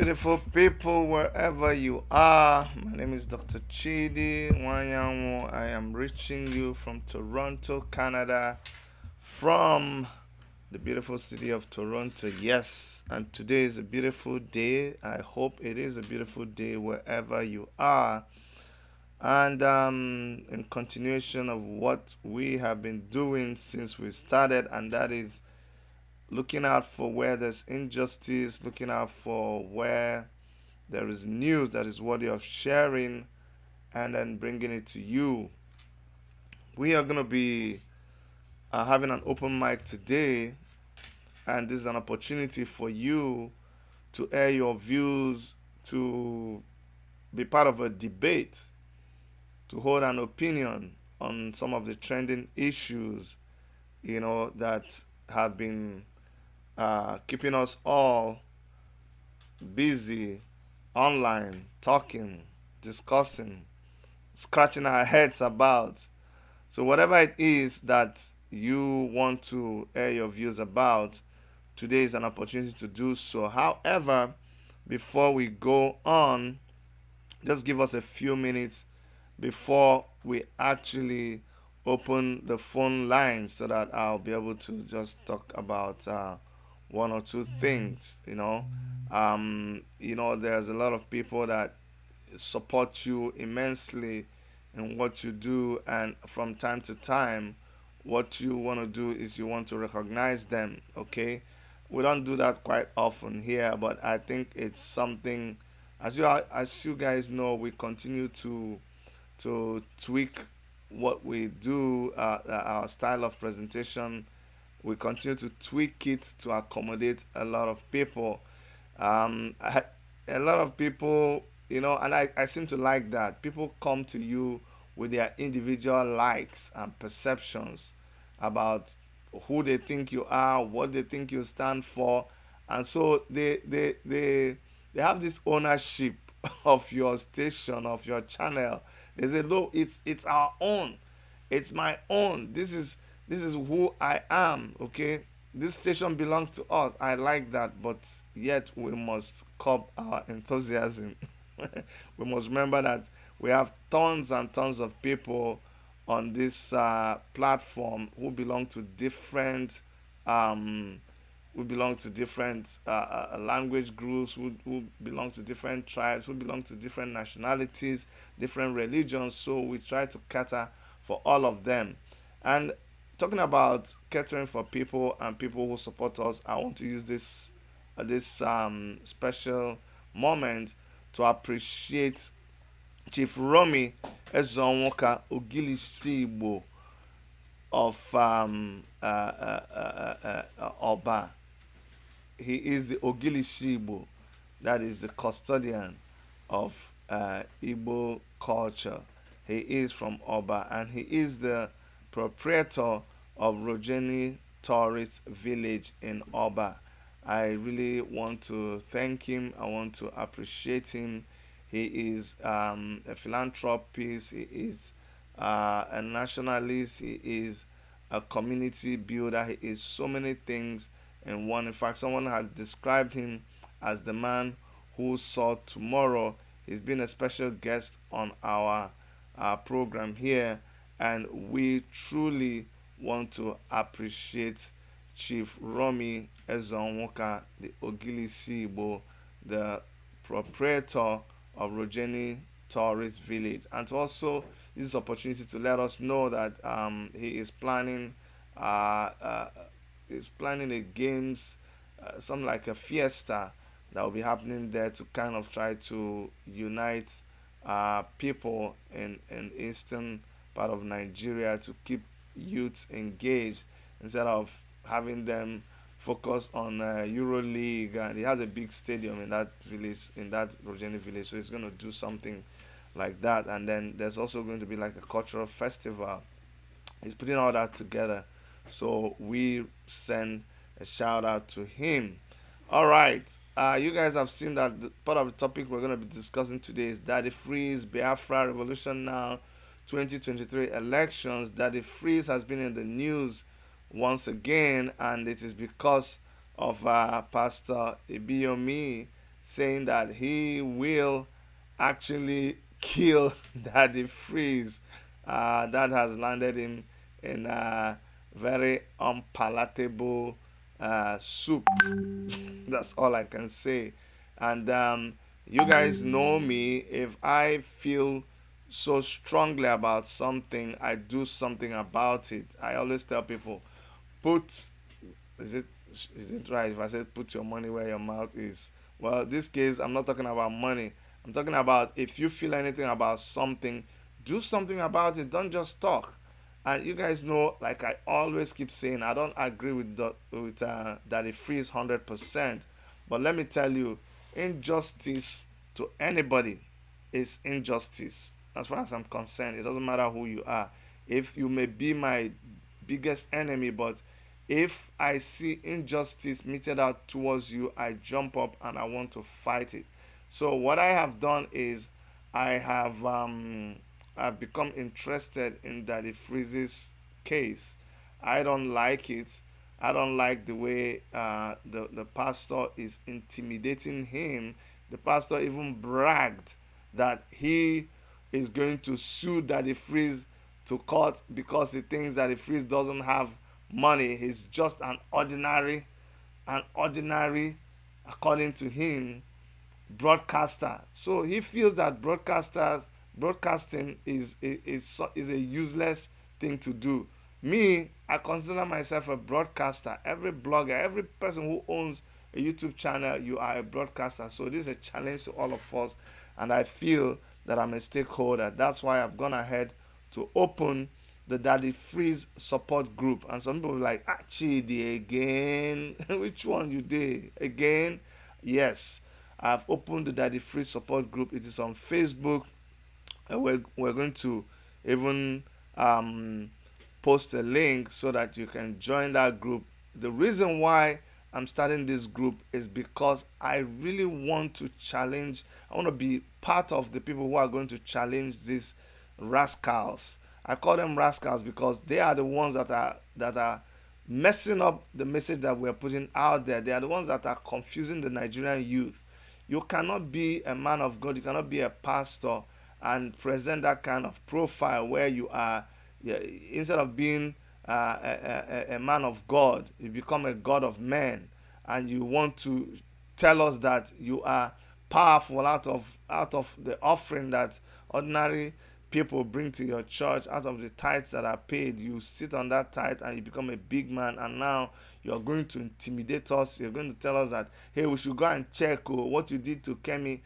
beautiful people, wherever you are. My name is Dr. Chidi Wanyanwo. I am reaching you from Toronto, Canada, from the beautiful city of Toronto. Yes, and today is a beautiful day. I hope it is a beautiful day wherever you are. And in continuation of what we have been doing since we started, and that is looking out for where there's injustice, looking out for where there is news that is worthy of sharing, and then bringing it to you. We are going to be having an open mic today, and this is an opportunity for you to air your views, to be part of a debate, to hold an opinion on some of the trending issues, that have been keeping us all busy online, talking, discussing, scratching our heads about. So, whatever it is that you want to air your views about, today is an opportunity to do so. However, before we go on, just give us a few minutes before we actually open the phone lines so that I'll be able to just talk about one or two things. There's a lot of people that support you immensely in what you do, and from time to time, what you want to do is you want to recognize them. Okay, we don't do that quite often here, but I think it's something. As you guys know, we continue to tweak what we do, our style of presentation. We continue to tweak it to accommodate a lot of people. A lot of people, and I seem to like that. People come to you with their individual likes and perceptions about who they think you are, what they think you stand for, and so they have this ownership of your station, of your channel. They say, "No, it's our own. It's my own. This is who I am." Okay, this station belongs to us. I like that, but yet we must curb our enthusiasm. We must remember that we have tons and tons of people on this platform who belong to different um, language groups, who belong to different tribes, who belong to different nationalities, different religions. So we try to cater for all of them. And talking about catering for people and people who support us, I want to use this special moment to appreciate Chief Romy Ezonwoka Ogilisi of Oba. He is the Ogilisi Igbo, that is the custodian of Igbo culture. He is from Oba, and he is the proprietor of Rojeni Tourist Village in Oba. I really want to thank him. I want to appreciate him. He is a philanthropist. He is a nationalist. He is a community builder. He is so many things in one. In fact, someone had described him as the man who saw tomorrow. He's been a special guest on our program here, and we truly want to appreciate Chief Romy Ezonwoka, the Ogilisi Igbo, the proprietor of Rojeni Tourist Village, and to also use this opportunity to let us know that he is planning a games, something like a fiesta that will be happening there to kind of try to unite people in eastern part of Nigeria, to keep youth engaged instead of having them focus on Euro League. And he has a big stadium in that village, in that Rojeni village, so he's going to do something like that. And then there's also going to be like a cultural festival. He's putting all that together, so we send a shout out to him. All right. You guys have seen that part of the topic we're going to be discussing today is Daddy Freeze, Biafra Revolution Now, 2023 elections. Daddy Freeze has been in the news once again, and it is because of Pastor Ibiyomi saying that he will actually kill Daddy Freeze. That has landed him in a very unpalatable soup. That's all I can say. And you guys know me. If I feel so strongly about something, I do something about it. I always tell people, put is it is it right if I said put your money where your mouth is? Well, this case I'm not talking about money. I'm talking about if you feel anything about something, do something about it. Don't just talk. And you guys know, like I always keep saying, I don't agree with that it frees 100%. But let me tell you, injustice to anybody is injustice. As far as I'm concerned, it doesn't matter who you are. If you may be my biggest enemy, but if I see injustice meted out towards you, I jump up and I want to fight it. So what I have done is I have I've become interested in Daddy Freeze's case. I don't like it. I don't like the way the pastor is intimidating him. The pastor even bragged that he is going to sue Daddy Freeze to court because he thinks Daddy Freeze doesn't have money. He's just an ordinary, according to him, broadcaster. So he feels that broadcasting is a useless thing to do. Me, I consider myself a broadcaster. Every blogger, every person who owns a YouTube channel, you are a broadcaster. So this is a challenge to all of us, and I feel that I'm a stakeholder. That's why I've gone ahead to open the Daddy Freeze support group. And some people are like, Chidi again. Which one you did again? Yes, I've opened the Daddy Freeze support group. It is on Facebook. We're going to even post a link so that you can join that group. The reason why I'm starting this group is because I really want to challenge. I want to be part of the people who are going to challenge these rascals. I call them rascals because they are the ones that are messing up the message that we're putting out there. They are the ones that are confusing the Nigerian youth. You cannot be a man of God, you cannot be a pastor and present that kind of profile where you are, instead of being a man of God, you become a God of men, and you want to tell us that you are powerful out of the offering that ordinary people bring to your church, out of the tithes that are paid. You sit on that tithe and you become a big man, and now you're going to intimidate us. You're going to tell us that, hey, we should go and check what you did to Kemi.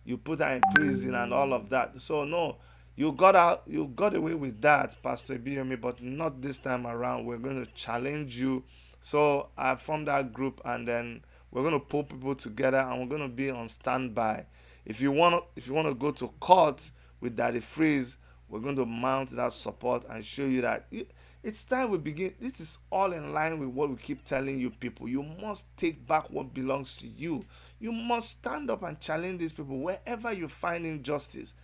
You put her in prison and all of that. So no, you got away with that, Pastor Biyomi, but not this time around. We're going to challenge you. So I formed that group, and then we're going to pull people together, and we're going to be on standby. If you want to go to court with Daddy Freeze, we're going to mount that support and show you that it's time we begin. This is all in line with what we keep telling you people. You must take back what belongs to you. You must stand up and challenge these people wherever you find injustice.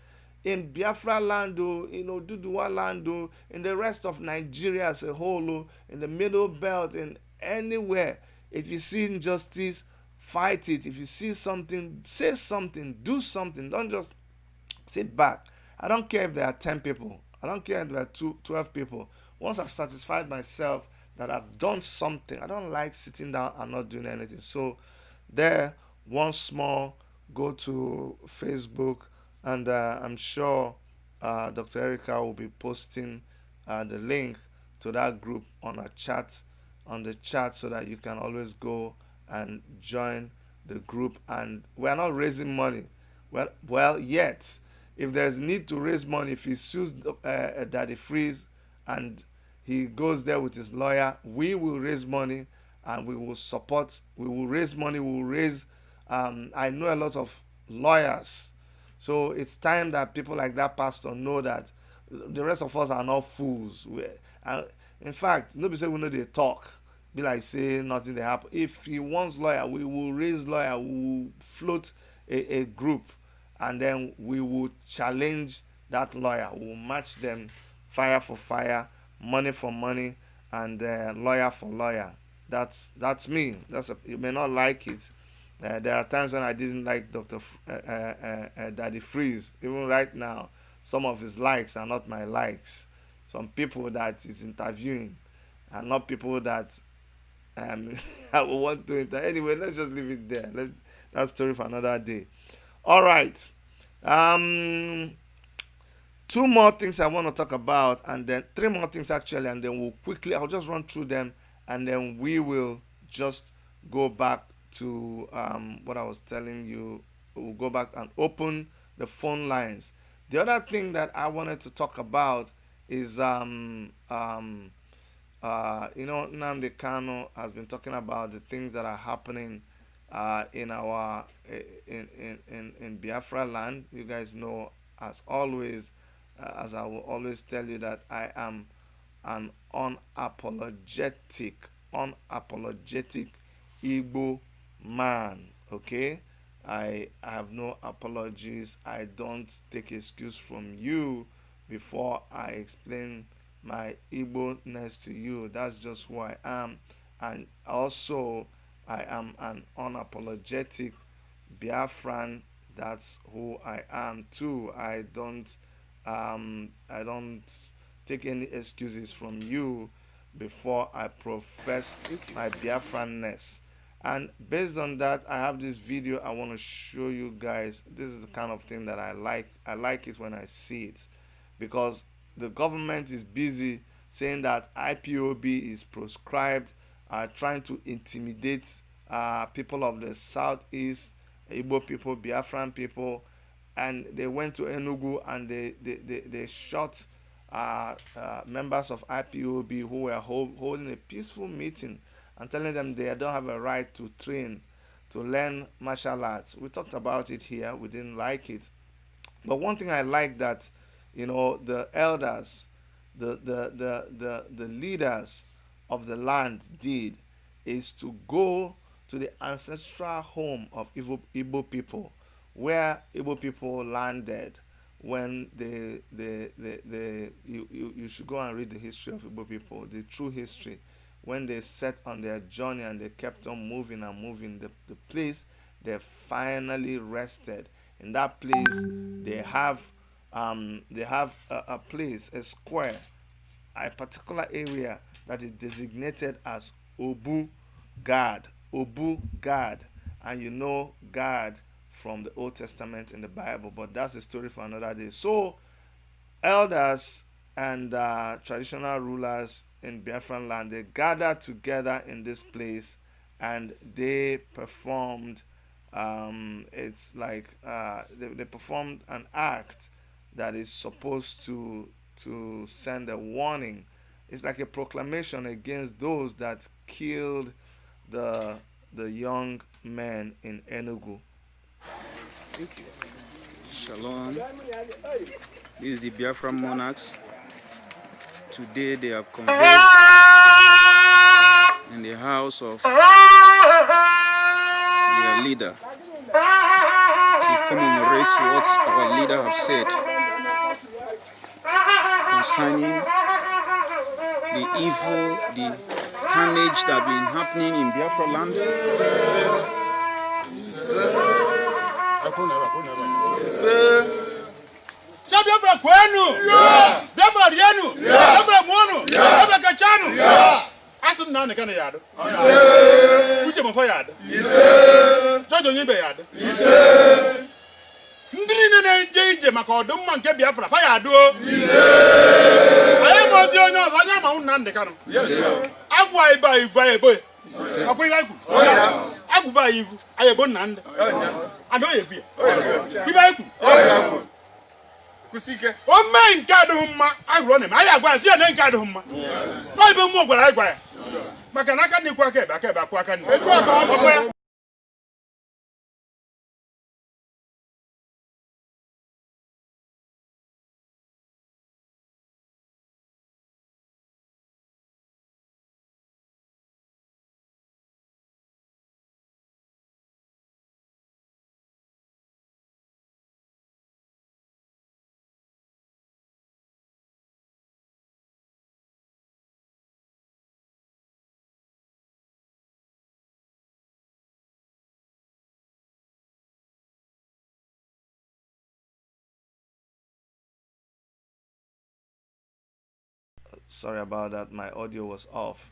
In Biafra land, Duduwa land, in the rest of Nigeria as a whole, in the Middle Belt, in anywhere. If you see injustice, fight it. If you see something, say something, do something. Don't just sit back. I don't care if there are 10 people. I don't care if there are 12 people. Once I've satisfied myself that I've done something, I don't like sitting down and not doing anything. So there, once more, go to Facebook, and I'm sure Dr. Erica will be posting the link to that group on the chat, so that you can always go and join the group. And we're not raising money. Well, yet. If there's need to raise money, if he sues Daddy Freeze and he goes there with his lawyer, we will raise money and we will support. We will raise money. We will raise. I know a lot of lawyers, so it's time that people like that pastor know that the rest of us are not fools. In fact, nobody say we know they talk. Be like say nothing they happen. If he wants lawyer, we will raise lawyer. We will float a group, and then we will challenge that lawyer. We will match them fire for fire, money for money, and lawyer for lawyer. That's me. You may not like it, There are times when I didn't like Daddy Freeze. Even right now, some of his likes are not my likes. Some people that he's interviewing are not people that I would want to interview. Anyway, let's just leave it there. That story for another day. All right. Um, two more things I want to talk about, and then three more things actually, and then I'll just run through them, and then we will just go back to what I was telling you. We'll go back and open the phone lines. The other thing that I wanted to talk about is Nnamdi Kanu has been talking about the things that are happening in our in Biafra land. You guys know, as always, as I will always tell you, that I am an unapologetic Igbo man. Okay, I have no apologies. I don't take excuse from you before I explain my Igbo-ness to you. That's just who I am. And also, I am an unapologetic Biafran. That's who I am too. I don't take any excuses from you before I profess my Biafranness. And based on that, I have this video I want to show you guys. This is the kind of thing that I like. I like it when I see it, because the government is busy saying that IPOB is proscribed, trying to intimidate people of the southeast, Igbo people, Biafran people, and they went to Enugu and they shot members of IPOB who were holding a peaceful meeting and telling them they don't have a right to train, to learn martial arts. We talked about it here. We didn't like it. But one thing I like that, the elders, the leaders of the land did, is to go to the ancestral home of Igbo people, where Igbo people landed when you should go and read the history of Igbo people, the true history, when they set on their journey and they kept on moving and moving. The place they finally rested. In that place, they have a place, a square, a particular area that is designated as Obu Gad. Obu Gad. And you know Gad from the Old Testament in the Bible, but that's a story for another day. So, elders and traditional rulers in Biafran land, they gathered together in this place and they performed it's like they performed an act that is supposed to send a warning. It's like a proclamation against those that killed the young men in Enugu. Thank you. Shalom. This is the Biafra monarchs. Today they have convened in the house of their leader to commemorate what our leader have said concerning the evil, the carnage that have been happening in Biafra land. Biafra kwenu, Biafra rienu, Biafra mwonu, Biafra kachanu. Asum na nekana yado. Uche mafo yado. Jojo nyibe yado. Ndiri nene jeje maka odumma nke Biafra fa yado. Aye mo bi onyo anya ma unna ndekanu. Agwa iba ivu ayebo. Akwa iba iku. Agwa ba ivu ayebo nna nde. Ano yevu. Iba iku. Kusike. O me nke adụ mma agwụrụ na anyị agwa zi na nke adụ mma. No ibe mmụọ gwara anyị gwa ya. Maka na aka n'ikwu aka ebe akwa aka nne. Sorry about that, my audio was off.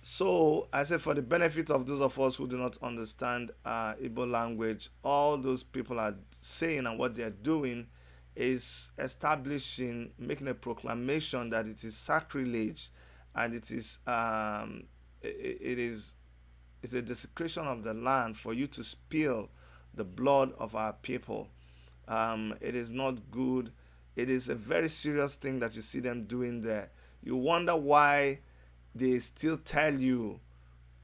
So I said, for the benefit of those of us who do not understand Igbo language, all those people are saying and what they are doing is establishing, making a proclamation that it is sacrilege, and it is it's a desecration of the land for you to spill the blood of our people. It is not good. It is a very serious thing that you see them doing there. You wonder why they still tell you,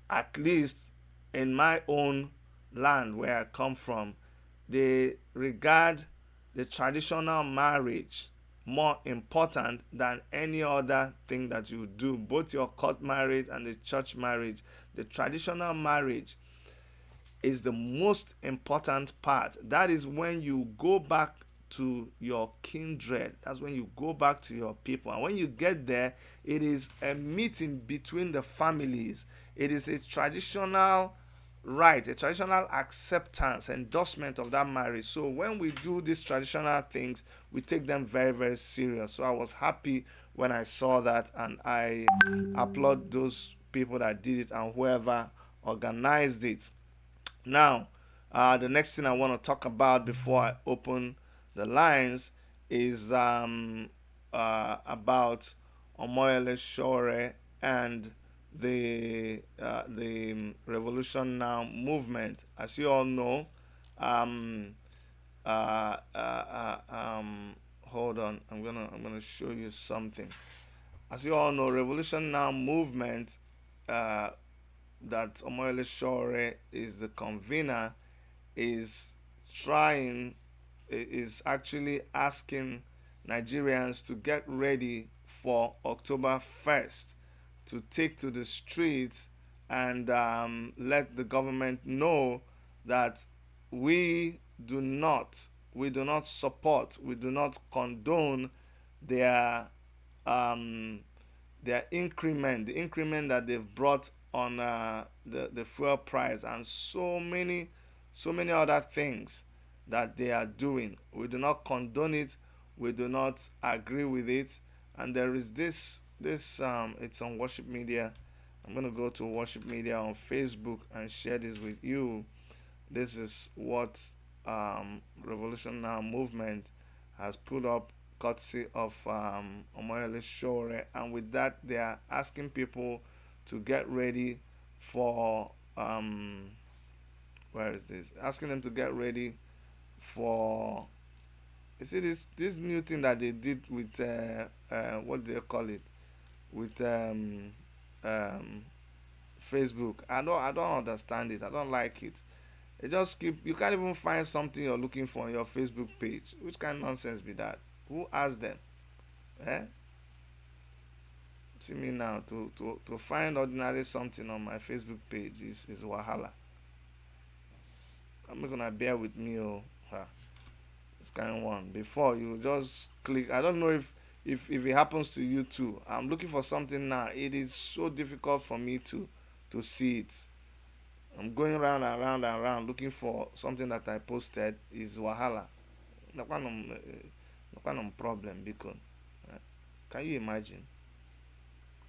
at least in my own land where I come from, they regard the traditional marriage more important than any other thing that you do, both your court marriage and the church marriage. The traditional marriage is the most important part. That is when you go back to your kindred. That's when you go back to your people. And when you get there, it is a meeting between the families. It is a traditional right, a traditional acceptance, endorsement of that marriage. So when we do these traditional things, we take them very, very serious. So I was happy when I saw that, and I applaud those people that did it and whoever organized it. Now, the next thing I want to talk about before I open the lines is about Omoyele Sowore and the Revolution Now movement. As you all know, hold on, I'm gonna show you something. As you all know, Revolution Now movement, that Omoyele Sowore is the convener, is actually asking Nigerians to get ready for October 1st, to take to the streets and let the government know that we do not support, we do not condone their increment, the increment that they've brought on the fuel price, and so many other things that they are doing. We do not condone it. We do not agree with it. And there is this it's on Worship Media. I'm going to go to Worship Media on Facebook and share this with you. This is what Revolution Now movement has put up, courtesy of Omoyele Sowore. And with that, they are asking people to get ready for where is this? Asking them to get ready for, you see this new thing that they did with what do they call it, with Facebook. I don't understand it. I don't like it. They just you can't even find something you're looking for on your Facebook page. Which kind of nonsense be that? Who asked them? See me now, to find ordinary something on my Facebook page is wahala. I'm not gonna bear with me. This kind of one. Before, you just click. I don't know if it happens to you too. I'm looking for something now. It is so difficult for me to see it. I'm going round and round and round looking for something that I posted. Is wahala. No problem, because can you imagine?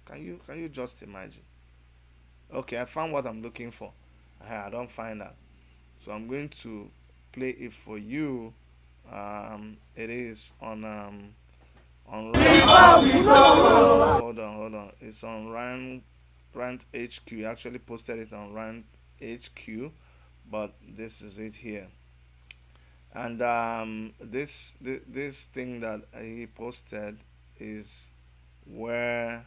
Can you just imagine? Okay, I found what I'm looking for. I don't find that. So I'm going to play it for you. It is on hold on. It's on Rant HQ. I actually posted it on Rant HQ, but this is it here. And this thing that he posted is where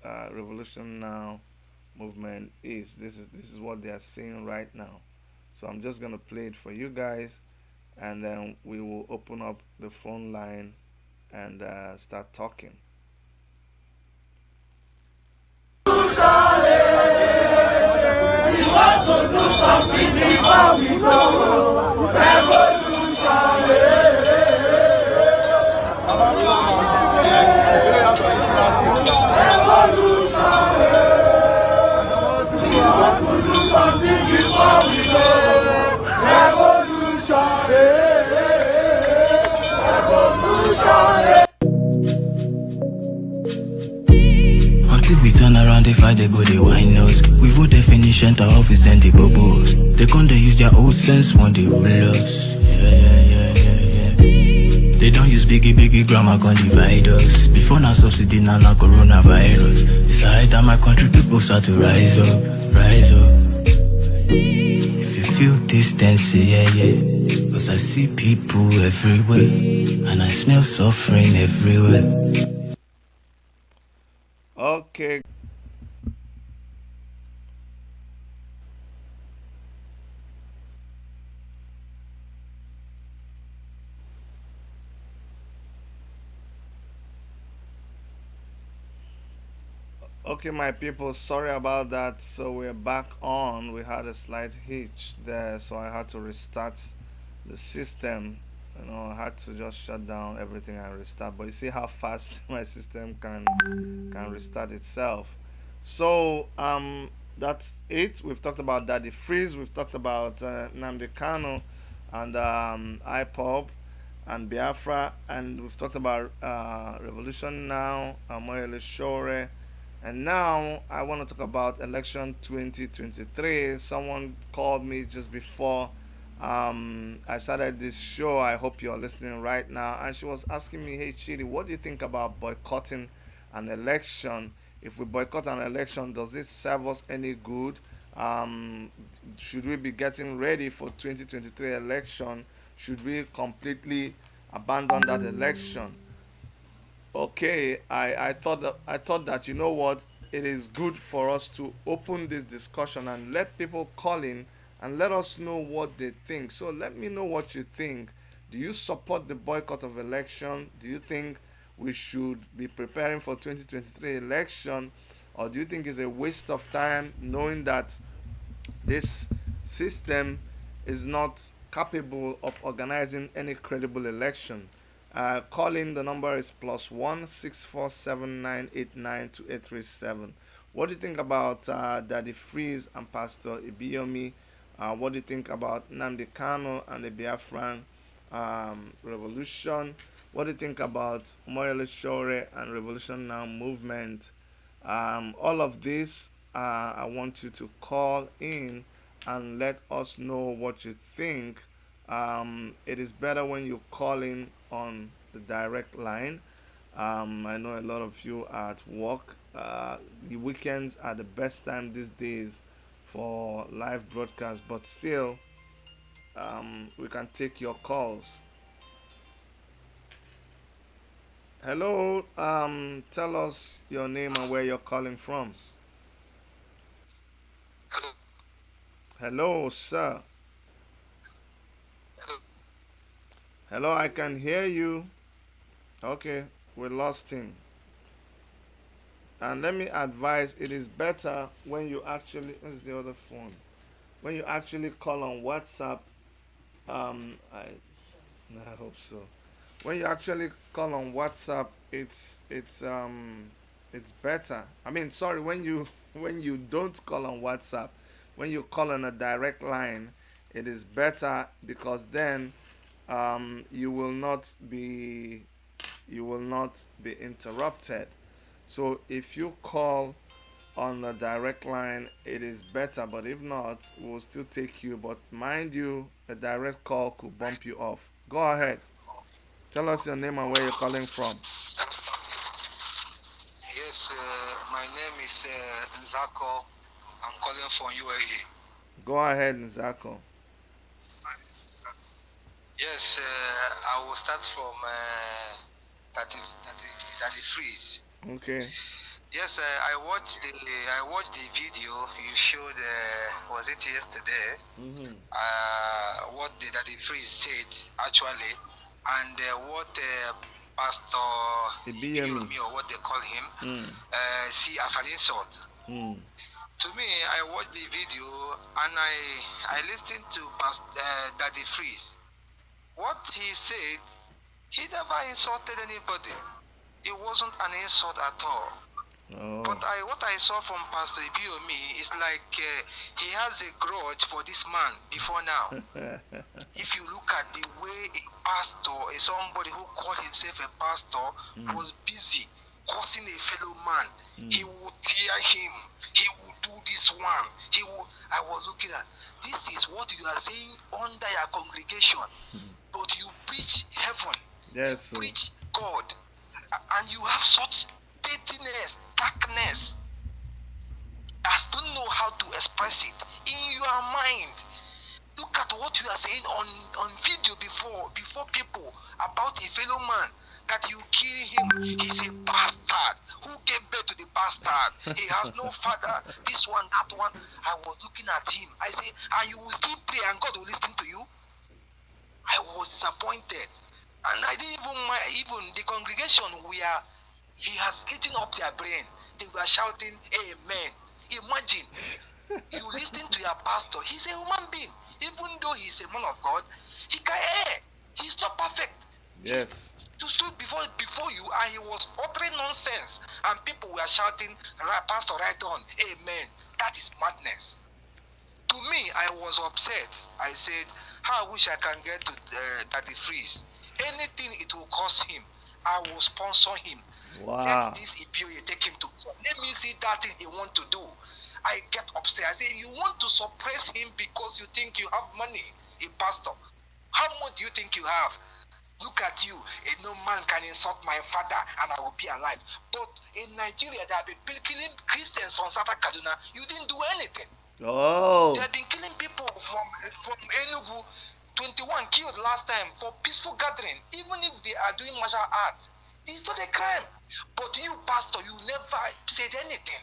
Revolution Now movement is. This is what they are saying right now. So I'm just gonna play it for you guys, and then we will open up the phone line and start talking. We want to do something before we go. can they fight, they go, they wine us. We vote they finish, enter office, then they bubbles. They can't they use their old sense when they rule us. Yeah. They don't use biggie grammar, can divide us. Before now subsidy, now coronavirus. It's a high time my country people start to rise up. If you feel this, then say yeah. Cause I see people everywhere, and I smell suffering everywhere. Okay. Okay, my people, sorry about that. So we're back on. We had a slight hitch there, so I had to restart the system. I had to just shut down everything and restart. But you see how fast my system can restart itself. So that's it. We've talked about Daddy Freeze. We've talked about Nnamdi Kanu and IPOB and Biafra, and we've talked about Revolution Now, Amoyele Shore. And now I want to talk about election 2023. Someone called me just before I started this show. I hope you're listening right now. And she was asking me, hey, Chidi, what do you think about boycotting an election? If we boycott an election, does this serve us any good? Should we be getting ready for 2023 election? Should we completely abandon that election? Okay, I thought that you know what, it is good for us to open this discussion and let people call in and let us know what they think. So let me know what you think. Do you support the boycott of election? Do you think we should be preparing for 2023 election, or do you think it's a waste of time knowing that this system is not capable of organizing any credible election? Calling the number is +1 647 989 2837. What do you think about Daddy Freeze and Pastor Ibiyomi? What do you think about Nnamdi Kanu and the Biafran revolution? What do you think about Moyele Shore and Revolution Now movement? All of this, I want you to call in and let us know what you think. It is better when you call in on the direct line. I know a lot of you are at work. The weekends are the best time these days for live broadcast, but still, we can take your calls. Hello, tell us your name and where you're calling from. Hello, sir. Hello, I can hear you. Okay, we lost him. And let me advise, it is better when you actually, where's the other phone? When you actually call on WhatsApp, I hope so. When you actually call on WhatsApp, it's better. I mean, sorry, when you don't call on WhatsApp, when you call on a direct line, it is better because then you will not be interrupted. So if you call on a direct line, it is better. But if not, we'll still take you. But mind you, a direct call could bump you off. Go ahead. Tell us your name and where you're calling from. Yes, my name is Nzako. I'm calling from UAE. Go ahead, Nzako. Yes, I will start from 30, 30 freeze. Okay. Yes, I watched the video you showed. Was it yesterday? Mm-hmm. What the Daddy Freeze said actually, and what Pastor Ibiyomi, or what they call him, see as an insult. To me, I watched the video and I listened to Pastor Daddy Freeze. What he said, he never insulted anybody. It wasn't an insult at all. Oh. But what I saw from Pastor Ibiyomi is like he has a grudge for this man before now. If you look at the way a pastor, somebody who called himself a pastor, was busy causing passing a fellow man, he will tear him. He will do this one. He will. I was looking at, this is what you are saying under your congregation, but you preach heaven. Yes, you preach God, and you have such pettiness, darkness. I don't know how to express it in your mind. Look at what you are saying on video before people about a fellow man, that you kill him. He's a bastard. Who gave birth to the bastard? He has no father. This one, that one. I was looking at him. I say, and you will still pray and God will listen to you? I was disappointed. And I didn't even the congregation he has eaten up their brain. They were shouting, Amen. Imagine, you listen to your pastor. He's a human being. Even though he's a man of God, he can err. He's not perfect. Yes. He stood before you and he was uttering nonsense. And people were shouting, Pastor, right on, Amen. That is madness. To me, I was upset. I said, how I wish I can get to Daddy Freeze. Anything it will cost him, I will sponsor him. Wow. Let this EPO take him to court. Let me see that thing he want to do. I get upset. I say, you want to suppress him because you think you have money, a pastor. How much do you think you have? Look at you. No man can insult my father and I will be alive. But in Nigeria, they have been killing Christians from Southern Kaduna. You didn't do anything. Oh. They have been killing people from Enugu. 21 killed last time for peaceful gathering. Even if they are doing martial arts, it's not a crime. But you, pastor, you never said anything.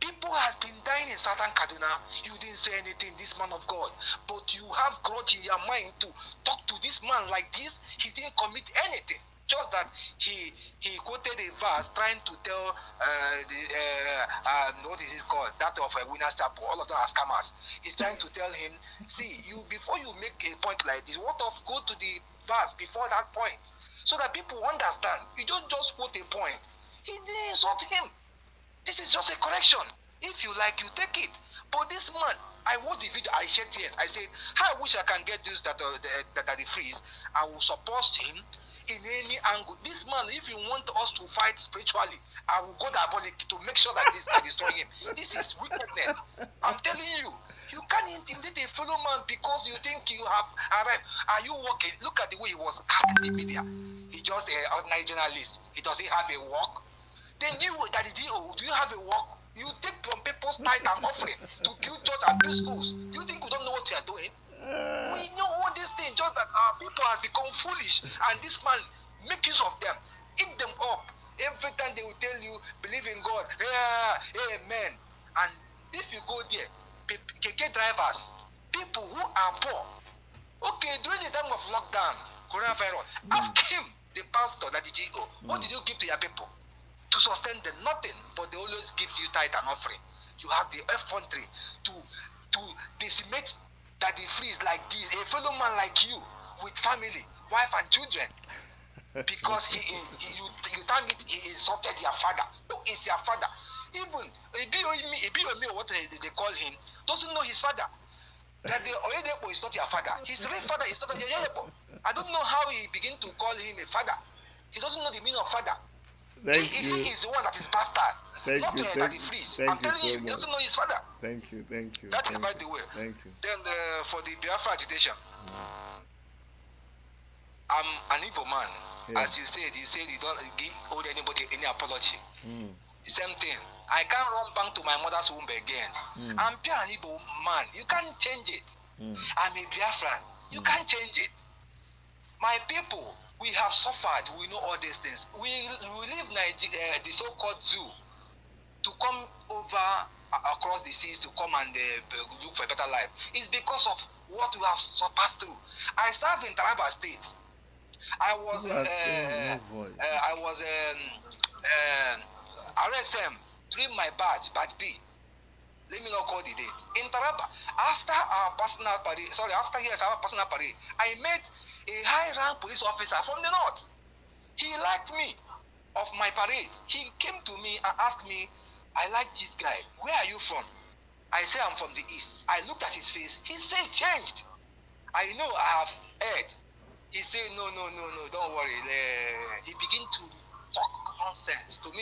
People have been dying in Southern Kaduna. You didn't say anything, this man of God. But you have grudge in your mind to talk to this man like this. He didn't commit anything. Just that he quoted a verse trying to tell what is it called? That of a winner's chapel. All of them are scammers. He's trying to tell him, see, you before you make a point like this, what of go to the verse before that point, so that people understand. You don't just quote a point. He didn't insult him. This is just a correction. If you like, you take it. But this man, I watched the video, I shed tears. I said, I wish I can get this that the freeze. I will support him in any angle. This man, if you want us to fight spiritually, I will go diabolic to make sure that I destroy him. This is wickedness. I'm telling you. You can't intimidate a fellow man because you think you have arrived. Are you working? Look at the way he was cut in the media. He just an ordinary journalist. He doesn't have a work. Then you, that is, do you have a work? You take from people's tithe and offering to build church and build schools. You think we don't know what you are doing? We know all these things, just that our people have become foolish, and this man make use of them, eat them up. Every time they will tell you, believe in God, amen. And if you go there, KK drivers, people who are poor, okay, during the time of lockdown, coronavirus, ask him, the pastor, the GO, what did you give to your people? To sustain them, nothing, but they always give you tithe and offering. You have the effrontery to decimate that the freeze like this, a fellow man like you, with family, wife and children, because you tell me he insulted your father. Who is your father? Even Ibiyomi, what they call him, doesn't know his father. That the Oyedepo is not your father. His real father is not Oyedepo. I don't know how he begin to call him a father. He doesn't know the meaning of father. He is the one that is bastard. Not that he freeze. I'm telling you, he doesn't know his father. Thank you. That is by the way. Thank you. Then for the Biafra agitation, I'm an Igbo man. Yeah. As you said you don't owe anybody any apology. The same thing. I can't run back to my mother's womb again. I'm pure an Igbo man. You can't change it. I'm a Biafran. You can't change it. My people, we have suffered. We know all these things. We leave Nigeria, the so-called zoo, to come over across the seas to come and look for a better life. It's because of what we have passed through. I served in Taraba State. I was RSM during my badge B. Let me not call the date. In Taraba, after our personal parade, I met a high-rank police officer from the north. He liked me of my parade. He came to me and asked me, I like this guy. Where are you from? I say I'm from the east. I looked at his face. His face changed. I know I have heard. He said, no, don't worry. He began to talk nonsense to me.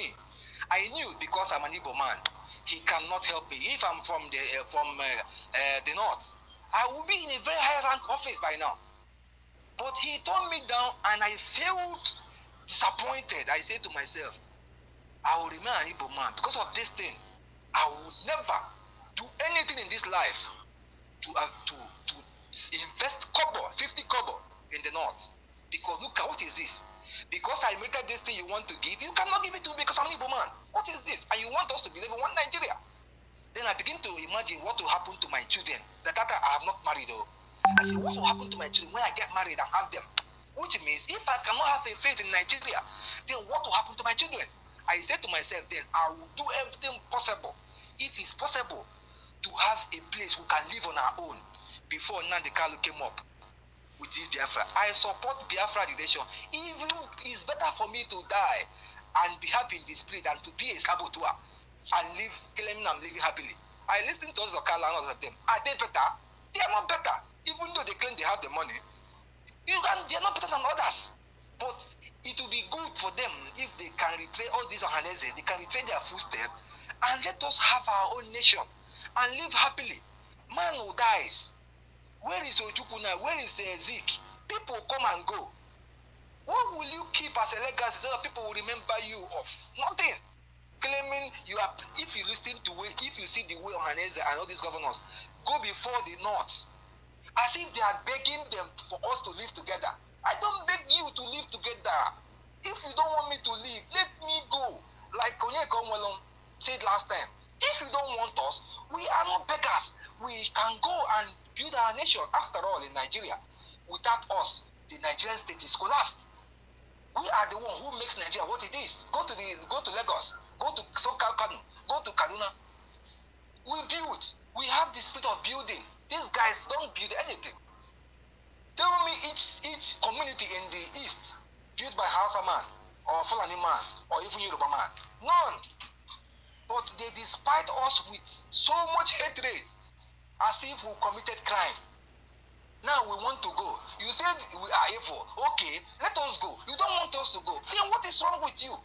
I knew because I'm an Igbo man, he cannot help me. If I'm from the north, I will be in a very high rank office by now. But he turned me down, and I felt disappointed. I said to myself, I will remain an Igbo man. Because of this thing, I will never do anything in this life to invest kobo, 50 kobo in the north. Because look at what is this? Because I made this thing you want to give, you cannot give it to me because I'm an Igbo man. What is this? And you want us to believe in one Nigeria. Then I begin to imagine what will happen to my children. That I have not married though. I say, what will happen to my children when I get married and have them? Which means if I cannot have a faith in Nigeria, then what will happen to my children? I said to myself then, I will do everything possible, if it's possible, to have a place we can live on our own before Nnamdi Kanu came up with this Biafra. I support Biafra nation. Even it's better for me to die and be happy in the spirit than to be a saboteur and live claiming I'm living happily. I listen to Zokala and others of them. Are they better? They are not better. Even though they claim they have the money, they are not better than others. But it will be good for them if they can retrace all these Ohanese, they can retrace their footsteps and let us have our own nation and live happily. Man who dies. Where is Ojukwu now? Where is Zeke? People come and go. What will you keep as a legacy so that people will remember you of? Nothing. Claiming you are, if you listen to if you see the way Ohanese and all these governors go before the North, as if they are begging them for us to live together. I don't beg you to live together. If you don't want me to live, let me go. Like Onyeka Onwelon said last time. If you don't want us, we are not beggars. We can go and build our nation. After all, in Nigeria, without us, the Nigerian state is collapsed. We are the one who makes Nigeria what it is. Go to Lagos, go to Kano, go to Kaduna. We build. We have the spirit of building. These guys don't build anything. Tell me each community in the east built by Hausa man or Fulani man or even Yoruba man. None. But they despite us with so much hatred as if we committed crime. Now we want to go. You said we are evil. Okay, let us go. You don't want us to go. Then what is wrong with you?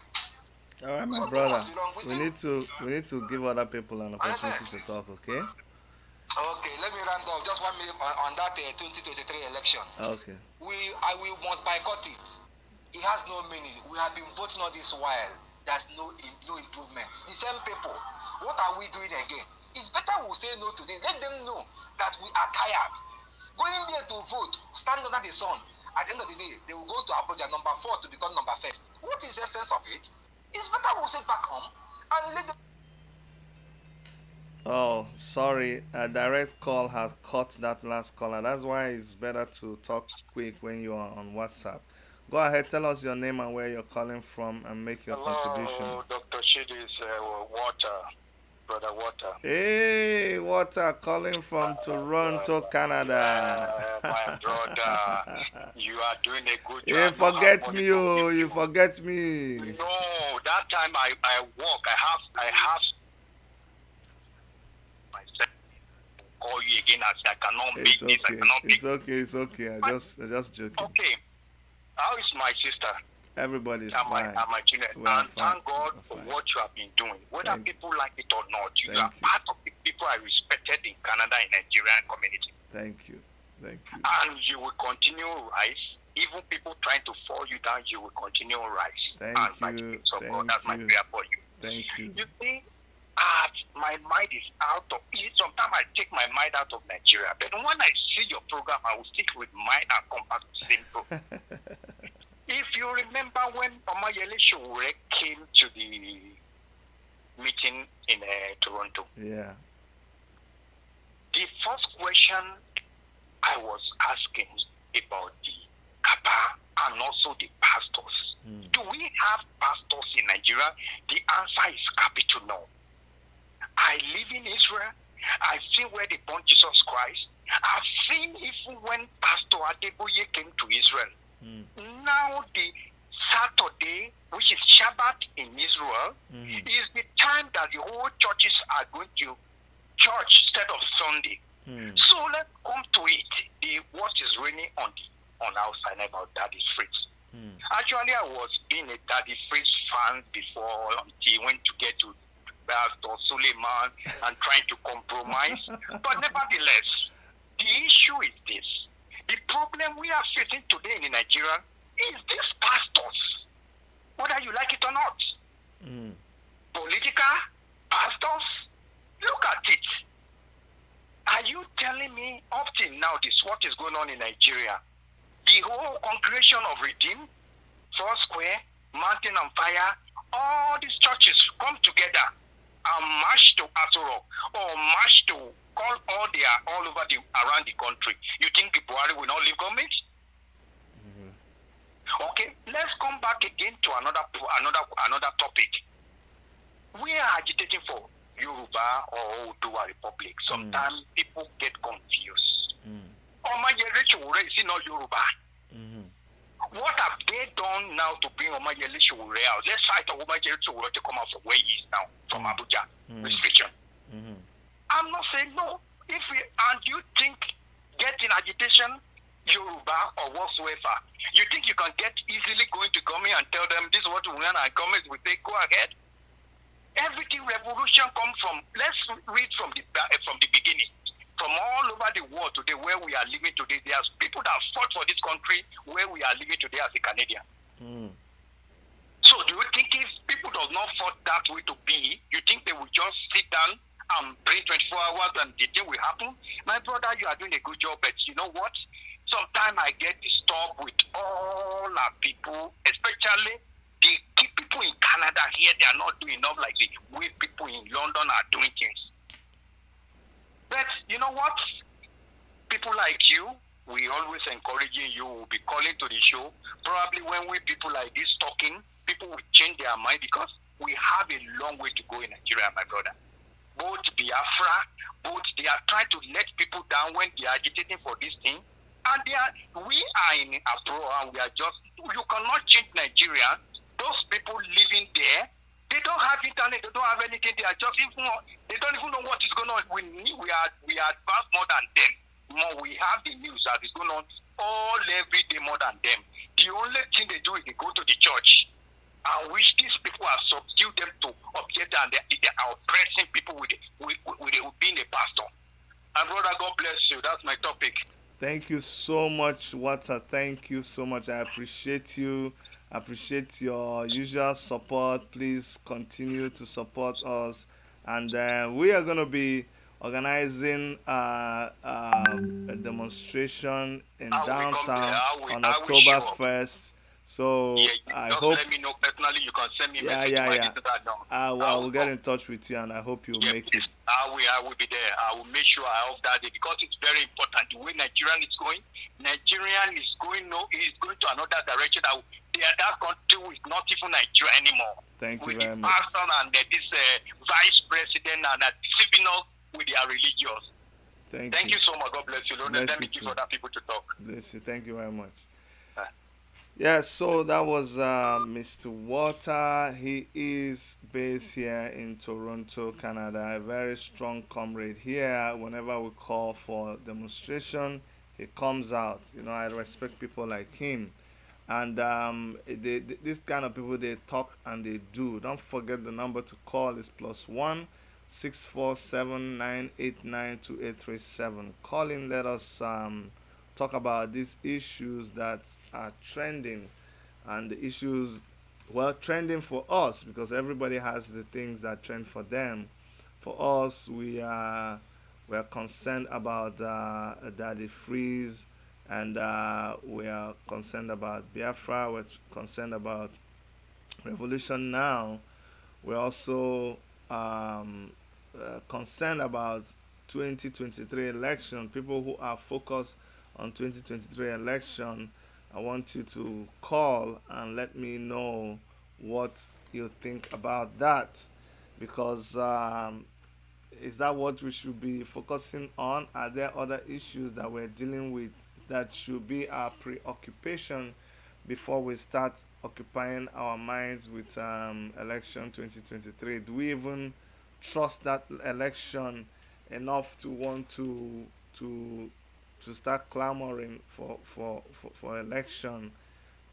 All right, my brother. We need to give other people an opportunity to talk, okay? Okay, let me round off just 1 minute on that 2023 election. Okay. We must boycott it. It has no meaning. We have been voting all this while. There's no improvement. The same people. What are we doing again? It's better we say no to this. Let them know that we are tired. Going there to vote, stand under the sun. At the end of the day, they will go to Abuja number 4 to become number 1st. What is the essence of it? It's better we sit back home and let them. Oh, sorry. A direct call has cut that last caller. That's why it's better to talk quick when you are on WhatsApp. Go ahead, tell us your name and where you're calling from and make your contribution. Hello, Dr. Chidi is Brother Water. Hey, Water, calling from Toronto, Canada. My brother, you are doing a good job. You forget me, oh, you forget me. No, that time I work. I have myself to call you again as I cannot make this. I cannot make It's okay. I just joking. Okay. How is my sister? Everybody's fine. And my children. And thank God for what you have been doing. Whether people like it or not, you are part of the people I respected in Canada and Nigerian community. Thank you. And you will continue to rise. Even people trying to fall you down, you will continue to rise. Thank you. That's my prayer for you. Thank you. You see, my mind is out of it. Sometimes I take my mind out of Nigeria. But when I see your program, I will stick with mine and come back to the same program. If you remember when Omayele Sowore came to the meeting in Toronto, yeah, the first question I was asking about the Kappa and also the pastors. Do we have pastors in Nigeria? The answer is capital no. I live in Israel. I've seen where they born Jesus Christ. I've seen even when Pastor Adeboye came to Israel. Now the Saturday, which is Shabbat in Israel, is the time that the whole churches are going to church instead of Sunday. So let's come to it. What is raining on outside about that is Fritz. Actually, I was being a Daddy Freeze fan before until he went to get to Pastor Suleiman and trying to compromise. But nevertheless, the issue is this. The problem we are facing today in Nigeria is these pastors, whether you like it or not. Political pastors, look at it. Are you telling me up till now this what is going on in Nigeria? The whole congregation of Redeem, Four Square, Mountain on Fire, all these churches come together and march to Asoro or march to call all over around the country. You think the Buhari will not leave government? Okay, let's come back again to another topic. We are agitating for Yoruba or Oduwa Republic. Sometimes people get confused. Omayele Sowore is not Yoruba. What have they done now to bring Omayele Sowore out? Let's fight Omayele Sowore to come out from where he is now, from Abuja restriction. I'm not saying no. And you think getting agitation, Yoruba or whatsoever, you think you can get easily going to government and tell them this is what we want and government will say go ahead? Everything revolution comes from, let's read from the beginning. From all over the world today where we are living today, there's people that fought for this country where we are living today as a Canadian. So do you think if people do not fight that way to be, you think they will just sit down and pray 24 hours and the thing will happen? My brother, you are doing a good job, but you know what? Sometimes I get disturbed with all our people, especially the key people in Canada here. They are not doing enough like the way people in London are doing things. But you know what? People like you, we always encouraging you, will be calling to the show. Probably when we people like this talking, people will change their mind because we have a long way to go in Nigeria, my brother. Both Biafra, they are trying to let people down when they are agitating for this thing. And we are in abroad and we are just, you cannot change Nigeria. Those people living there, they don't have internet, they don't have anything, they are just they don't even know what is going on. We are advanced more than them. We have the news that is going on all every day more than them. The only thing they do is they go to the church and which these people are subdued them to object and they are oppressing people with being a pastor. And brother, God bless you. That's my topic. Thank you so much, Walter. Thank you so much. I appreciate you. I appreciate your usual support. Please continue to support us. And we are going to be organizing a demonstration in downtown on October 1st. So you I just hope. Let me know personally. You can send me a message. I will get in touch with you, and I hope you make please. it. I will be there. I will make sure I have that day because it's very important. The way Nigerian is going to another direction. That country is not even Nigeria anymore. Thank you with very the much. pastor and this vice president and deceiving us with their religious. Thank you so much. God bless you. Let me give other people to talk. Bless you. Thank you very much. Yes, so that was Mr. Walter. He is based here in Toronto, Canada. A very strong comrade here. Whenever we call for demonstration, he comes out. I respect people like him. And this kind of people, they talk and they do. Don't forget the number to call is +1 647 989 2837. Call in, let us talk about these issues that are trending, and the issues, trending for us, because everybody has the things that trend for them. For us, we are concerned about Daddy Freeze, and we are concerned about Biafra. We're concerned about Revolution Now. We're also concerned about 2023 election. People who are focused on 2023 election, I want you to call and let me know what you think about that, because is that what we should be focusing on? Are there other issues that we're dealing with that should be our preoccupation before we start occupying our minds with election 2023? Do we even trust that election enough to want to start clamoring for election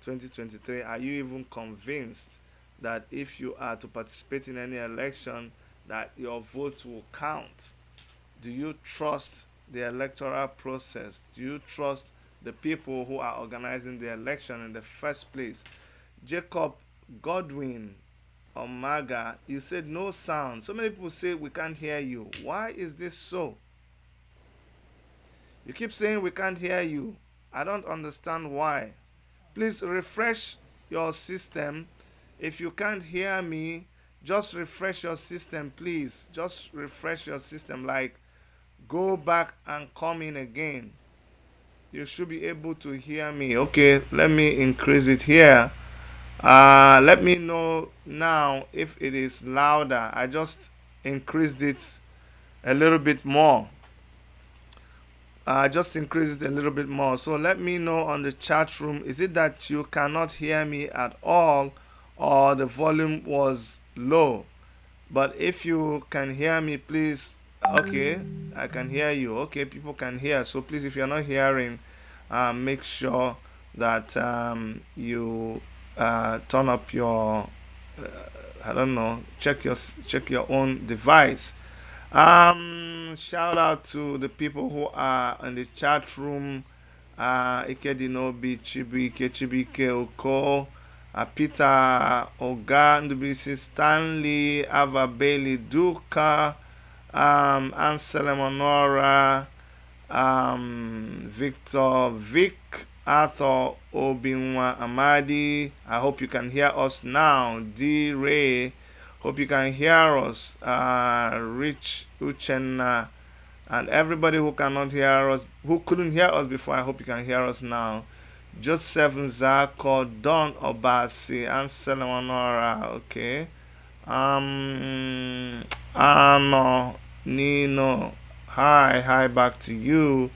2023, are you even convinced that if you are to participate in any election, that your vote will count? Do you trust the electoral process? Do you trust the people who are organizing the election in the first place? Jacob Godwin Omaga, you said no sound. So many people say we can't hear you. Why is this so? You keep saying we can't hear you. I don't understand why. Please refresh your system. If you can't hear me, just refresh your system, please. Just refresh your system. Like, go back and come in again. You should be able to hear me. Okay, let me increase it here. Let me know now if it is louder. I just increased it a little bit more. Just increase it a little bit more. So let me know on the chat room. Is it that you cannot hear me at all, or the volume was low? But if you can hear me, please. Okay, I can hear you. Okay, people can hear. So please, if you're not hearing, make sure that you turn up your I don't know, check your own device. Shout out to the people who are in the chat room. Ikedinobi Chibike Oko, Peter Oga, Ndubisi Stanley, Ava Bailey Duka, Anselm Honora, Victor Vic, Arthur Obinwa Amadi. I hope you can hear us now. D Ray, hope you can hear us. Rich Uchenna, and everybody who cannot hear us, who couldn't hear us before, I hope you can hear us now. Joseph Nzako, Don Obasi, Anselm Honora, okay. Ano, Nino, hi, back to you.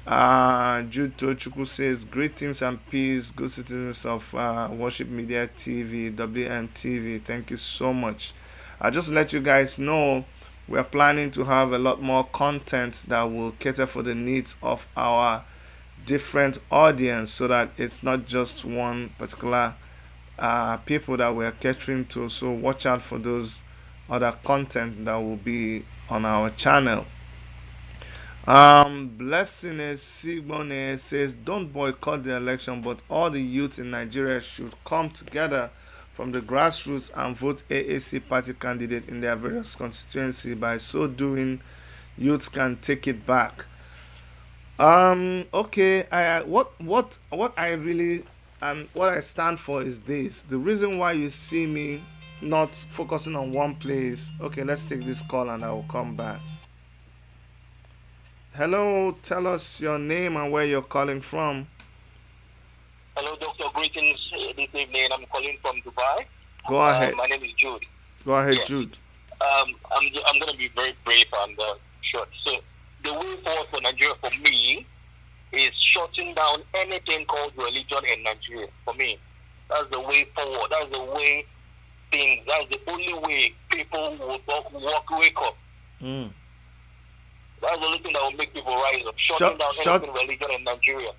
Jude Tochukwu says, greetings and peace, good citizens of Worship Media TV, WMTV. Thank you so much. I'll just let you guys know we're planning to have a lot more content that will cater for the needs of our different audience, so that it's not just one particular people that we're catering to. So watch out for those other content that will be on our channel. Blessing Sigbone says, don't boycott the election, but all the youth in Nigeria should come together from the grassroots and vote AAC party candidate in their various constituency. By so doing, youth can take it back. Okay, what I really what I stand for is this. The reason why you see me not focusing on one place. Okay, let's take this call and I will come back. Hello, tell us your name and where you're calling from. Hello, Doctor. Greetings this evening. I'm calling from Dubai. Go ahead. My name is Jude. Go ahead, yeah. Jude. I'm going to be very brief and short. So the way forward for Nigeria, for me, is shutting down anything called religion in Nigeria. For me, that's the way forward. That's the way things. That's the only way people will wake up. That's the only thing that will make people rise up. Shutting down anything religion in Nigeria.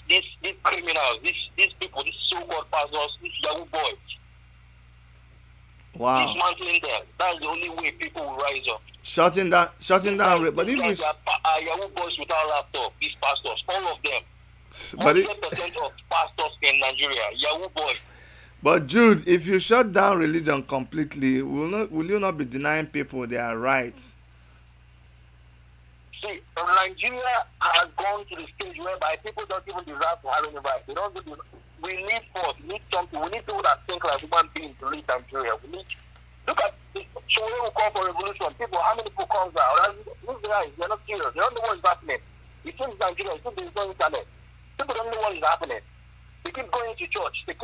These criminals, these people, these so-called pastors, these Yahoo boys. Wow. Dismantling them. That's the only way people will rise up. Shutting down. But if we Yahoo boys without laptop, these pastors, all of them. 100% of pastors in Nigeria, Yahoo boys. But Jude, if you shut down religion completely, will you not be denying people their rights? See, Nigeria has gone to the stage whereby people don't even deserve to have any rights. They don't do. We need force. We need something. We need people that think like human beings to lead Nigeria. We need. Look at this. So when we call for revolution, people, how many people comes out? These guys, they're not serious. They don't know what is happening. It seems Nigeria, it seems there is no internet. People don't know what is happening. They keep going to church. These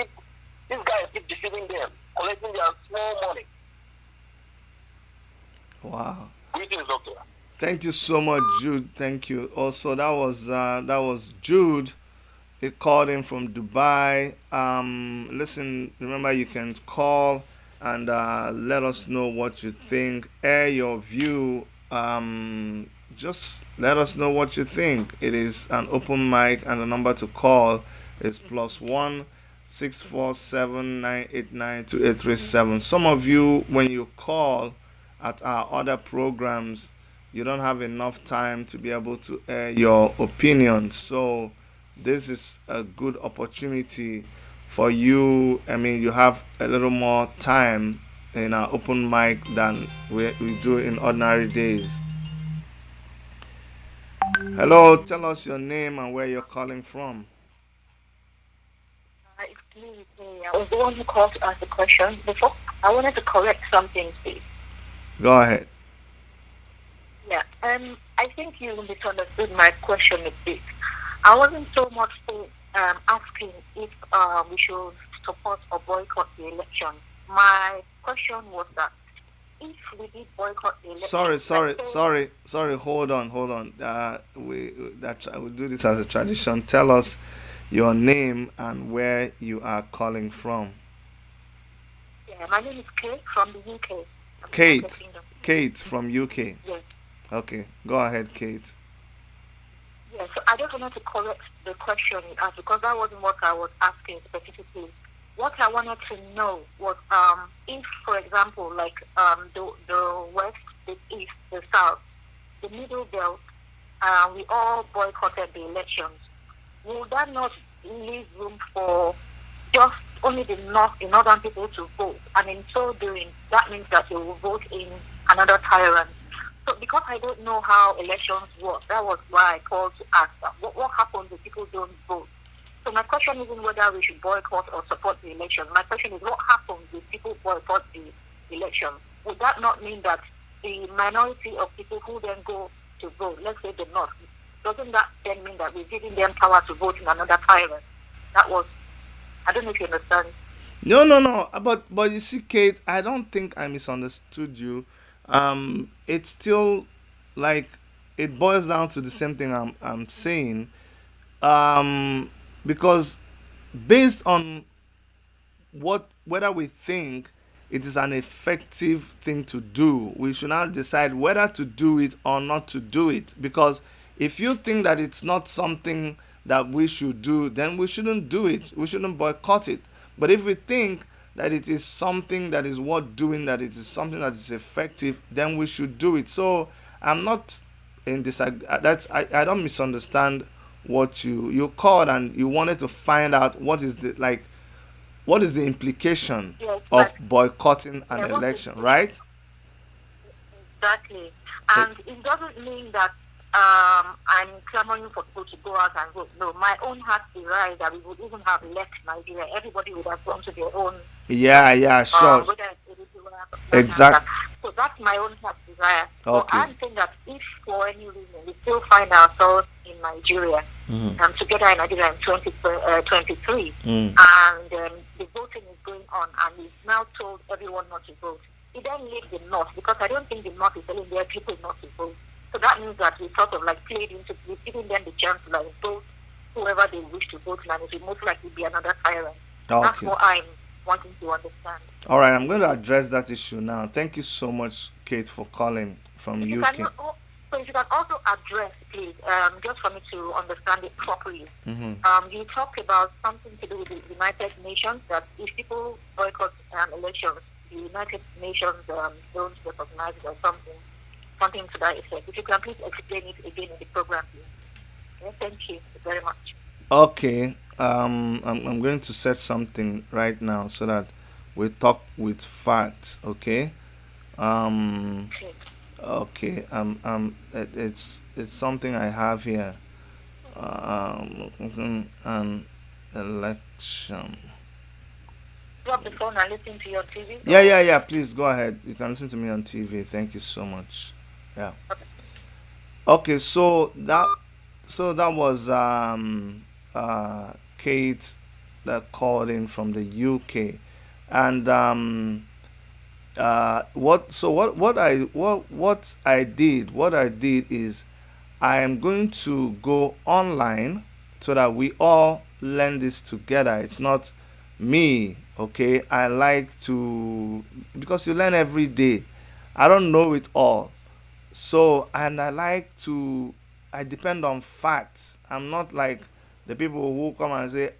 guys keep deceiving them, collecting their small money. Wow. Greetings, Doctor. Thank you so much, Jude. Thank you. Also, that was Jude. He called in from Dubai. Listen, remember you can call and let us know what you think. Air your view. Just let us know what you think. It is an open mic, and the number to call It's +1 647 989 2837. Some of you, when you call at our other programs, you don't have enough time to be able to air your opinion. So this is a good opportunity for you. I mean, you have a little more time in our open mic than we do in ordinary days. Hello, tell us your name and where you're calling from. It's me. I was the one who called to ask the question before. I wanted to correct something, please. Go ahead. Yeah, I think you misunderstood my question a bit. I wasn't so much asking if we should support or boycott the election. My question was that if we did boycott the election... Sorry. Hold on. We do this as a tradition. Tell us your name and where you are calling from. Yeah, my name is Kate from the UK. Kate from UK. Yes. Okay, go ahead, Kate. Yeah, so I just wanted to correct the question you asked because that wasn't what I was asking specifically. What I wanted to know was if, for example, like the West, the East, the South, the Middle Belt, we all boycotted the elections. Will that not leave room for just only the northern people to vote? And in so doing, that means that they will vote in another tyrant. So because I don't know how elections work, that was why I called to ask that. What happens if people don't vote? So my question isn't whether we should boycott or support the election. My question is what happens if people boycott the election? Would that not mean that the minority of people who then go to vote, let's say the North, doesn't that then mean that we're giving them power to vote in another tyrant? That was, I don't know if you understand. No. But you see, Kate, I don't think I misunderstood you. It's still like it boils down to the same thing I'm saying. Because based on whether we think it is an effective thing to do, we should now decide whether to do it or not to do it. Because if you think that it's not something that we should do, then we shouldn't do it. We shouldn't boycott it. But if we think that it is something that is worth doing, that it is something that is effective, then we should do it. So I'm not in this. I don't misunderstand what you called, and you wanted to find out what is the implication of boycotting an election, right? Exactly. And it doesn't mean that I'm clamoring for people to go out and vote. No, my own heart desire that we would even have left Nigeria. Everybody would have gone to their own. Yeah, sure. Exactly. So that's my own heart desire. Okay. So I'm saying that if for any reason we still find ourselves in Nigeria, together in Nigeria in 2023, and the voting is going on, and we've now told everyone not to vote, it then leaves the North, because I don't think the North is telling their people not to vote. So that means that we sort of like played into giving them the chance to like vote whoever they wish to vote, and it will most likely be another tyrant. Okay. That's what I'm wanting to understand. All right, I'm going to address that issue now. Thank you so much, Kate, for calling from UK. So if you can also address, please, just for me to understand it properly. You talked about something to do with the United Nations, that if people boycott elections, the United Nations don't recognize it or something to that effect. If you can please explain it again in the program, please. Yeah, thank you very much. Okay, I'm going to set something right now so that we talk with facts. Okay. Okay. It's something I have here. An election. Drop the phone and listen to you on TV. Yeah. Please go ahead. You can listen to me on TV. Thank you so much. Yeah. Okay. So that was Kate that called in from the UK, and what I did is I am going to go online so that we all learn this together. It's not me, okay? I like to, because you learn every day. I don't know it all. So, and I depend on facts. I'm not like The people who come and say,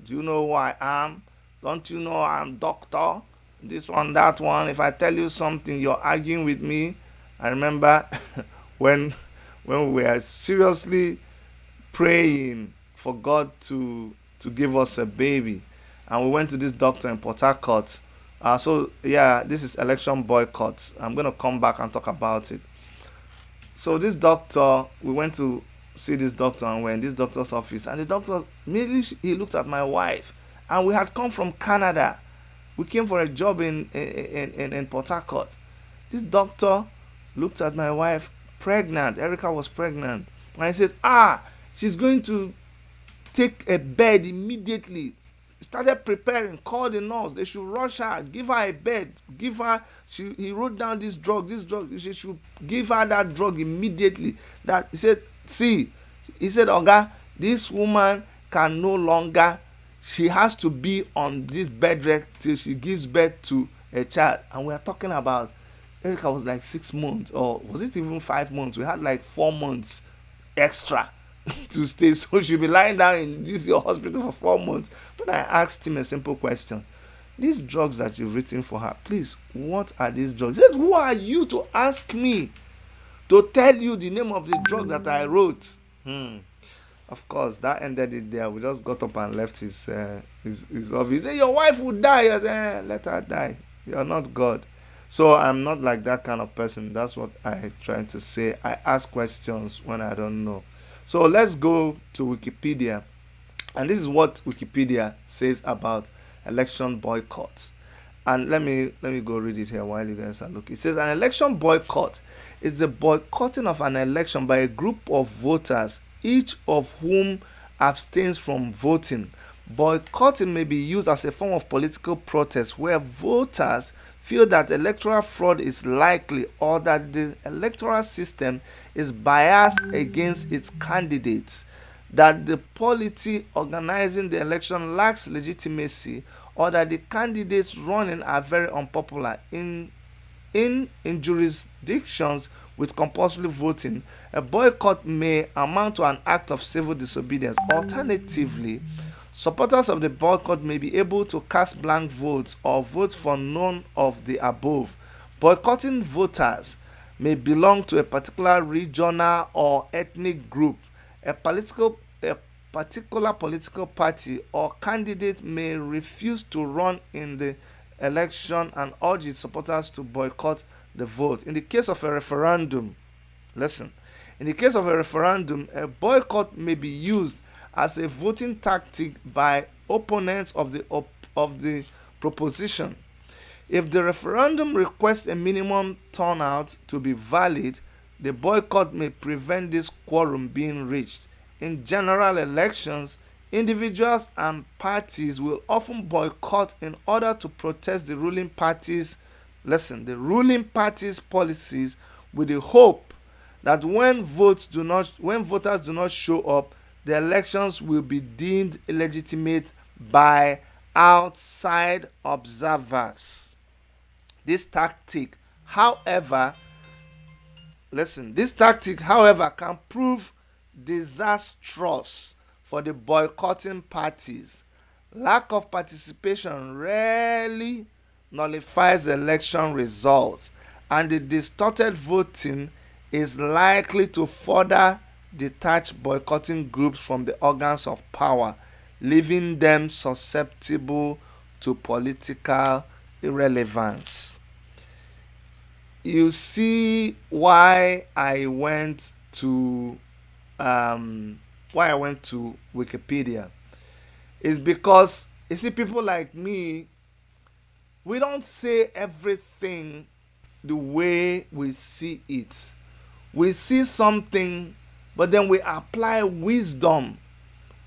do you know who I am? Don't you know I'm doctor? This one, that one. If I tell you something, you're arguing with me. I remember when we were seriously praying for God to give us a baby, and we went to this doctor in Port Harcourt. So yeah, this is election boycott. I'm gonna come back and talk about it. So this doctor, we went to see this doctor, and we're in this doctor's office, and the doctor immediately he looked at my wife, and we had come from Canada. We came for a job in Port Harcourt. This doctor looked at my wife, pregnant. Erica was pregnant, and he said, she's going to take a bed immediately. Started preparing, called the nurse. They should rush her, give her a bed, give her. He wrote down this drug. She should give her that drug immediately. That he said, Oga, this woman can no longer. She has to be on this bed rest till she gives birth to a child. And we are talking about Erica was like 6 months, or was it even 5 months? We had like 4 months extra to stay, so she'll be lying down in this your hospital for 4 months. But I asked him a simple question: these drugs that you've written for her, please, what are these drugs? He said, who are you to ask me to tell you the name of the drug that I wrote? Of course, that ended it there. We just got up and left his office. He said, your wife will die. I said, let her die. You're not God. So I'm not like that kind of person. That's what I'm trying to say. I ask questions when I don't know. So let's go to Wikipedia. And this is what Wikipedia says about election boycotts. And let me go read it here while you guys are looking. It says an election boycott is the boycotting of an election by a group of voters, each of whom abstains from voting. Boycotting may be used as a form of political protest where voters feel that electoral fraud is likely or that the electoral system is biased against its candidates, that the polity organizing the election lacks legitimacy, or that the candidates running are very unpopular. In jurisdictions with compulsory voting, a boycott may amount to an act of civil disobedience. Alternatively, supporters of the boycott may be able to cast blank votes or vote for none of the above. Boycotting voters may belong to a particular regional or ethnic group. A particular political party or candidate may refuse to run in the election and urge its supporters to boycott the vote. In the case of a referendum, in the case of a referendum, a boycott may be used as a voting tactic by opponents of the proposition. If the referendum requests a minimum turnout to be valid, the boycott may prevent this quorum being reached. In general elections, individuals and parties will often boycott in order to protest the ruling party's policies, with the hope that when voters do not show up, the elections will be deemed illegitimate by outside observers. This tactic, however, can prove disastrous for the boycotting parties. Lack of participation rarely nullifies election results, and the distorted voting is likely to further detach boycotting groups from the organs of power, leaving them susceptible to political irrelevance. You see why I went to Wikipedia is because, you see, people like me, we don't say everything the way we see it. We see something, but then we apply wisdom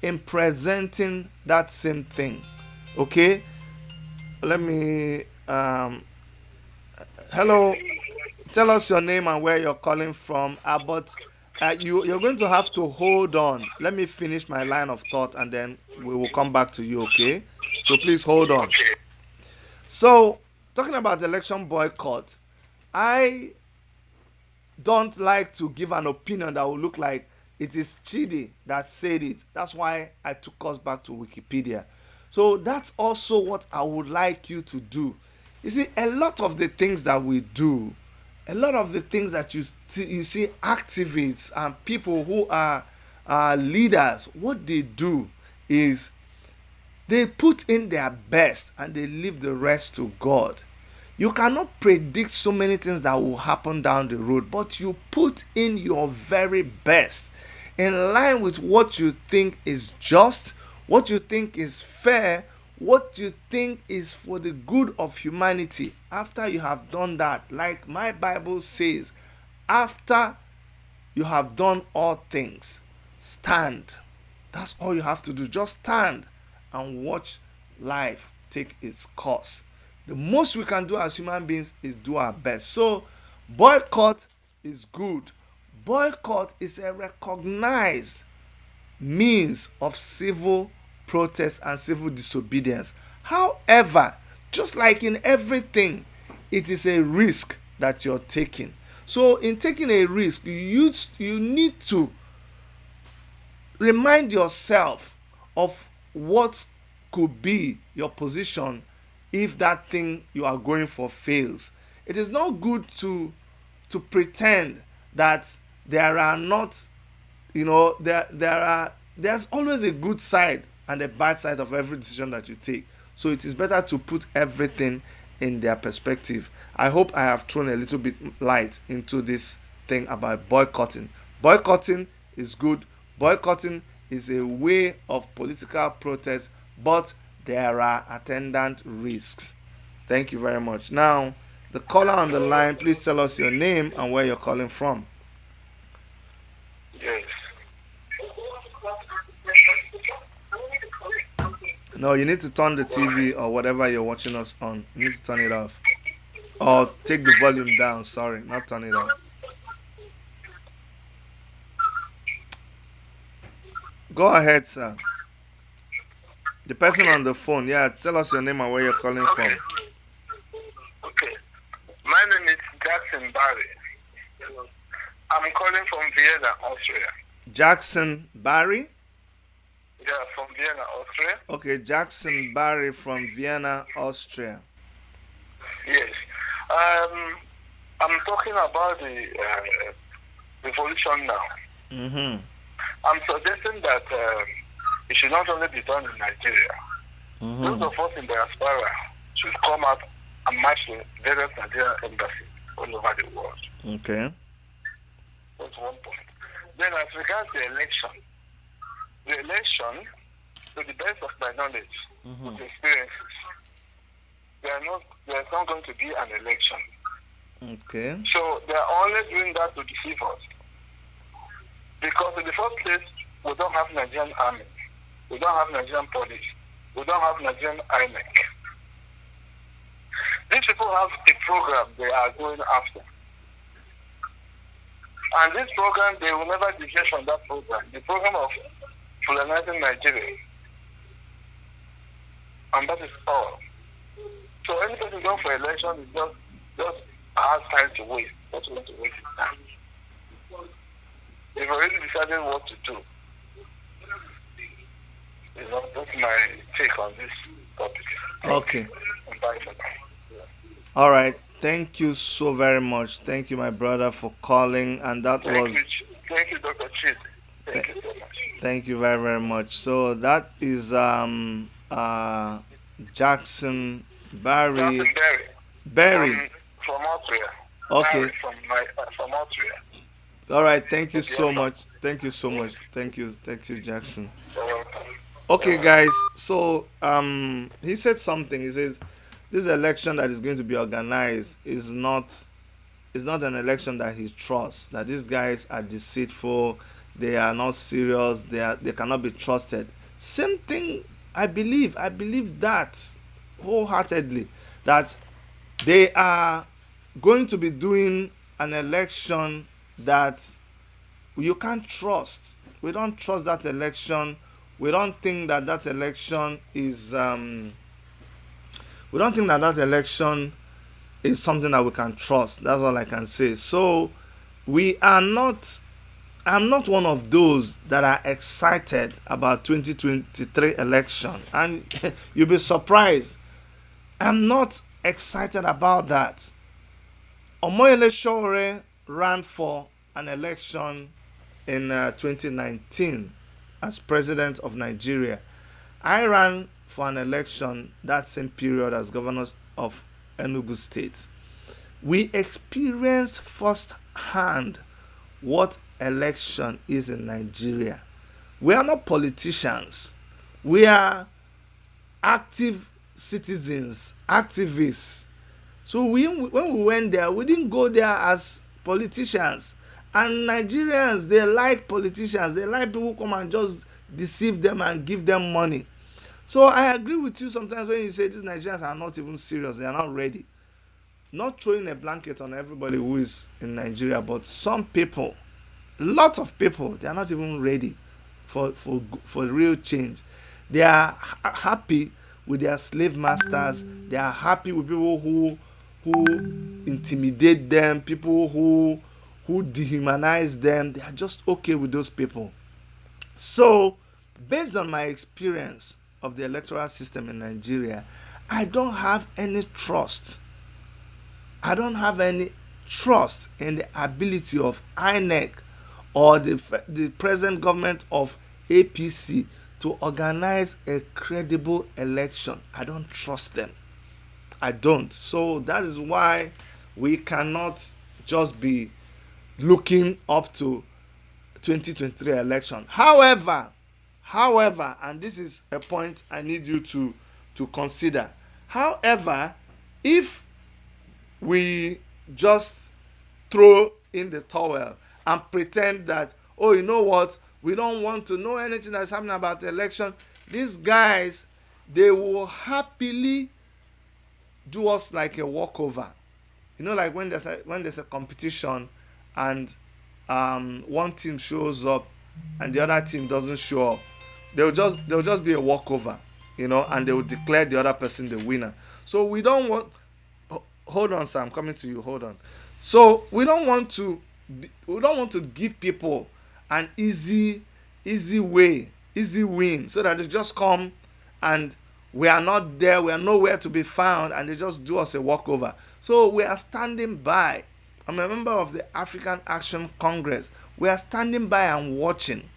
in presenting that same thing. Okay? Let me hello, tell us your name and where you're calling from. But you're going to have to hold on. Let me finish my line of thought and then we will come back to you, okay? So please hold on. So, talking about the election boycott, I don't like to give an opinion that will look like It is Chidi that said it. That's why I took us back to Wikipedia. So that's also what I would like you to do. You see, a lot of the things that we do, a lot of the things that you see activists and people who are leaders, what they do is they put in their best and they leave the rest to God. You cannot predict so many things that will happen down the road, but you put in your very best in line with what you think is just, what you think is fair, what you think is for the good of humanity. After you have done that, like my Bible says, after you have done all things, stand. That's all you have to do. Just stand and watch life take its course. The most we can do as human beings is do our best. So boycott is good. Boycott is a recognized means of civil protest and civil disobedience. However, just like in everything, it is a risk that you're taking. So in taking a risk, you need to remind yourself of what could be your position if that thing you are going for fails. It is not good to pretend that there are not, there's always a good side and a bad side of every decision that you take. So it is better to put everything in their perspective. I hope I have thrown a little bit light into this thing about boycotting. Boycotting is good. Boycotting is a way of political protest, but there are attendant risks. Thank you very much. Now, the caller on the line, please tell us your name and where you're calling from. Yes. No, you need to turn the TV or whatever you're watching us on. You need to turn it off. Or take the volume down. Sorry, not turn it off. Go ahead, sir. The person on the phone, yeah, tell us your name and where you're calling from. Okay. My name is Jackson Barry. I'm calling from Vienna, Austria. Jackson Barry? Yeah, from Vienna, Austria. Okay, Jackson Barry from Vienna, Austria. Yes. I'm talking about the revolution now. Mm-hmm. I'm suggesting that it should not only be done in Nigeria. Mm-hmm. Those of us in diaspora should come out and march to various Nigerian embassies all over the world. Okay. That's one point. Then as regards the election, to the best of my knowledge, with experiences, there's not going to be an election. Okay. So they're only doing that to deceive us. Because in the first place, we don't have Nigerian army. We don't have Nigerian police. We don't have Nigerian INEC. These people have a program they are going after. And this program, they will never deviate from that program. The program of colonizing Nigeria. And that is all. So any person going for election is just has time to waste. Just want to waste his time. They've already decided what to do. That's my take on this topic. Okay. And bye for now. Yeah. All right. Thank you so very much. Thank you, my brother, for calling. And that was... Thank you, Dr. Chid. Thank you so much. Thank you very, very much. So that is Jackson Barry. Jackson Barry. From Austria. Okay. Barry from Austria. All right. Thank you so much. Thank you so much. Thank you, Jackson. You're welcome. Okay, guys. So he said something. He says this election that is going to be organized is not an election that he trusts. That these guys are deceitful. They are not serious. They cannot be trusted. Same thing. I believe that wholeheartedly, that they are going to be doing an election that you can't trust. We don't trust that election. We don't think that election is. We don't think that election is something that we can trust. That's all I can say. So we are not I'm not one of those that are excited about 2023 election, and you'll be surprised. I'm not excited about that. Omoyele Sowore ran for an election in 2019 as president of Nigeria. I ran for an election that same period as governor of Enugu State. We experienced firsthand what election is in Nigeria. We are not politicians. We are active citizens, activists. So when we went there, we didn't go there as politicians. And Nigerians, they like politicians. They like people who come and just deceive them and give them money. So I agree with you sometimes when you say these Nigerians are not even serious. They are not ready. Not throwing a blanket on everybody who is in Nigeria, but some people, a lot of people, they are not even ready for real change. They are happy with their slave masters. They are happy with people who intimidate them, people who dehumanize them. They are just okay with those people. So, based on my experience of the electoral system in Nigeria, I don't have any trust. I don't have any trust in the ability of INEC or the present government of APC to organize a credible election. I don't trust them. I don't. So that is why we cannot just be looking up to 2023 election. However, and this is a point I need you to consider. However, if we just throw in the towel and pretend that, oh, you know what, we don't want to know anything that's happening about the election, these guys, they will happily do us like a walkover. You know, like when there's a competition and one team shows up and the other team doesn't show up, they'll just be a walkover, you know, and they will declare the other person the winner. So we don't want. Hold on, sir. I'm coming to you. Hold on. So we don't want to give people an easy win, so that they just come and we are not there, we are nowhere to be found, and they just do us a walkover. So we are standing by. I'm a member of the African Action Congress. We are standing by and watching.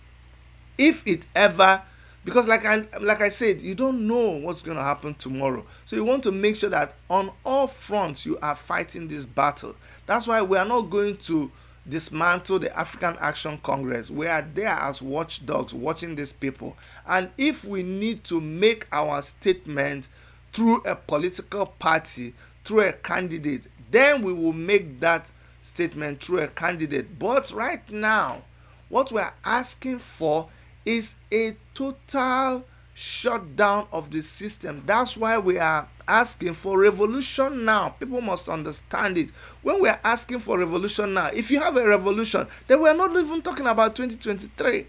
If it ever, because like I said, you don't know what's going to happen tomorrow. So you want to make sure that on all fronts you are fighting this battle. That's why we are not going to dismantle the African Action Congress. We are there as watchdogs watching these people. And if we need to make our statement through a political party, through a candidate, then we will make that statement through a candidate. But right now, what we are asking for is a total shutdown of the system. That's why we are asking for revolution now. People must understand it. When we are asking for revolution now, if you have a revolution, then we are not even talking about 2023.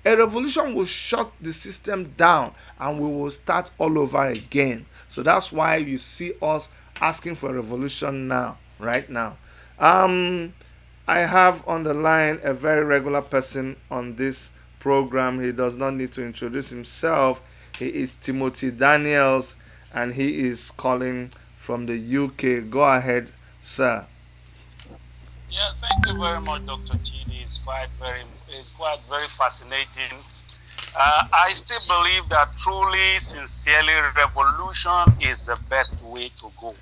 A revolution will shut the system down and we will start all over again. So that's why you see us asking for a revolution now, right now. I have on the line a very regular person on this program. He does not need to introduce himself. He is Timothy Daniels and he is calling from the UK. Go ahead, sir. Yeah, thank you very much, Dr. Chidi. It's quite very fascinating. I still believe that truly, sincerely, revolution is the best way to go.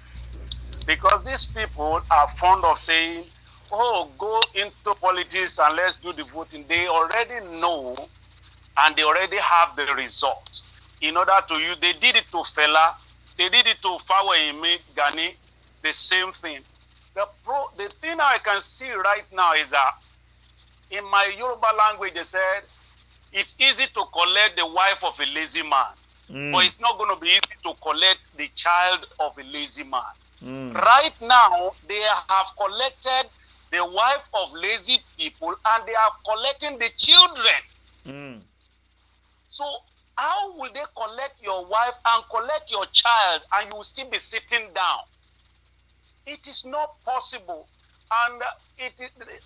Because these people are fond of saying, oh, go into politics and let's do the voting. They already know and they already have the result. In order to use, they did it to Fela, they did it to Faweime Gani, the same thing. The thing I can see right now is that in my Yoruba language, they said, it's easy to collect the wife of a lazy man, but it's not going to be easy to collect the child of a lazy man. Right now, they have collected the wife of lazy people and they are collecting the children. So how will they collect your wife and collect your child and you will still be sitting down? It is not possible. And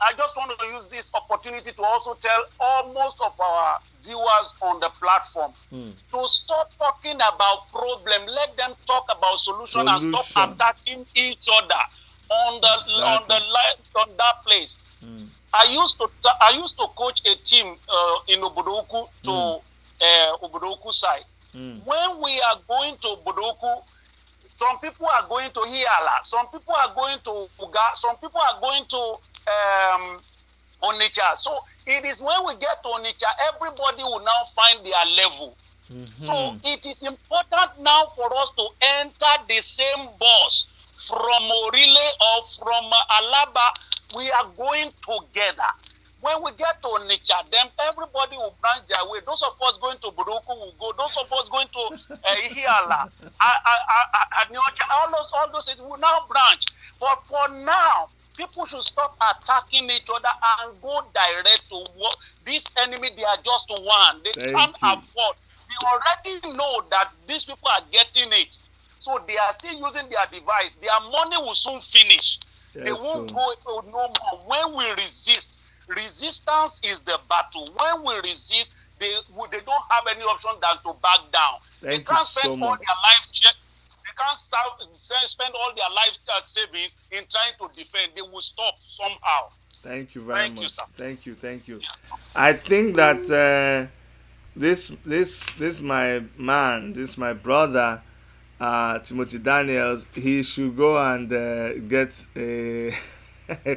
I just want to use this opportunity to also tell almost of our viewers on the platform to stop talking about problem. Let them talk about solution and stop attacking each other on that place. I used to coach a team in Obodoku to Obodoku side. When we are going to Obodoku, some people are going to Hiala, some people are going to Uga, some people are going to Onitsha. So it is when we get to Onitsha, everybody will now find their level. So it is important now for us to enter the same bus from Orile or from Alaba. We are going together. When we get to Onitsha, then everybody will branch their way. Those of us going to Buruku will go. Those of us going to Ihiala, all those things will now branch. But for now, people should stop attacking each other and go direct to what this enemy. They are just one. They can't afford. They already know that these people are getting it. So they are still using their device. Their money will soon finish. Yes, they won't go no more. When we resist, resistance is the battle. When we resist, they don't have any option than to back down. They can't spend all their life. They can't spend all their life savings in trying to defend. They will stop somehow. Thank you very much. Thank you. I think that this my man, this my brother, Timothy Daniels, he should go and get a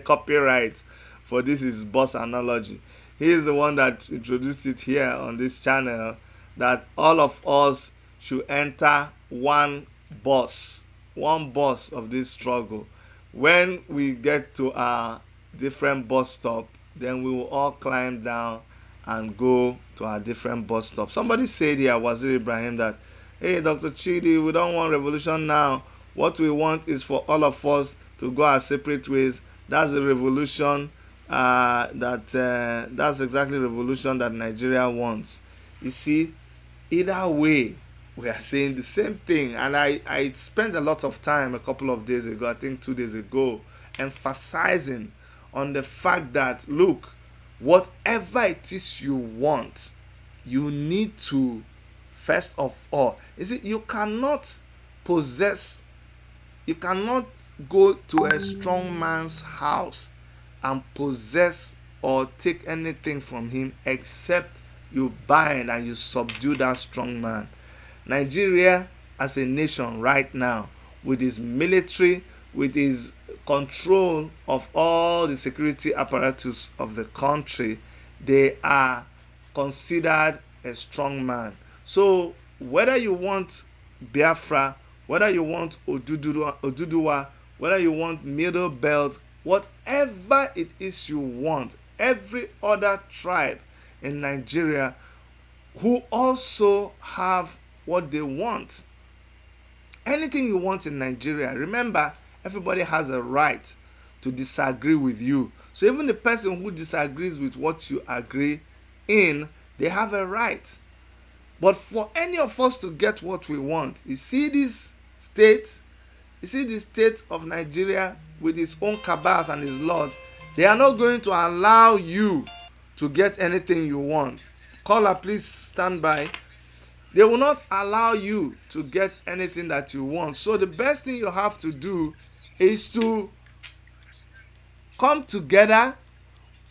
copyright for this is boss analogy. He is the one that introduced it here on this channel, that all of us should enter one bus of this struggle. When we get to our different bus stop, then we will all climb down and go to our different bus stop. Somebody said here, Wazir Ibrahim, that hey, Dr. Chidi, we don't want revolution now. What we want is for all of us to go our separate ways. That's the revolution. That's exactly the revolution that Nigeria wants. You see, either way, we are saying the same thing. And I spent a lot of time a couple of days ago, I think 2 days ago, emphasizing on the fact that, look, whatever it is you want, you need to, first of all, you cannot go to a strong man's house and possess or take anything from him except you bind and you subdue that strong man. Nigeria as a nation right now, with its military, with its control of all the security apparatus of the country, they are considered a strong man. So whether you want Biafra, whether you want Oduduwa, whether you want Middle Belt, whatever it is you want, every other tribe in Nigeria who also have what they want. Anything you want in Nigeria, remember, everybody has a right to disagree with you. So even the person who disagrees with what you agree in, they have a right. But for any of us to get what we want, you see this state, you see the state of Nigeria with its own cabals and its laws, they are not going to allow you to get anything you want. Caller, please stand by. They will not allow you to get anything that you want. So the best thing you have to do is to come together.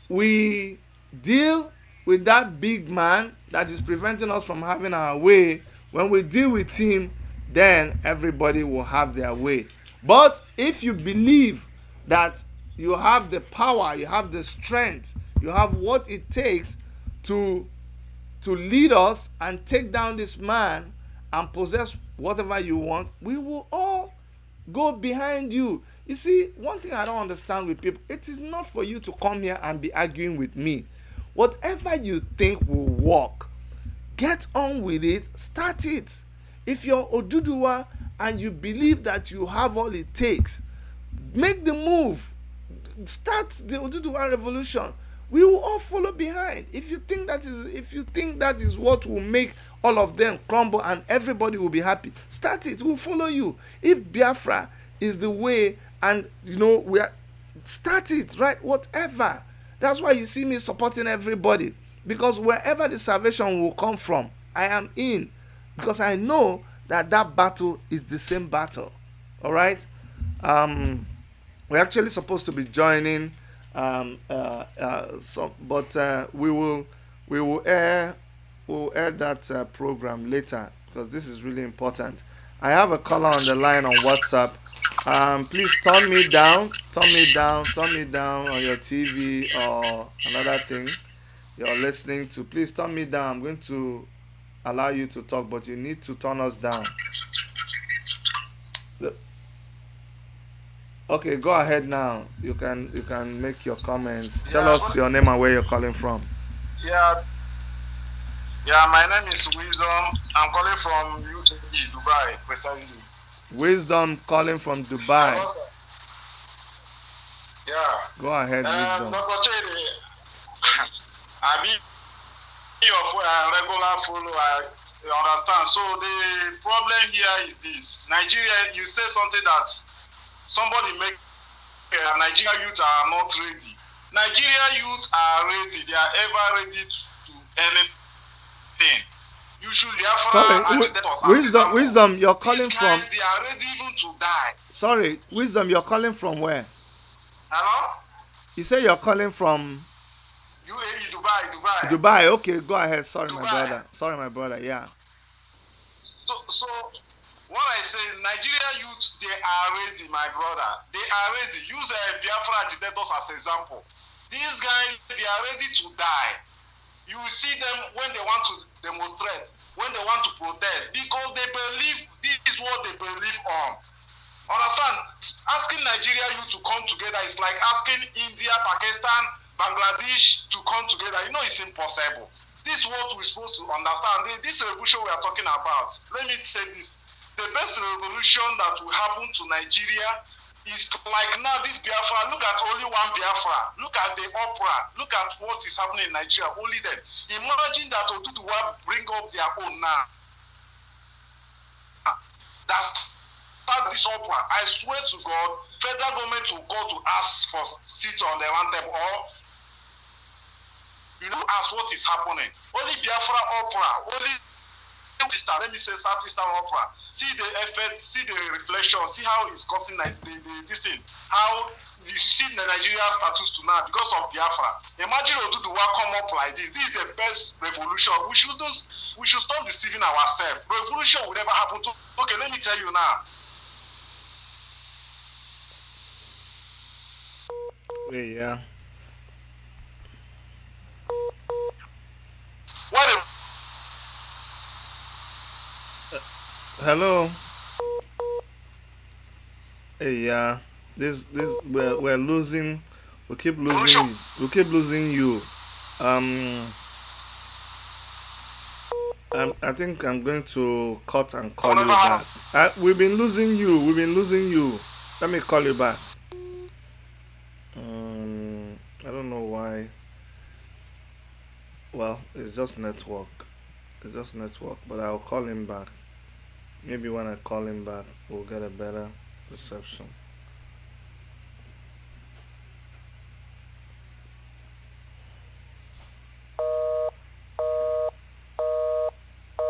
We deal with that big man that is preventing us from having our way. When we deal with him, then everybody will have their way. But if you believe that you have the power, you have the strength, you have what it takes to lead us and take down this man and possess whatever you want, we will all go behind you. You see, one thing I don't understand with people, it is not for you to come here and be arguing with me. Whatever you think will work, get on with it, start it. If you're Oduduwa and you believe that you have all it takes, make the move. Start the Oduduwa revolution. We will all follow behind. If you think that is what will make all of them crumble and everybody will be happy, start it. We'll follow you. If Biafra is the way, and start it, right? Whatever. That's why you see me supporting everybody, because wherever the salvation will come from, I am in, because I know that battle is the same battle. All right. We're actually supposed to be joining, but we will air that program later, because this is really important. I have a caller on the line on WhatsApp. Please turn me down on your TV or another thing you're listening to. Please turn me down. I'm going to allow you to talk, but you need to turn us down. Okay, go ahead now. You can make your comments. Tell us your name and where you're calling from. Yeah, my name is Wisdom. I'm calling from UAE, Dubai, precisely. Wisdom calling from Dubai. Yeah. Go ahead, Wisdom. Dr. Chidi, I mean, your regular follower, you understand. So the problem here is this: Nigeria. You say something that somebody make Nigeria youth are not ready. Nigeria youth are ready. They are ever ready to anything. You should Sorry, Wisdom, you're calling from. They are ready even to die. Sorry, Wisdom, you're calling from where? Hello? You say you're calling from UAE, Dubai. Dubai. Okay, go ahead. Sorry, Dubai. my brother. Yeah. So what I say, Nigeria youth, they are ready, my brother. They are ready. Use Biafra agitators as example. These guys, they are ready to die. You will see them when they want to demonstrate, when they want to protest, because they believe this is what they believe on. Understand? Asking Nigeria youth to come together is like asking India, Pakistan, Bangladesh to come together. You know it's impossible. This is what we're supposed to understand. This revolution we are talking about, let me say this. The best revolution that will happen to Nigeria is like now this Biafra. Look at only one Biafra. Look at the opera. Look at what is happening in Nigeria. Only then. Imagine that Oduduwa bring up their own now. That's this opera. I swear to God, federal government will go to ask for seats on the round table, or ask what is happening. Only Biafra opera. Only let me say Southeastern opera. See the effect, see the reflection, see how it's causing this thing. How you see the Nigeria status to now because of Biafra. Imagine Oduduwa come up like this. This is the best revolution. We should stop deceiving ourselves. Revolution will never happen to. Okay, let me tell you now. Yeah. What? Hello. Hey, yeah. We're losing. We keep losing you. I think I'm going to cut and call you back. We've been losing you. Let me call you back. I don't know why. Well, it's just network. But I'll call him back. Maybe when I call him back, we'll get a better reception.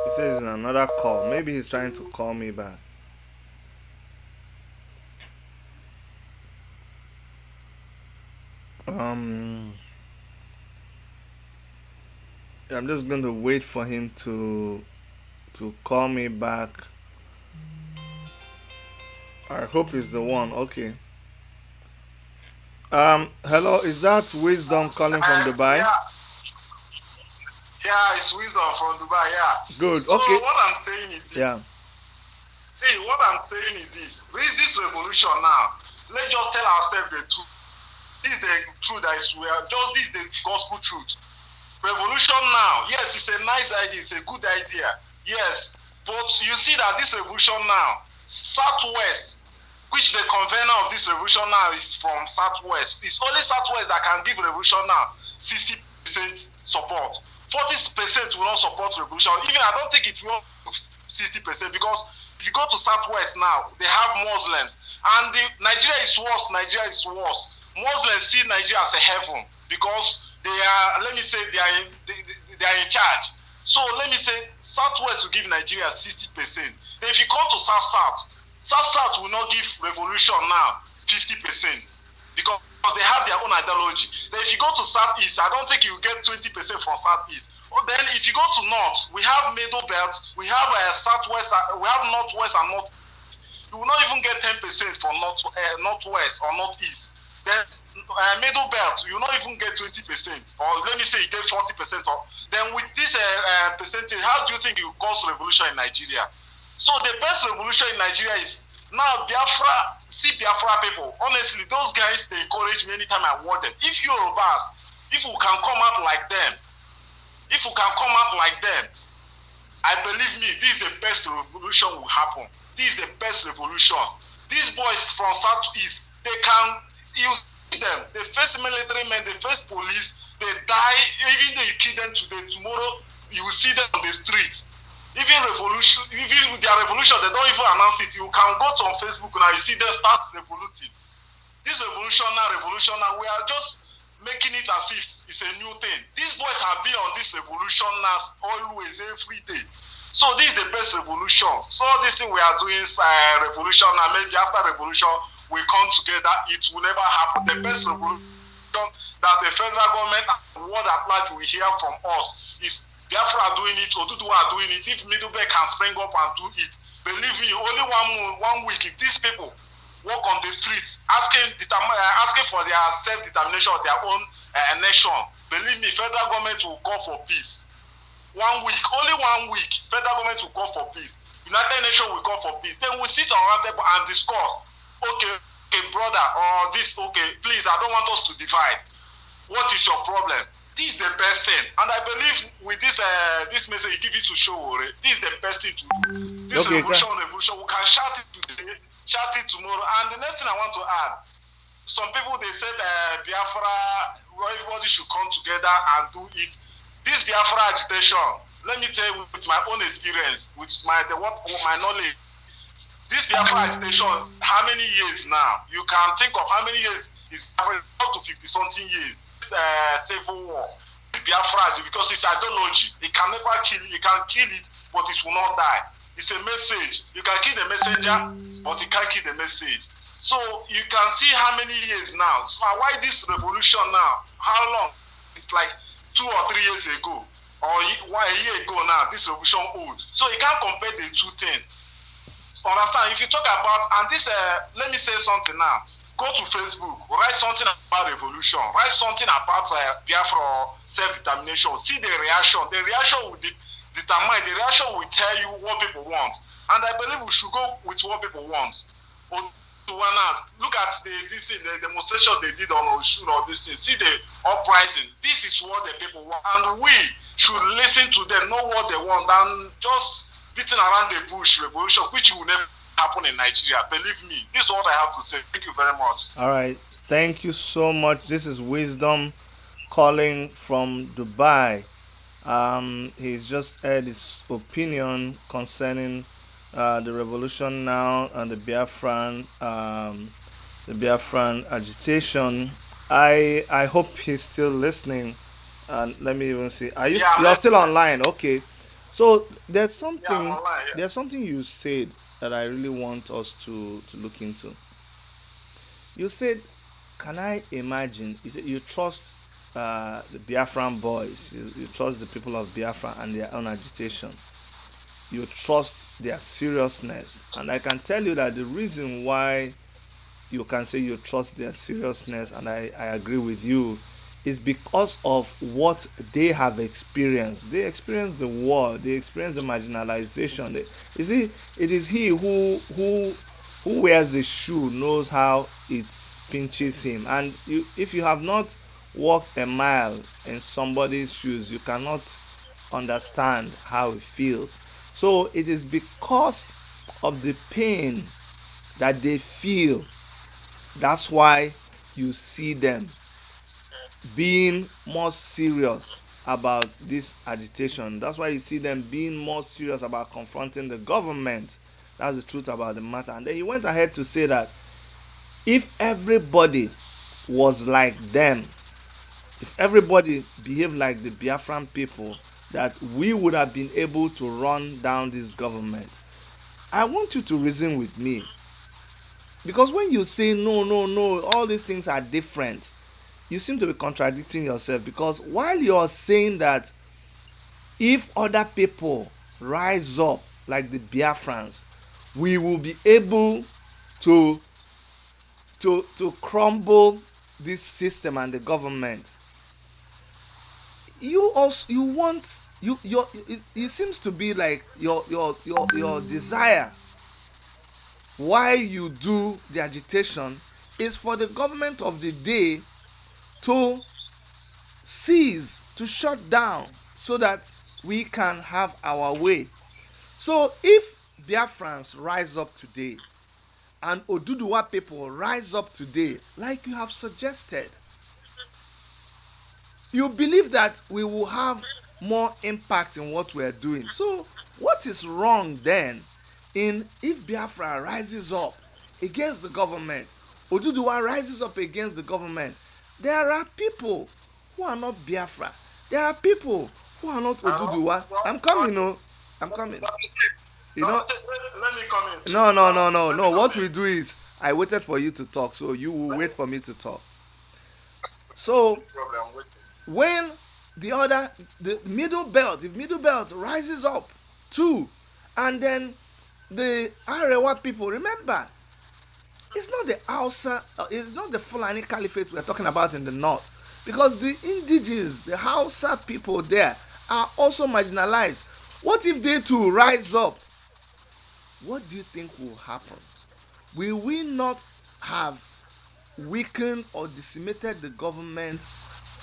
He says in another call. Maybe he's trying to call me back. I'm just going to wait for him to call me back. I hope it's the one. Okay. Hello, is that Wisdom calling from Dubai? Yeah, it's Wisdom from Dubai, yeah. Good, okay. So what I'm saying is this. Yeah. See, what I'm saying is this. With this revolution now, let's just tell ourselves the truth. This is the truth that is real. This is the gospel truth. Revolution now, yes, it's a nice idea, it's a good idea. Yes, but you see that this revolution now, Southwest, which the convener of this revolution now is from Southwest. It's only Southwest that can give revolution now 60% support. 40% will not support revolution. Even I don't think it will 60% because if you go to Southwest now, they have Muslims. And Nigeria is worse. Muslims see Nigeria as a heaven because they are, let me say, they are in charge. So let me say, Southwest will give Nigeria 60%. Then if you come to South will not give revolution now 50% because they have their own ideology. Then if you go to Southeast, I don't think you get 20% from Southeast. Then if you go to North, we have Middle Belt, we have Southwest, we have Northwest and North. You will not even get 10% from Northwest or Northeast. Then Middle Belt, you will not even get 20%, or let me say you get 40%. Then with this percentage, how do you think you cause revolution in Nigeria? So the best revolution in Nigeria is now Biafra. See Biafra people, honestly, those guys, they encourage me anytime I want them. If you're robust, if we can come out like them, I believe me, this is the best revolution will happen. This is the best revolution. These boys from Southeast, they can, you see them, they face military men, they face police, they die, even though you kill them today, tomorrow you will see them on the streets. Even revolution, even with their revolution, they don't even announce it. You can go to on Facebook now, you see them start revoluting. This revolution now, we are just making it as if it's a new thing. These boys have been on this revolution now always, every day. So this is the best revolution. So this thing we are doing is revolution, and maybe after revolution we come together, it will never happen. The best revolution that the federal government and world at large will hear from us is Biafra are doing it, Oduduwa are doing it. If Middleburg can spring up and do it, believe me, only 1 week, if these people walk on the streets asking for their self-determination of their own nation, believe me, federal government will call for peace. 1 week, only 1 week, federal government will call for peace. United Nations will call for peace. Then we'll sit around the table and discuss. Okay, brother, or this, okay, please, I don't want us to divide. What is your problem? This is the best thing. And I believe with this message you give it to Showore, this is the best thing to do. This revolution, we can shout it today, shout it tomorrow. And the next thing I want to add, some people, they said Biafra, everybody should come together and do it. This Biafra agitation, let me tell you with my own experience, with my knowledge, this Biafra agitation, how many years now? You can think of how many years is up to 50-something years. Civil war, Biafra, because it's ideology. It can never kill it. You can kill it, but it will not die. It's a message. You can kill the messenger, but you can't kill the message. So you can see how many years now. So why this revolution now? How long? It's like 2 or 3 years ago, or a year ago now. This revolution old. So you can't compare the two things. So understand? If you talk about, and this, let me say something now. Go to Facebook, write something about revolution, write something about Biafra or self-determination. See the reaction. The reaction will determine, the reaction will tell you what people want. And I believe we should go with what people want. Look at the demonstration they did on Oshun or this thing. See the uprising. This is what the people want. And we should listen to them, know what they want, and just beating around the bush revolution, which will never happen in Nigeria. Believe me, this is what I have to say. Thank you very much. All right, thank you so much. This is Wisdom calling from Dubai. He's just heard his opinion concerning the revolution now and the Biafran agitation. I hope he's still listening. And let me even see. You're still online? Okay. So there's something there's something you said that I really want us to look into. You said, can I imagine? You said you trust the Biafran boys, you trust the people of Biafra and their own agitation. You trust their seriousness. And I can tell you that the reason why you can say you trust their seriousness, and I agree with you, is because of what they have experienced. They experienced the war. They experienced the marginalization. It is he who wears the shoe knows how it pinches him. And if you have not walked a mile in somebody's shoes, you cannot understand how it feels. So it is because of the pain that they feel. That's why you see them being more serious about this agitation. That's why you see them being more serious about confronting the government. That's the truth about the matter. And then he went ahead to say that if everybody was like them, if everybody behaved like the Biafran people, that we would have been able to run down this government. I want you to reason with me. Because when you say no, no, no, all these things are different, you seem to be contradicting yourself. Because while you're saying that if other people rise up like the Biafrans, we will be able to crumble this system and the government, it seems to be like your desire why you do the agitation is for the government of the day to cease, to shut down, so that we can have our way. So if Biafrans rise up today and Oduduwa people rise up today, like you have suggested, you believe that we will have more impact in what we are doing. So what is wrong then in if Biafra rises up against the government, Oduduwa rises up against the government? There are people who are not Biafra. There are people who are not Oduduwa. I'm coming. You know. Let me come in. No. What we do is, I waited for you to talk, so you will wait for me to talk. So when the middle belt, if middle belt rises up too, and then the Arewa people, remember, it's not the Hausa, it's not the Fulani Caliphate we're talking about in the north, because the indigenous, the Hausa people there are also marginalized. What if they too rise up? What do you think will happen? Will we not have weakened or decimated the government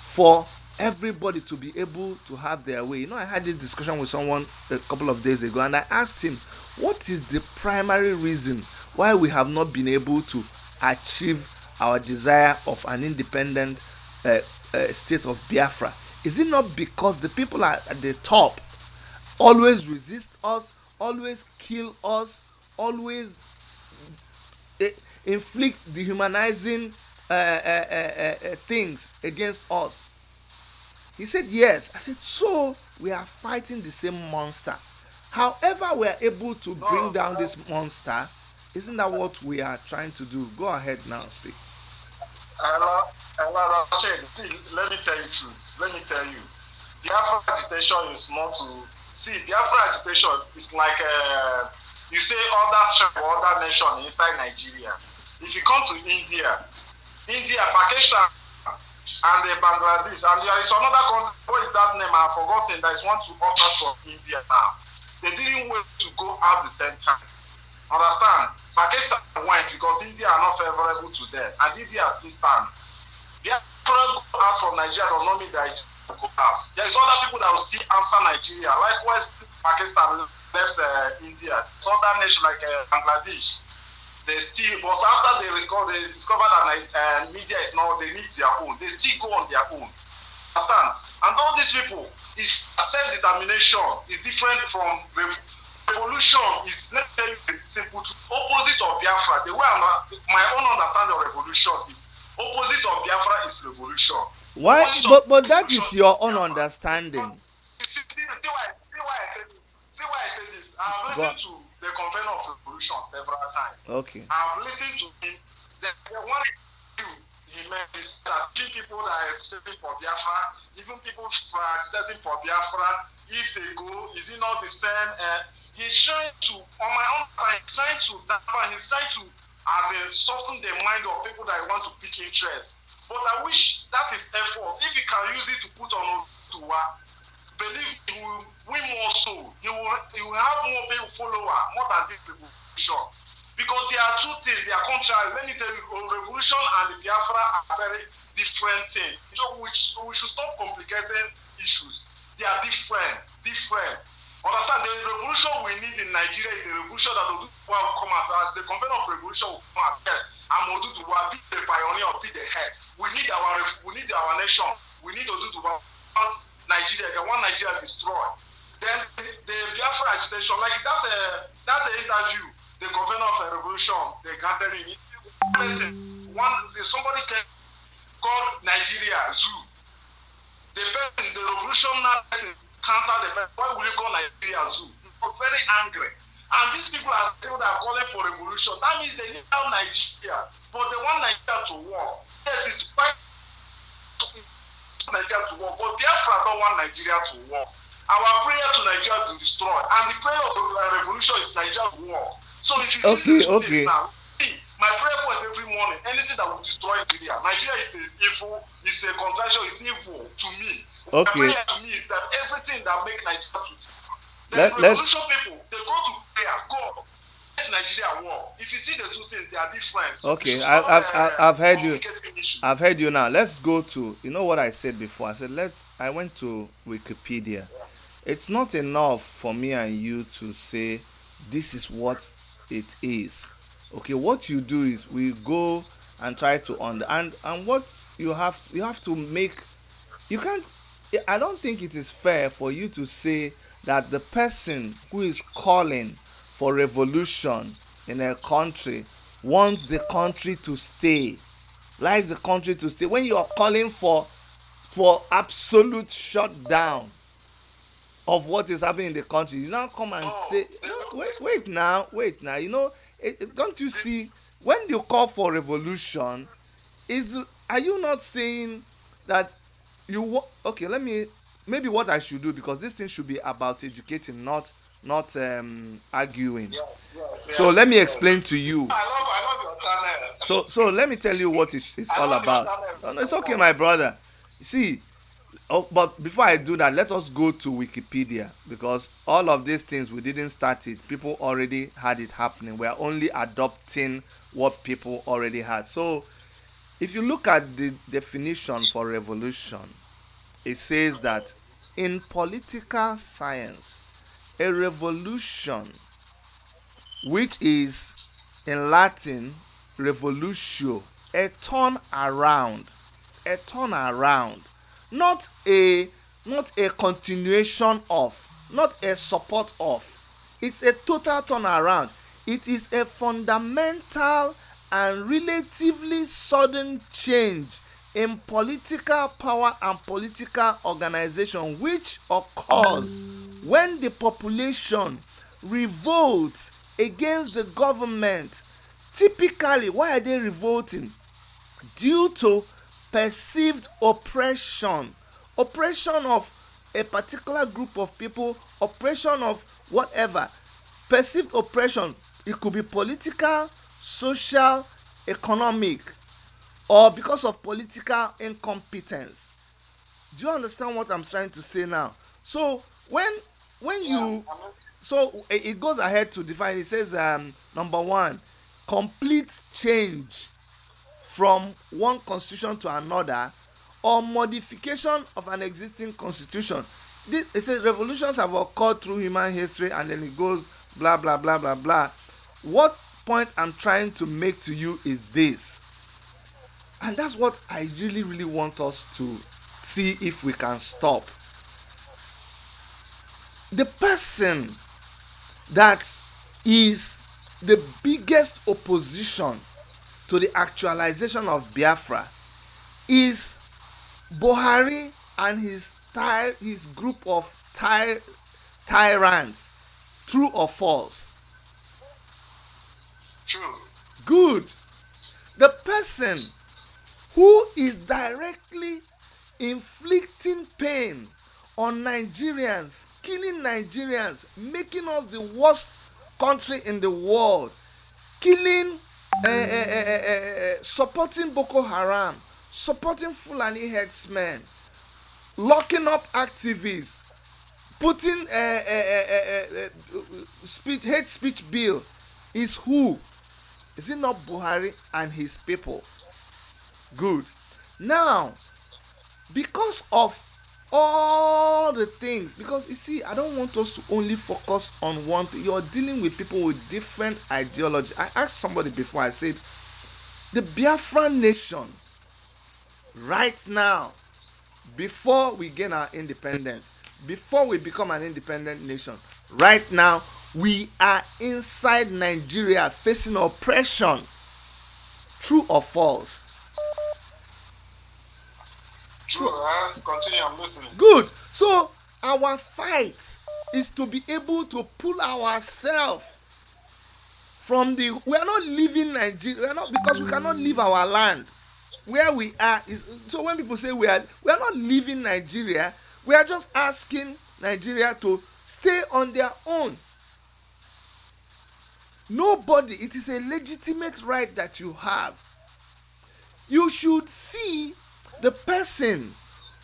for everybody to be able to have their way? You know, I had this discussion with someone a couple of days ago, and I asked him, what is the primary reason why we have not been able to achieve our desire of an independent state of Biafra? Is it not because the people at the top always resist us, always kill us, always inflict dehumanizing things against us? He said yes. I said, so we are fighting the same monster. However we are able to bring down this monster, isn't that what we are trying to do? Go ahead now, speak. Let me tell you truth. Let me tell you. Biafra agitation is not to... See, Biafra agitation is like you say other nation inside Nigeria. If you come to India, Pakistan, and Bangladesh, and there is another country, what is that name? I've forgotten, that is one to offer from India now. They didn't wait to go out the same time. Understand? Pakistan went because India are not favorable to them, and India still stand. Biafra go out from Nigeria does not mean that go out. There is other people that will still answer Nigeria. Likewise, Pakistan left India. Other nations like Bangladesh, they still, but after they discover that media is not, they need their own. They still go on their own. Understand? And all these people, is self-determination is different from revolution. Is, let me tell you, it's simple. Opposite of Biafra, the way my own understanding of revolution is, opposite of Biafra is revolution. Why? But that is your own understanding. See why I say this. I've listened to the convener of revolution several times. Okay. I've listened to him. The one he meant is that people that are agitating for Biafra, even people who are agitating for Biafra, if they go, is it not the same? He's trying to, on my own side, he's trying to soften the mind of people that want to pick interest. But I wish that is effort. If he can use it to put on Oduduwa, believe he will win more so. He will have more people follower, more than this revolution. Because there are two things, they are contrary. Let me tell you, revolution and the Biafra are very different things. We should stop complicating issues. They are different. Understand, the revolution we need in Nigeria is the revolution that Oduduwa will come out as. The convener of revolution will come out. Yes, I'm Oduduwa, be the pioneer, be the head. We need our nation. We need Oduduwa. Nigeria, the one Nigeria destroyed. Then the Biafra agitation, like that interview, the convener of a revolution, they granted him. Somebody came Nigeria zoo. The person, the revolutionary person, counter the person. Why will you call Nigeria zoo? They're very angry. And these people are people that are calling for revolution. That means they need out Nigeria, but they want Nigeria to war. Yes, it's fine Nigeria to war, but Biafra don't want Nigeria to war. Our prayer to Nigeria to destroy, and the prayer of the revolution is Nigeria to war. So if you see this now, my prayer point every morning, anything that will destroy Nigeria. Nigeria is evil, it's a contraction, it's evil to me. My prayer to me is that everything that make Nigeria to revolution people, they go to prayer, God, let Nigeria war. If you see the two things, they are different. Okay, I've heard you. I've heard you now. Let's go to, you know what I said before? I said I went to Wikipedia. It's not enough for me and you to say this is what it is. Okay, what you do is we go and try to and what you have to make. You can't. I don't think it is fair for you to say that the person who is calling for revolution in a country wants the country to stay, likes the country to stay, when you are calling for absolute shutdown of what is happening in the country. You now come and say, no, wait now, you know, don't you see, when you call for revolution, are you not saying that okay, maybe what I should do, because this thing should be about educating, not arguing. So let me explain to you. I love your channel. So let me tell you what it's all about. No, it's okay, my brother. See, but before I do that, let us go to Wikipedia, because all of these things, we didn't start it. People already had it happening. We are only adopting what people already had. So if you look at the definition for revolution, it says that in political science, a revolution, which is in Latin revolutio, a turn around, not a continuation of, not a support of. It's a total turnaround. It is a fundamental and relatively sudden change in political power and political organization, which occurs when the population revolts against the government. Typically, why are they revolting? Due to perceived oppression of a particular group of people, oppression of whatever. Perceived oppression, it could be political, social, economic, or because of political incompetence. Do you understand what I'm trying to say now? So when you, so it goes ahead to define. It says number one, complete change from one constitution to another, or modification of an existing constitution. It says revolutions have occurred through human history, and then it goes blah blah blah blah blah. What point I'm trying to make to you is this, and that's what I really want us to see if we can stop. The person that is the biggest opposition to the actualization of Biafra is Buhari and his group of tyrants. True or false? True. Good. The person who is directly inflicting pain on Nigerians, killing Nigerians, making us the worst country in the world, killing, supporting Boko Haram, supporting Fulani herdsmen, locking up activists, putting hate speech bill, is who? Is it not Buhari and his people? Good. Now, because of all the things, because you see, I don't want us to only focus on one thing. You're dealing with people with different ideology. I asked somebody before, I said, the Biafra nation right now, before we gain our independence, before we become an independent nation, right now we are inside Nigeria facing oppression. True or false? True, continue, I'm listening. Good. So our fight is to be able to pull ourselves from the. We are not leaving Nigeria. We are not, because we cannot leave our land. Where we are is, so when people say we are not leaving Nigeria. We are just asking Nigeria to stay on their own. Nobody. It is a legitimate right that you have. You should see the person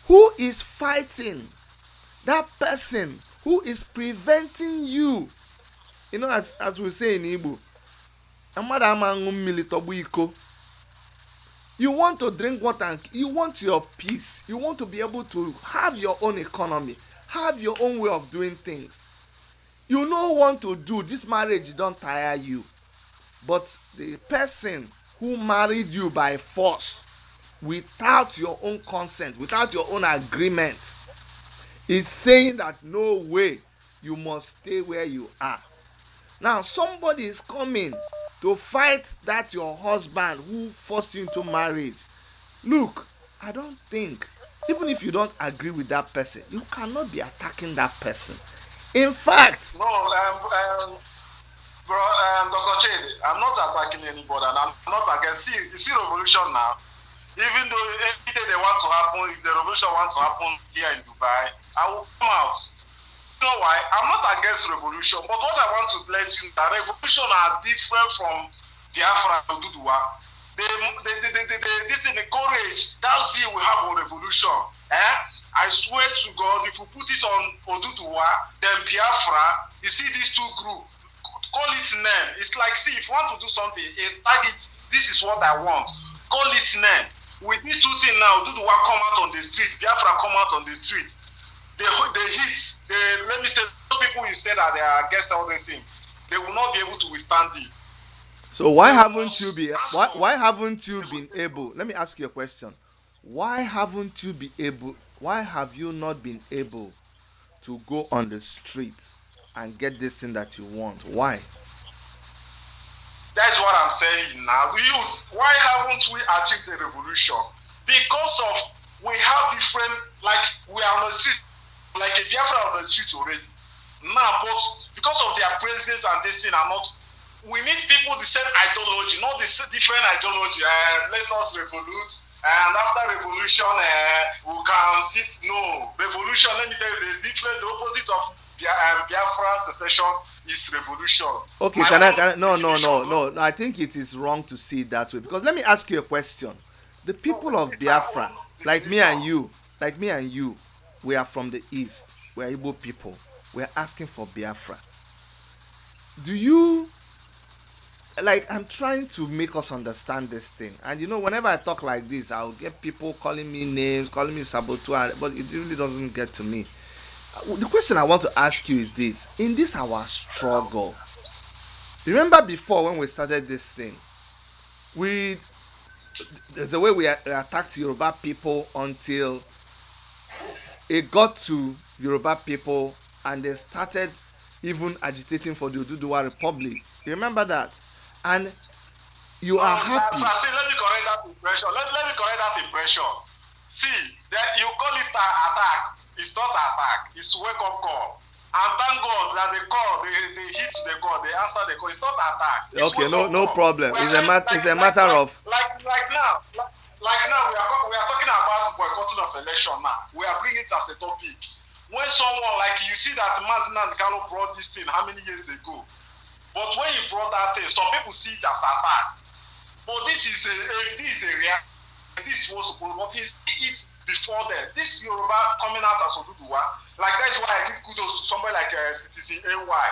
who is fighting, that person who is preventing you. You know, as we say in Igbo, you want to drink water and you want your peace. You want to be able to have your own economy, have your own way of doing things. You don't want to do this marriage, don't tire you. But the person who married you by force, without your own consent, without your own agreement, is saying that no way, you must stay where you are. Now somebody is coming to fight that your husband who forced you into marriage. Look, I don't think, even if you don't agree with that person, you cannot be attacking that person. In fact, no, Dr. Chidi, I'm not attacking anybody, and I'm not against. See revolution now. Even though any day they want to happen, if the revolution wants to happen here in Dubai, I will come out. You know why? I'm not against revolution, but what I want to let you know, that revolution are different from Biafra and Oduduwa. This in the courage, that's the we have a revolution. I swear to God, if we put it on Oduduwa, then Biafra, you see these two groups, call it name. It's like, see, if you want to do something, a target, this is what I want. Call it name. With these two things now, Oduduwa come out on the street, Biafra come out on the street. They hit, let me say, those people you said that they are against all this thing, they will not be able to withstand it. So why haven't you been able? Let me ask you a question. Why have you not been able to go on the street and get this thing that you want? Why? That's what I'm saying now. Why haven't we achieved the revolution? Because of we have different, like we are on the street, like a Biafra on the street already. Now, but because of their presence and this thing are not, we need people the same ideology, not the different ideology. Let us revolute, and after revolution, we can sit. No, revolution. Let me tell you, the opposite of Biafra secession is revolution. Okay, no. I think it is wrong to see it that way, because let me ask you a question. The people of Biafra, like me and you, we are from the east. We are Igbo people. We are asking for Biafra. Do you, like, I'm trying to make us understand this thing. And you know, whenever I talk like this, I'll get people calling me names, calling me saboteur, but it really doesn't get to me. The question I want to ask you is this. In this our struggle, remember before when we started this thing, there's a way we attacked Yoruba people until it got to Yoruba people and they started even agitating for the Oduduwa Republic. You remember that? And you are happy. See, let me correct that impression. Let me correct that impression. See, that you call it an attack. It's not attack. It's wake-up call. And thank God that they call, they hit the call, they answer the call. It's not attack. It's okay, no problem. It's a matter of like now we are talking about boycotting of election now. We are bringing it as a topic. When someone, like you see that Mazina Nkalo brought this thing how many years ago? But when you brought that thing, some people see it as attack. But this is a reality. This was supposed, but it's before then. This Yoruba coming out as Oduduwa, like that's why I give kudos to somebody like Citizen AY.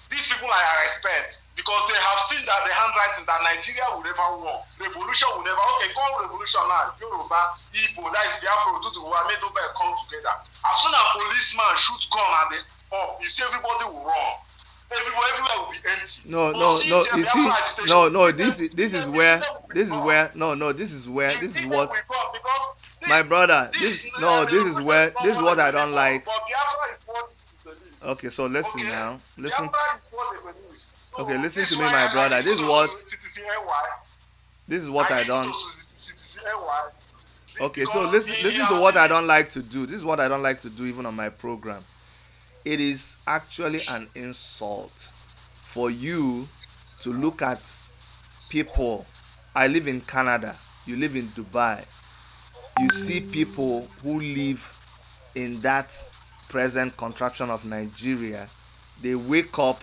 These people I respect because they have seen that the handwriting that Nigeria will never work. Revolution will never. Okay, call revolution now. Yoruba, Igbo, that is Biafra, Oduduwa, Medobe come together. As soon as policeman shoot gun and they up, you see everybody will run. Everywhere will be empty. No. You see, this is what my brother. This is what I don't like. Okay, so listen now. Listen. Okay, listen to me, my brother. This is what I don't. Okay, so listen to what I don't like to do. This is what I don't like to do even on my program. It is actually an insult for you to look at people. I live in Canada, you live in Dubai. You see people who live in that present contraption of Nigeria. They wake up,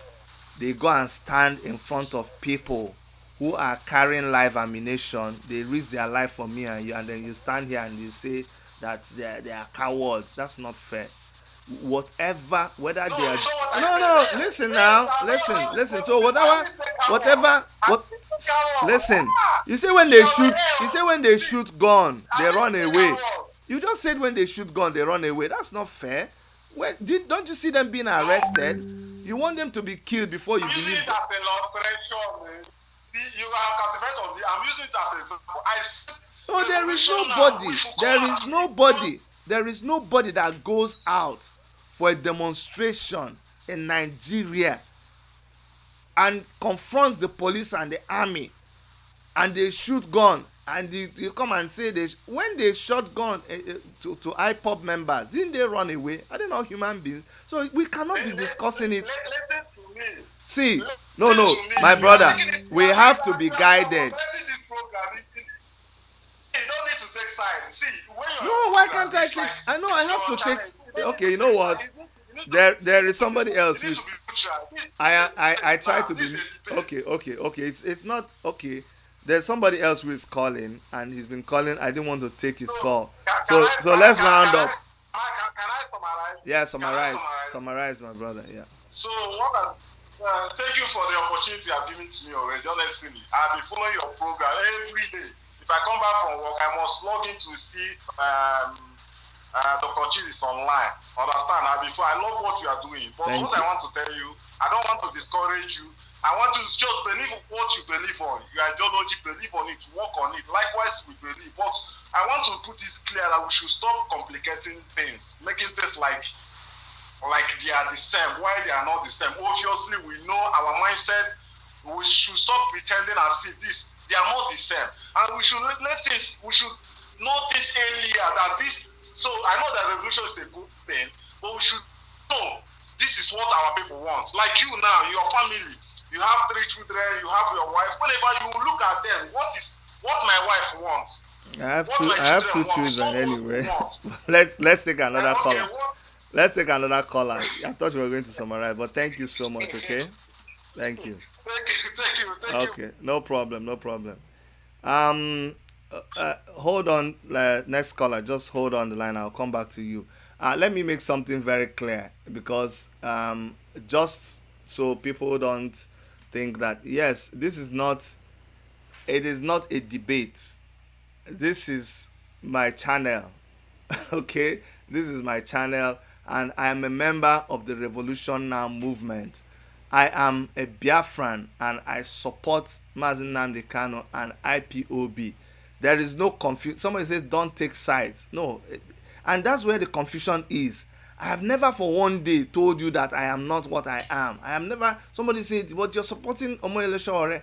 they go and stand in front of people who are carrying live ammunition. They risk their life for me and you, and then you stand here and you say that they are cowards. That's not fair. Whatever, whether they are no, listen now, listen. So whatever, what? Listen. You say when they shoot gun, they run away. You just said when they shoot gun, they run away. That's not fair. Don't you see them being arrested? You want them to be killed before you believe them. See, you are captivated on the. I'm using it as an example. No, there is nobody that goes out for a demonstration in Nigeria and confronts the police and the army and they shoot gun and you come and say when they shot gun to IPOB members, didn't they run away? Are they not human beings? So we cannot be discussing it. See, no, my brother, we have to be guided. No, why can't I take? I know I have to take. Okay, you know what? There is somebody else who's. I try to be. Okay. It's not okay. There's somebody else who is calling, and he's been calling. I didn't want to take his call. So let's round up. Can I summarize? Yeah, summarize, my brother. Yeah. So thank you for the opportunity you have given to me already. Honestly, I've been following your program every day. If I come back from work, I must log in to see Dr. Chidi is online. Understand? I love what you are doing. But I want to tell you, I don't want to discourage you. I want to just believe what you believe on. Your ideology, believe on it, work on it. Likewise, we believe. But I want to put it clear that we should stop complicating things, making things like they are the same. Why they are not the same? Obviously, we know our mindset. We should stop pretending as if they are not the same. And we should we should notice earlier that this. So I know that revolution is a good thing, but we should know this is what our people want. Like you now, your family, you have 3 children, you have your wife. Whenever you look at them, what my wife wants. I have two children anyway. Let's take another caller. Let's take another caller. I thought we were going to summarize, but thank you so much. Okay, thank you. Thank you. No problem. Hold on, next caller. Just hold on the line. I'll come back to you. Let me make something very clear because just so people don't think that yes, this is not. It is not a debate. This is my channel. Okay, this is my channel, and I am a member of the Revolution Now movement. I am a Biafran and I support Mazi Nnamdi Kanu and IPOB. There is no confusion. Somebody says don't take sides. No, and that's where the confusion is. I have never for one day told you that I am not what I am. I have never. Somebody said, "What you're supporting Omoyele Sowore."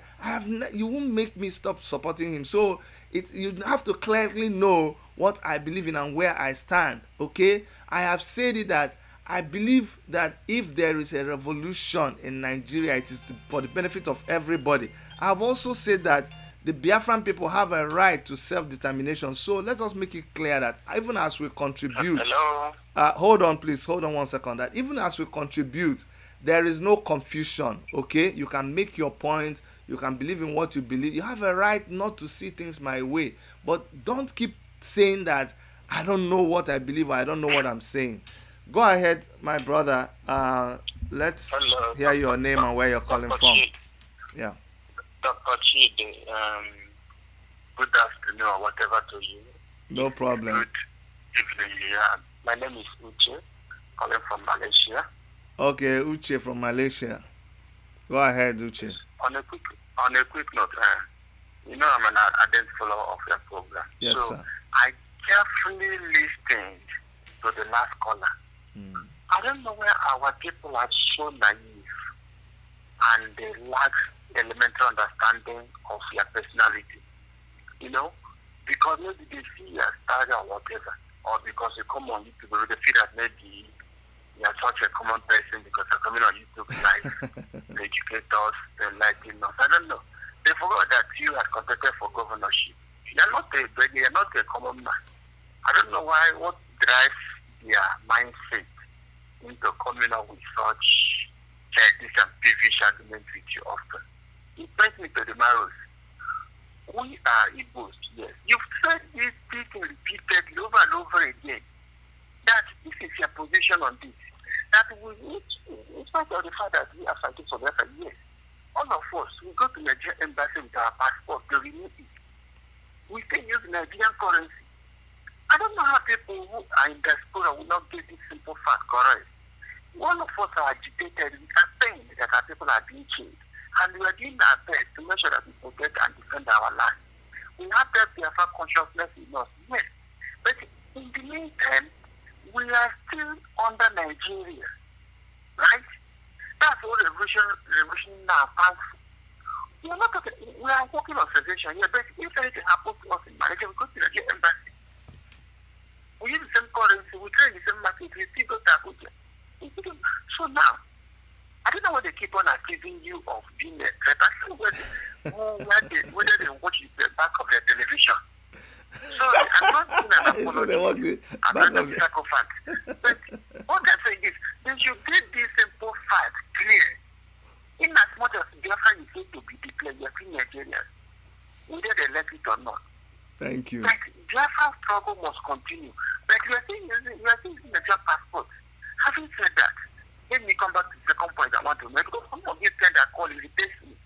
You won't make me stop supporting him. So you have to clearly know what I believe in and where I stand. Okay, I have said it that I believe that if there is a revolution in Nigeria, it is for the benefit of everybody. I have also said that the Biafran people have a right to self-determination. So let us make it clear that even as we contribute... Hello? Hold on, please. Hold on 1 second. That even as we contribute, there is no confusion, okay? You can make your point. You can believe in what you believe. You have a right not to see things my way. But don't keep saying that I don't know what I believe or I don't know what I'm saying. Go ahead, my brother. Let's hear your name and where you're calling from. Yeah. Dr. Chidi, good afternoon or whatever to you. No problem. Good evening. Yeah. My name is Uche, calling from Malaysia. Okay, Uche from Malaysia. Go ahead, Uche. On a quick note, you know I'm an ardent follower of your program. Yes, so sir. I carefully listened to the last caller. I don't know where our people are so naive and they lack elemental understanding of your personality. You know, because maybe they see you as tired or whatever, or because you come on YouTube, they feel that maybe you are such a common person because you're coming on YouTube live, to educate us, they like us. I don't know. They forgot that you had contested for governorship. You're not a common man. I don't know why, what drives their mindset into coming up with such childish and peevish arguments with you often. It brings me to the marrows. We are Igbos, yes. You've said this thing repeatedly over and over again, that this is your position on this. That we need, in spite of the fact that we are fighting for Biafra, yes. All of us, we go to Nigerian embassy with our passport to renew it. We still use Nigerian currency. I don't know how people who are in diaspora will not get this simple fact correct. All of us are agitated. We are saying that our people are being killed. And we are doing our best to make sure that we protect and defend our land. We have that Biafra consciousness in us, yes. But in the meantime, we are still under Nigeria, right? That's what revolution now stands for. We are not talking, we are working on segregation here, but if anything happens to us in Malaysia, we go to the embassy. We use the same currency, we trade the same market, we still go to Abuja. So now, I don't know what they keep on accusing you of being a threat. I don't know whether they watch the back of their television. So I'm not saying an apology. I'm not a psychopath. But what I'm saying is, they should get this simple fact clear. In as much as Biafra is going to be declared, you're free Nigerians, whether they like it or not. Thank you. Like, Biafra struggle must continue. Like you are saying using the job passport. Having said that, let me come back to the second point I want to make. Because some of you tend to call irritates me.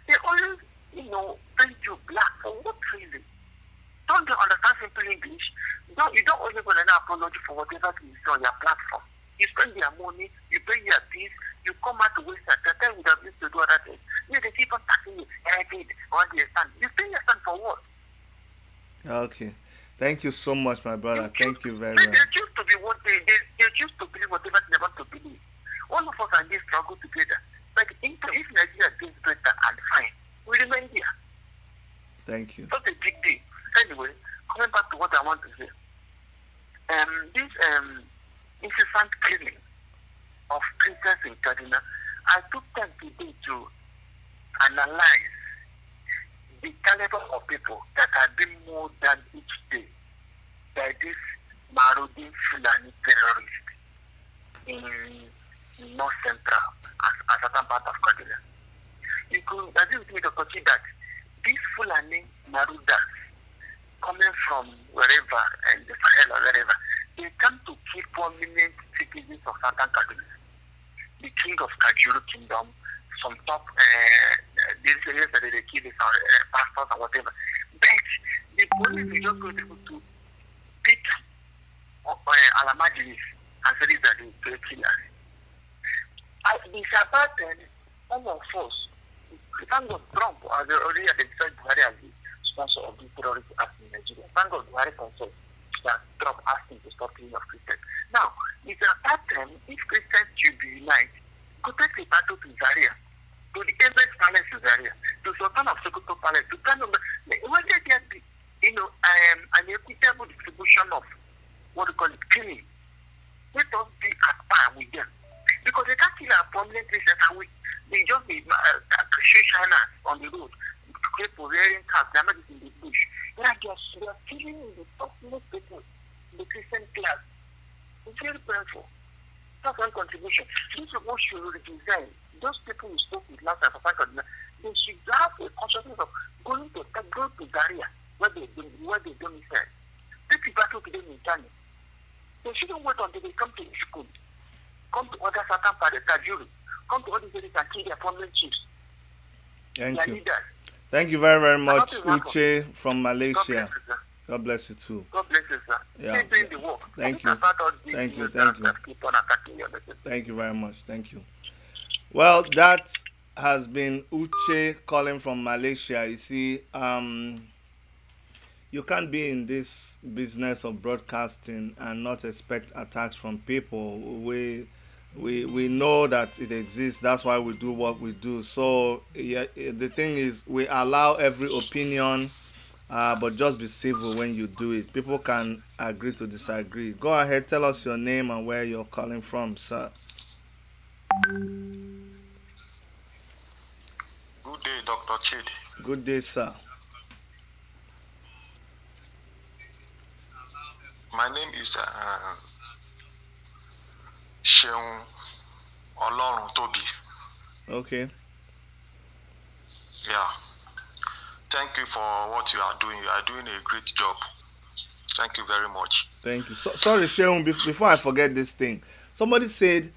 They always, paint you black. For what reason? Don't they understand simple English? You don't only go an apology for whatever you say on your platform. You spend your money, you pay your fees, you come out to waste your time with them to do other things. They keep on taxing you. I did. What do you stand? You pay your stand for what? Okay. Thank you so much, my brother. Thank you very much. much. They choose to be what they choose to believe whatever they want to believe. All of us are in this struggle together. Like if Nigeria gets better and fine, we remain here. Thank you. Not a big deal. Anyway, coming back to what I want to say. This incessant killing of Christians in Kaduna, I took time today to analyze the caliber of people that are being murdered each day by this marauding Fulani terrorists in North Central, as a certain part of Kaduna. You could agree with me, Dr. Chi, that these Fulani marauders coming from wherever, and the Sahel or wherever, they come to kill prominent citizens of Southern Kaduna. The king of Kajuru Kingdom, some top, these areas that they kill these pastors or whatever. But the police will just go to pick Alamajiris and say these are the killers. It's about all of us. Thank God Trump has already identified Buhari as the sponsor of the terrorist act in Nigeria. Thank God Buhari confessed that Trump asked him to stop killing of Christians. Now, it's at that time, if Christians should be united, go take the battle to Zaria, to the Emirates Palace in Zaria, to Sultan of Sokoto Palace, to kind of, when they get the, an equitable distribution of what we call it, killing, let us be at par with them. Because they can't kill our prominent Christians and they just be Christian China on the road, people wearing caps, they're not in the bush. They are killing the topmost people, the Christian class. It's very painful. That's one contribution. This is what should redesign. Those people who spoke with last time, they should have a consciousness of going to Zaria, where they domicile. Take it back to them in China. They shouldn't wait until they come to school. Come to other certain parts of Tajuru. Come to all these areas and kill their prominent chiefs. Thank you. Thank you very, very much, Uche from Malaysia. God bless you too. God bless you, sir. Yeah. Keep doing the work. Thank you. Thank you. Keep on attacking your message. Thank you very much. Thank you. Well, that has been Uche calling from Malaysia. You see, you can't be in this business of broadcasting and not expect attacks from people. We know that it exists. That's why we do what we do. So yeah, the thing is, we allow every opinion but just be civil when you do it. People can agree to disagree. Go ahead, tell us your name and where you're calling from, sir. Good day, Dr. Chid. Good day, sir. My name is Sheung Olorun Tobi. Okay. Yeah. Thank you for what you are doing. You are doing a great job. Thank you very much. Thank you. Sorry, Sheung, before I forget this thing. Somebody said,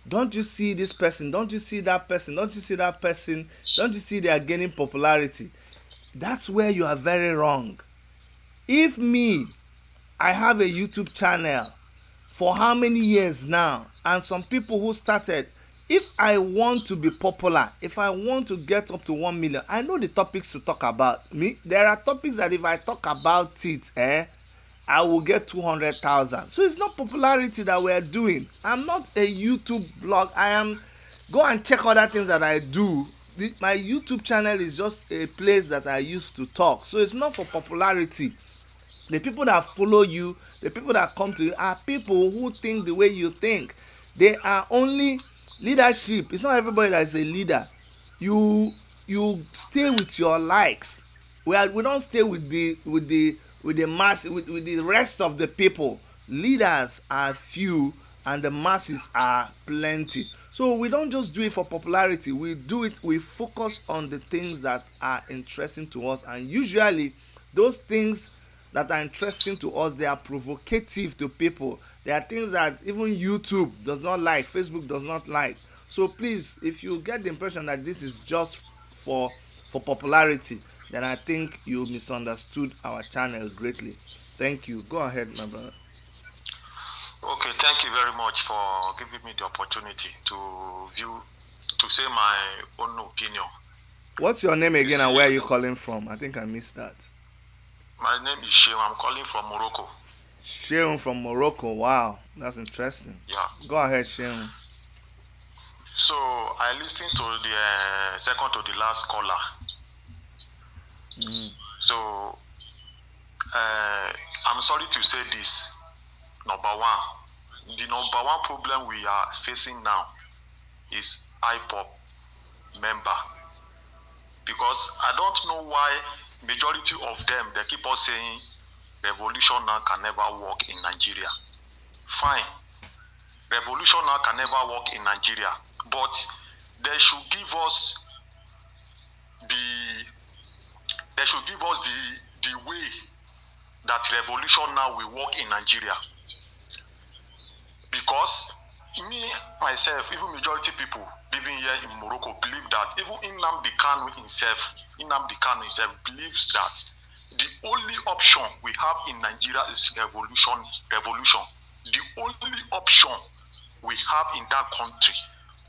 don't you see this person? Don't you see that person? Don't you see that person? Don't you see they are gaining popularity? That's where you are very wrong. If I have a YouTube channel for how many years now, and some people who started, if I want to be popular, if I want to get up to 1 million, I know the topics to talk about. There are topics that if I talk about it, I will get 200,000. So it's not popularity that we are doing. I'm not a YouTube blog. Go and check other things that I do. My YouTube channel is just a place that I used to talk. So it's not for popularity. The people that follow you, the people that come to you are people who think the way you think. They are only leadership. It's not everybody that is a leader. You stay with your likes. We don't stay with the mass, with the rest of the people. Leaders are few and the masses are plenty. So we don't just do it for popularity. We focus on the things that are interesting to us, and usually those things that are interesting to us, they are provocative to people. They are things that even YouTube does not like, Facebook does not like. So please, if you get the impression that this is just for popularity, then I think you misunderstood our channel greatly. Thank you. Go ahead, my brother. Okay, thank you very much for giving me the opportunity to say my own opinion. What's your name again and where are you calling from? I think I missed that. My name is Sheung. I'm calling from Morocco. Sheung from Morocco. Wow, that's interesting. Yeah. Go ahead, Sheung. So I listened to the second to the last caller. So I'm sorry to say this. Number one, the number one problem we are facing now is IPOP member, because I don't know why majority of them, they keep on saying revolution now can never work in Nigeria. Fine, revolution now can never work in Nigeria, but they should give us the way that revolution now will work in Nigeria. Because me, myself, even majority people living here in Morocco believe that even Nnamdi Kanu himself believes that the only option we have in Nigeria is revolution. The only option we have in that country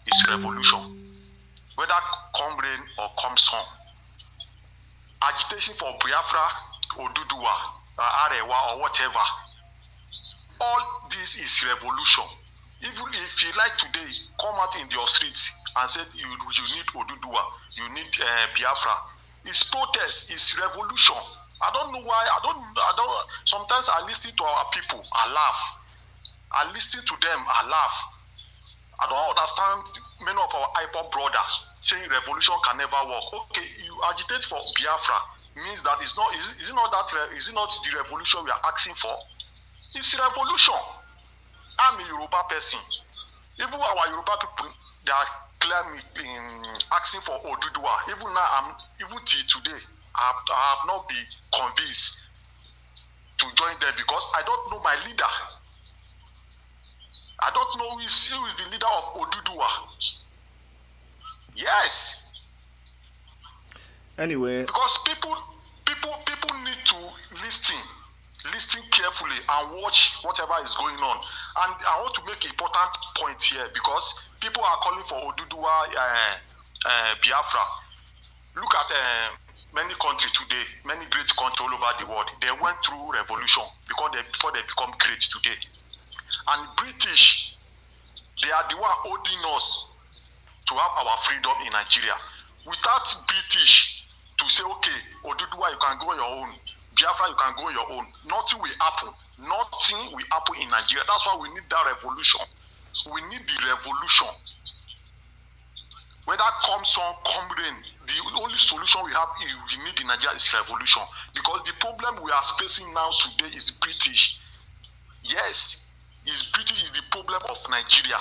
is revolution. Whether come rain or come sun. Agitation for Biafra, Oduduwa, Arewa, or whatever. All this is revolution. Even if you like today, come out in your streets and say you need Oduduwa, you need Biafra. It's protest, it's revolution. I don't know why. I don't. Sometimes I listen to our people, I laugh. I listen to them, I laugh. I don't understand many of our IPOP brothers saying revolution can never work. Okay, you agitate for Biafra means that is it not the revolution we are asking for? It's revolution. I'm a Yoruba person. Even our Yoruba people, they are clearly asking for Oduduwa. Even till today, I have not been convinced to join them because I don't know my leader. I don't know who is the leader of Oduduwa. Yes. Anyway. Because people need to listen carefully and watch whatever is going on. And I want to make an important point here because people are calling for Oduduwa Biafra. Look at many countries today, many great countries all over the world. They went through revolution before they become great today. And British, they are the one holding us to have our freedom in Nigeria. Without British to say, okay, Oduduwa, you can go on your own. Biafra, you can go your own. Nothing will happen. Nothing will happen in Nigeria. That's why we need that revolution. We need the revolution. Whether come sun, come rain, the only solution we have we need in Nigeria is revolution. Because the problem we are facing now today is British. Yes, British is the problem of Nigeria.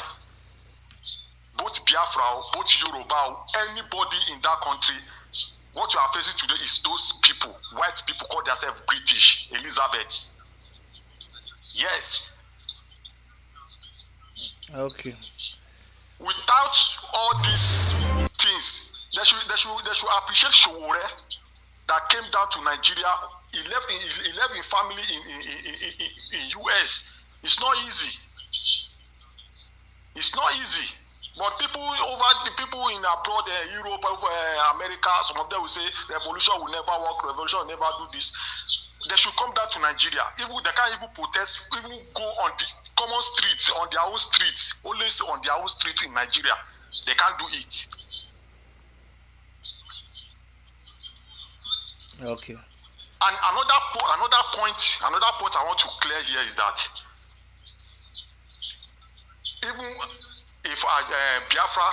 Both Biafra, both Yoruba, anybody in that country, what you are facing today is those people, white people call themselves British, Elizabeth. Yes. Okay. Without all these things, they should appreciate Showore that came down to Nigeria. He left in family in US. It's not easy. It's not easy. But people in abroad, Europe, America, some of them will say revolution will never work, revolution will never do this. They should come down to Nigeria. Even they can't even protest, even go on the common streets, on their own streets, only on their own streets in Nigeria. They can't do it. Okay. And another point I want to clear here is that even if Biafra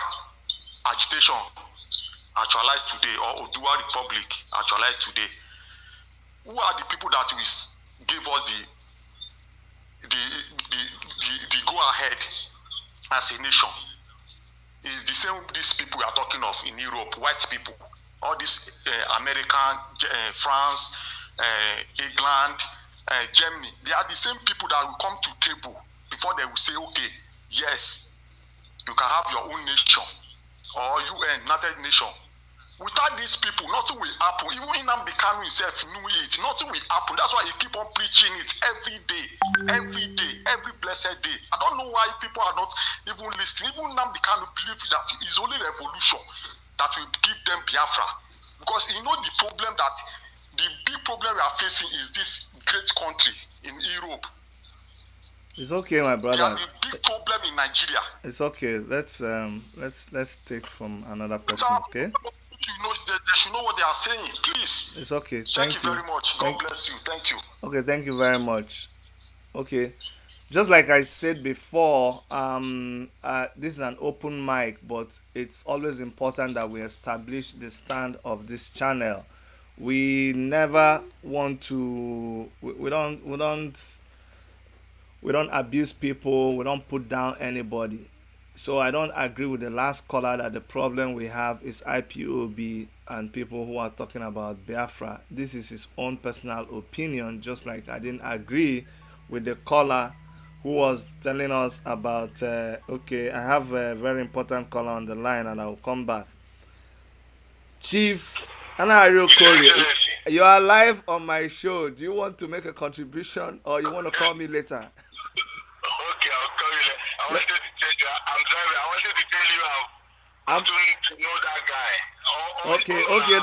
agitation actualized today, or Odua Republic actualized today, who are the people that will give us the go ahead as a nation? It's the same these people we are talking of in Europe, white people, all these American, France, England, Germany. They are the same people that will come to table before they will say, okay, yes, you can have your own nation, or UN, United Nation. Without these people, nothing will happen. Even Nnamdi Kanu himself knew it. Nothing will happen. That's why he keep on preaching it every day, every blessed day. I don't know why people are not even listening. Even Nnamdi Kanu believe that it's only revolution that will give them Biafra. Because you know the big problem we are facing is this great country in Europe. It's okay, my brother. We have a big problem in Nigeria. It's okay. Let's take from another person, okay? They should know what they are saying, please. It's okay. Thank you very much. God bless you. Thank you. Okay, thank you very much. Okay, just like I said before, this is an open mic, but it's always important that we establish the stand of this channel. We never want to. We don't abuse people. We don't put down anybody. So I don't agree with the last caller that the problem we have is IPOB and people who are talking about Biafra. This is his own personal opinion, just like I didn't agree with the caller who was telling us about, okay, I have a very important caller on the line and I will come back. Chief Anario Kori, you are live on my show. Do you want to make a contribution or you want to call me later? Okay, I'll call you later. I wanted to tell you, I'm driving. I wanted to tell you I'm to know that guy. Okay,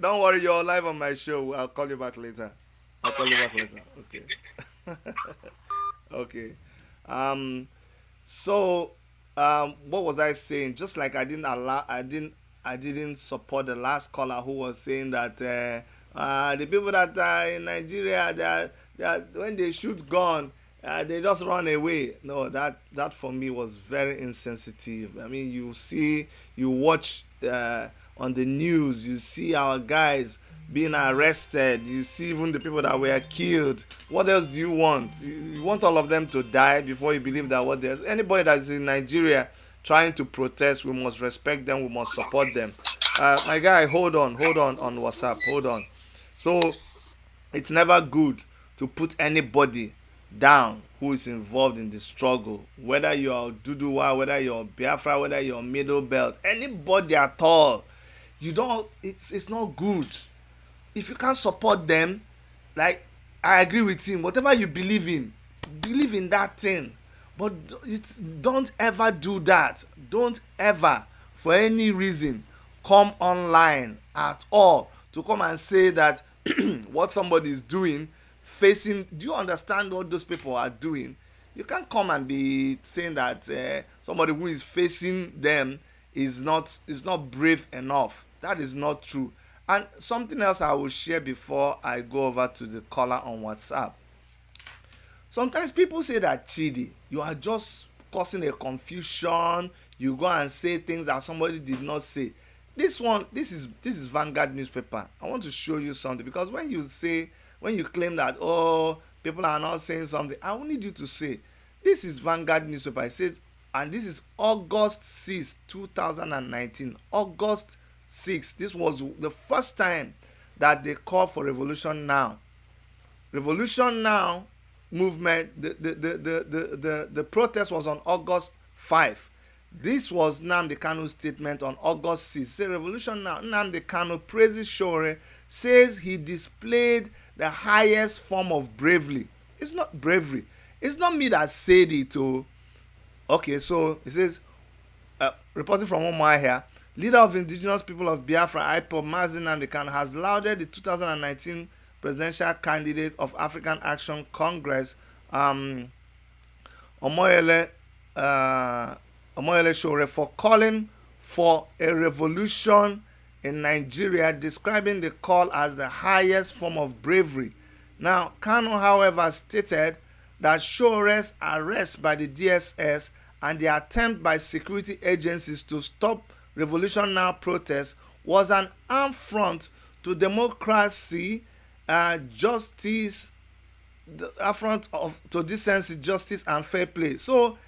don't worry, you're live on my show. I'll call you back later. Okay. Okay. So what was I saying? Just like I didn't support the last caller who was saying that the people that are in Nigeria, they are when they shoot gun, they just run away. No, that for me was very insensitive. I mean, you watch on the news, you see our guys being arrested, you see even the people that were killed. What else do you want? You want all of them to die before you believe that what there's anybody that's in Nigeria trying to protest, we must respect them, we must support them. My guy, hold on WhatsApp, hold on. So it's never good to put anybody down who is involved in the struggle, whether you're Duduwa, whether you're Biafra, whether you're Middle Belt, anybody at all. You don't, it's not good. If you can't support them, like I agree with him, whatever you believe in that thing, but don't ever do that. Don't ever for any reason come online at all to come and say that what somebody is doing, do you understand what those people are doing? You can't come and be saying that somebody who is facing them is not brave enough. That is not true. And something else I will share before I go over to the caller on WhatsApp. Sometimes people say that, Chidi, you are just causing a confusion. You go and say things that somebody did not say. This is Vanguard newspaper. I want to show you something, because when you claim that, oh, people are not saying something, I will need you to say, this is Vanguard newspaper. I said, and this is August 6, 2019. August 6. This was the first time that they called for Revolution Now. Revolution Now movement, the protest was on August 5. This was Nnamdi Kanu's statement on August 6. Say Revolution Now. Nnamdi Kanu praises Sowore, says he displayed the highest form of bravery. It's not bravery. It's not me that said it. Okay, so it says, reporting from Omar here, leader of indigenous people of Biafra, IPOB, Mazi Nnamdi Kanu, has lauded the 2019 presidential candidate of African Action Congress, Omoyele Sowore, for calling for a revolution in Nigeria, describing the call as the highest form of bravery. Now, Kanu, however, stated that Sowore's arrest by the DSS and the attempt by security agencies to stop Revolution Now protests was an affront to democracy, justice, the affront to decency, justice, and fair play. So,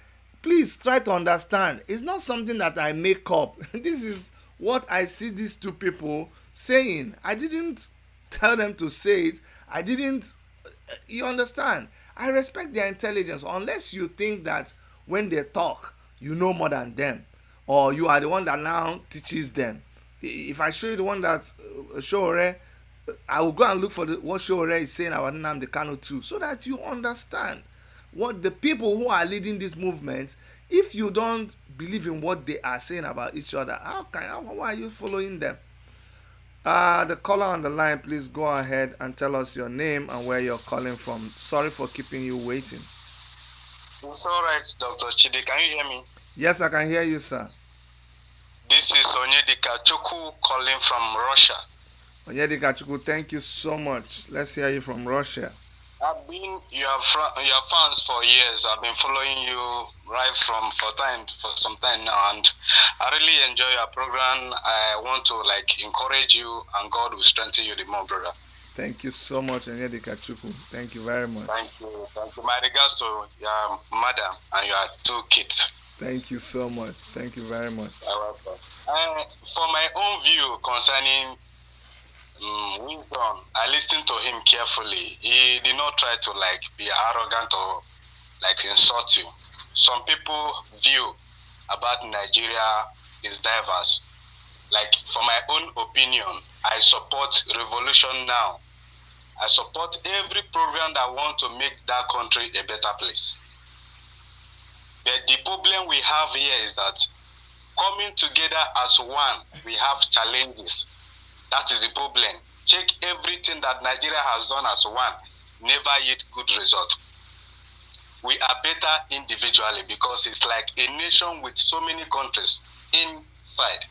please try to understand. It's not something that I make up. This is what I see these two people saying. I didn't tell them to say it. I didn't. You understand? I respect their intelligence, unless you think that when they talk, you know more than them, or you are the one that now teaches them. If I show you the one that Sowore, I will go and look for what Sowore is saying about Nnamdi Kanu too, so that you understand what the people who are leading this movement. If you don't believe in what they are saying about each other, why are you following them? The caller on the line, please go ahead and tell us your name and where you're calling from. Sorry for keeping you waiting. It's all right, Dr. Chidi. Can you hear me? Yes, I can hear you, sir. This is Onyedika Chukwu calling from Russia. Onyedika Chukwu, thank you so much. Let's hear you from Russia. I've been your fans for years. I've been following you for some time now, and I really enjoy your program. I want to encourage you, and God will strengthen you the more, brother. Thank you so much, Onyedika Chukwu. Thank you very much. Thank you. My regards to your mother and your two kids. Thank you so much. Thank you very much. You're welcome. For my own view concerning wisdom, I listened to him carefully. He did not try to be arrogant or insult you. Some people view about Nigeria is diverse. For my own opinion, I support Revolution Now. I support every program that wants to make that country a better place. But the problem we have here is that coming together as one, we have challenges. That is the problem. Check everything that Nigeria has done as one, never yet good result. We are better individually because it's like a nation with so many countries inside.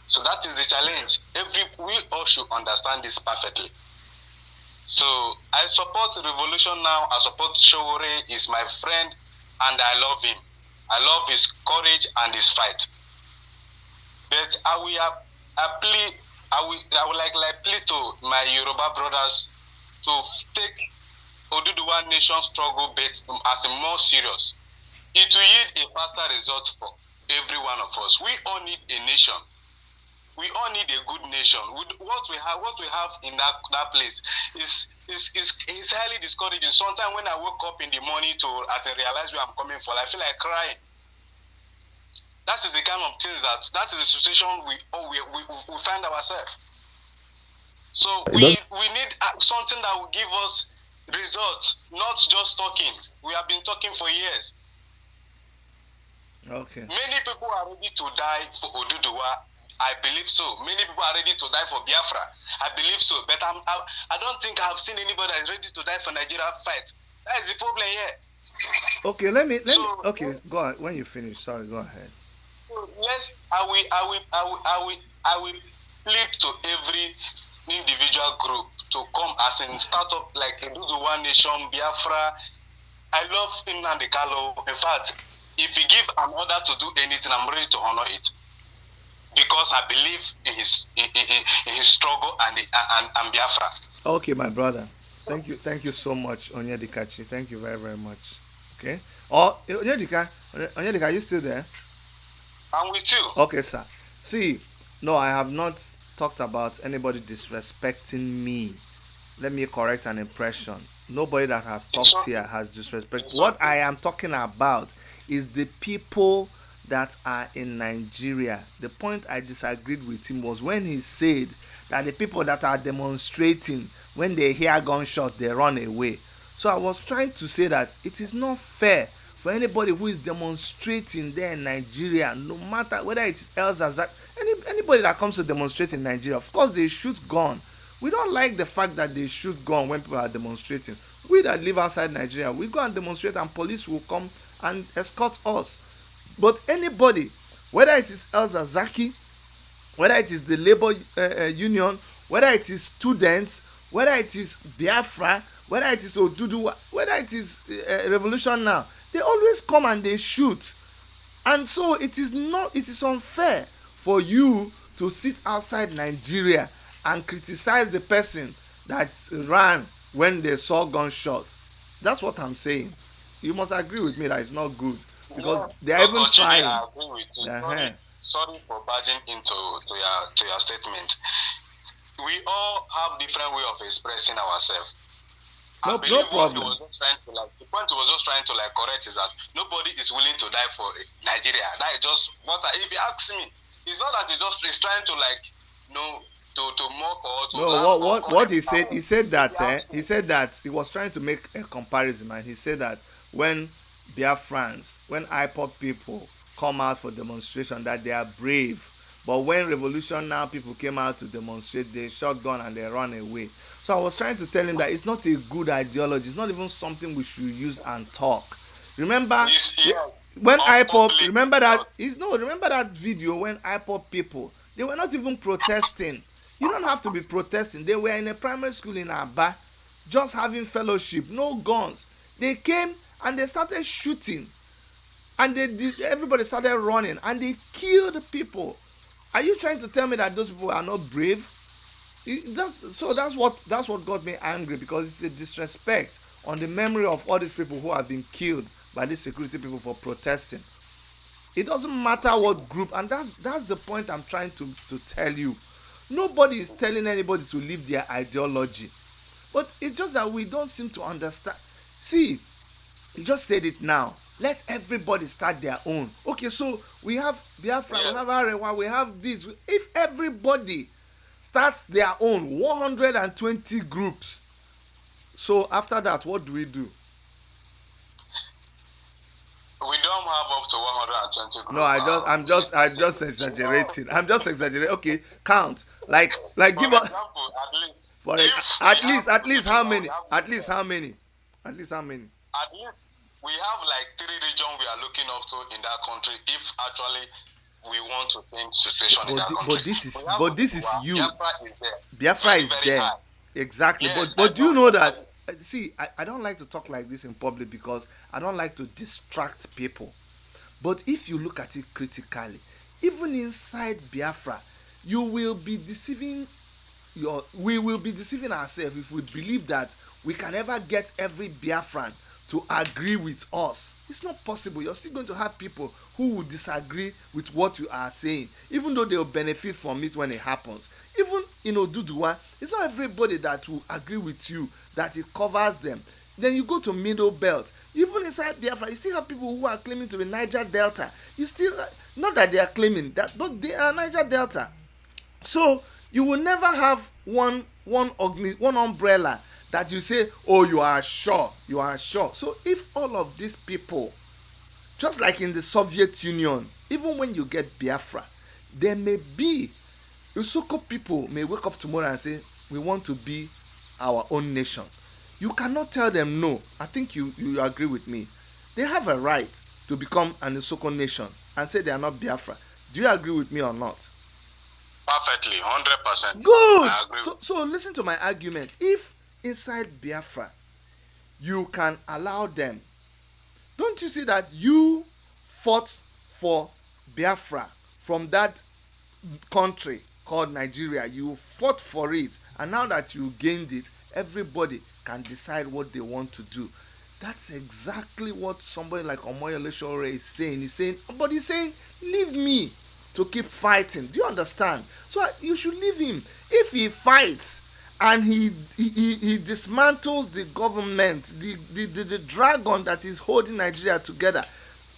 So that is the challenge. We all should understand this perfectly. So I support Revolution Now. I support Sowore. He's my friend, and I love him. I love his courage and his fight. But I would plea to my Yoruba brothers to take Oduduwa nation struggle as a more serious. It will yield a faster result for every one of us. We all need a nation. We all need a good nation. What we have in that place is highly discouraging. Sometimes when I wake up in the morning to realize where I'm coming from, I feel like crying. That is the kind of things that is the situation we find ourselves. So we need something that will give us results, not just talking. We have been talking for years. Okay. Many people are ready to die for Oduduwa. I believe so. Many people are ready to die for Biafra. I believe so. But I don't think I've seen anybody that is ready to die for Nigeria fight. That is the problem here. Okay, let me. Okay, go ahead. When you finish, sorry, go ahead. I will plead to every individual group to come as in start up like Edudu One Nation, Biafra. I love Nnamdi Kanu. In fact, if he give an order to do anything, I'm ready to honor it because I believe in his struggle and Biafra. Okay, my brother. Thank you so much, Onyedikachi. Thank you very, very much. Okay. Oh, Onyedika, are you still there? I'm with you. Okay, sir. See, no, I have not talked about anybody disrespecting me. Let me correct an impression. Nobody that has talked here has disrespected. What I am talking about is the people that are in Nigeria. The point I disagreed with him was when he said that the people that are demonstrating, when they hear gunshot, they run away. So I was trying to say that it is not fair for anybody who is demonstrating there in Nigeria, no matter whether it's El Zazak, anybody that comes to demonstrate in Nigeria, of course they shoot gun. We don't like the fact that they shoot gun when people are demonstrating. We that live outside Nigeria, we go and demonstrate and police will come and escort us. But anybody, whether it is El Zazaki, whether it is the labor union, whether it is students, whether it is Biafra, whether it is Oduduwa, whether it is Revolution Now, they always come and they shoot. And so it is unfair for you to sit outside Nigeria and criticize the person that ran when they saw gunshot. That's what I'm saying. You must agree with me that it's not good because they are even trying. I agree with you. Sorry for barging into your statement. We all have different way of expressing ourselves. No problem. The point he was just trying to correct is that nobody is willing to die for Nigeria. That is just what if you ask me, it's not that he's trying to to mock or to. No, what he said that he was trying to make a comparison, and he said that when Biafrans, when IPOP people come out for demonstration, that they are brave. But when Revolution Now people came out to demonstrate, they shot gun and they run away. So I was trying to tell him that it's not a good ideology. It's not even something we should use and talk. Remember when IPOP, remember that video when IPOP people, they were not even protesting. You don't have to be protesting. They were in a primary school in Aba, just having fellowship, no guns. They came and they started shooting. And everybody started running and they killed people. Are you trying to tell me that those people are not brave? That's what got me angry, because it's a disrespect on the memory of all these people who have been killed by these security people for protesting. It doesn't matter what group, and that's the point I'm trying to tell you. Nobody is telling anybody to leave their ideology, but it's just that we don't seem to understand. See, you just said it now. Let everybody start their own. Okay, so we have Biafra, we have Arewa, we have this. If everybody starts their own 120 groups, so after that, what do we do? We don't have up to 120 groups. No, I'm just exaggerating. I'm just exaggerating. Okay, count. Like give us at least how many? At least how many? At least we have 3 regions we are looking up to in that country if actually we want to change situation in that country. But this is you. Biafra is there. Biafra is there. High. Exactly. Yes, but do you know that? See, I don't like to talk like this in public because I don't like to distract people. But if you look at it critically, even inside Biafra, we will be deceiving ourselves if we believe that we can ever get every Biafran to agree with us. It's not possible. You're still going to have people who will disagree with what you are saying, even though they will benefit from it when it happens. Even in Oduduwa, it's not everybody that will agree with you that it covers them. Then you go to Middle Belt. Even inside Biafra, you still have people who are claiming to be Niger Delta. You still, not that they are claiming that, but they are Niger Delta. So you will never have one umbrella that you say, oh, you are sure. So if all of these people, just like in the Soviet Union, even when you get Biafra, there may be, Usoko people may wake up tomorrow and say, we want to be our own nation. You cannot tell them no. I think you agree with me. They have a right to become an Usoko nation and say they are not Biafra. Do you agree with me or not? Perfectly, 100%. Good. I agree. So listen to my argument. If inside Biafra, you can allow them, don't you see that you fought for Biafra from that country called Nigeria? You fought for it, and now that you gained it, everybody can decide what they want to do. That's exactly what somebody like Omoyele Sowore is saying. He's saying, leave me to keep fighting. Do you understand? So you should leave him. If he fights and he dismantles the government, the dragon that is holding Nigeria together,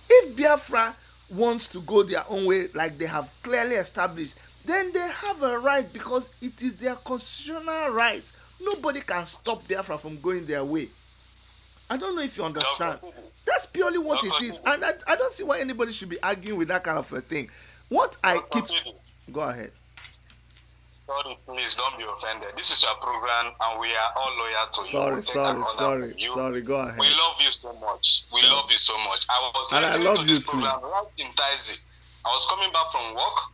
if Biafra wants to go their own way, like they have clearly established, then they have a right, because it is their constitutional right. Nobody can stop Biafra from going their way. I don't know if you understand. That's purely what it is. And I don't see why anybody should be arguing with that kind of a thing. What I keep... Go ahead. Sorry, please don't be offended. This is your program and we are all loyal to you. Sorry, go ahead. We love you so much. We love you so much. I was listening to this program right in Taizé. I was coming back from work.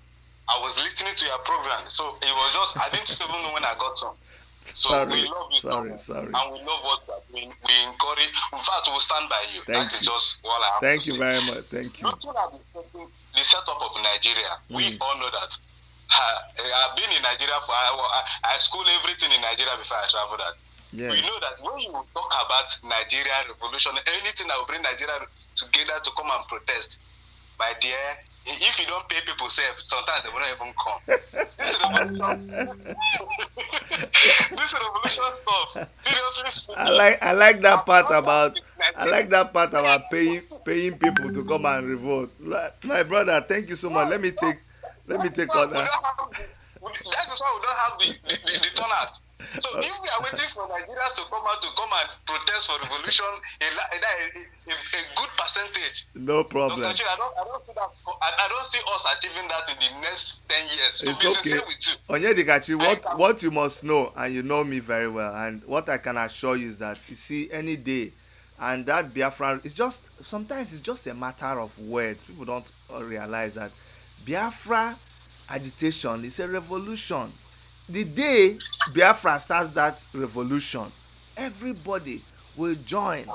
I was listening to your program. So it was just, I didn't even know when I got home. So we love you so much. And we love what you are doing. We encourage, in fact, we'll stand by you. That is just what I have to say. Thank you very much. Thank you. Looking at the setup of Nigeria, we all know that. I've been in Nigeria for, I school everything in Nigeria before I traveled that. Yes. We know that when you talk about Nigeria revolution, anything that will bring Nigeria together to come and protest, my dear, if you don't pay people safe, sometimes they will not even come. This revolution stuff. Seriously speaking. I like that part about paying people to come and revolt. My brother, thank you so much. Let me take on that. That is why we don't have the turnout. So if we are waiting for Nigerians to come out to come and protest for revolution, a good percentage. No problem. Dr. I don't see us achieving that in the next 10 years. So it's okay. Onyedikachi, what you must know, and you know me very well, and what I can assure you is that you see any day, and that Biafra, sometimes it's just a matter of words. People don't realize that Biafra agitation is a revolution. The day Biafra starts that revolution, everybody will join,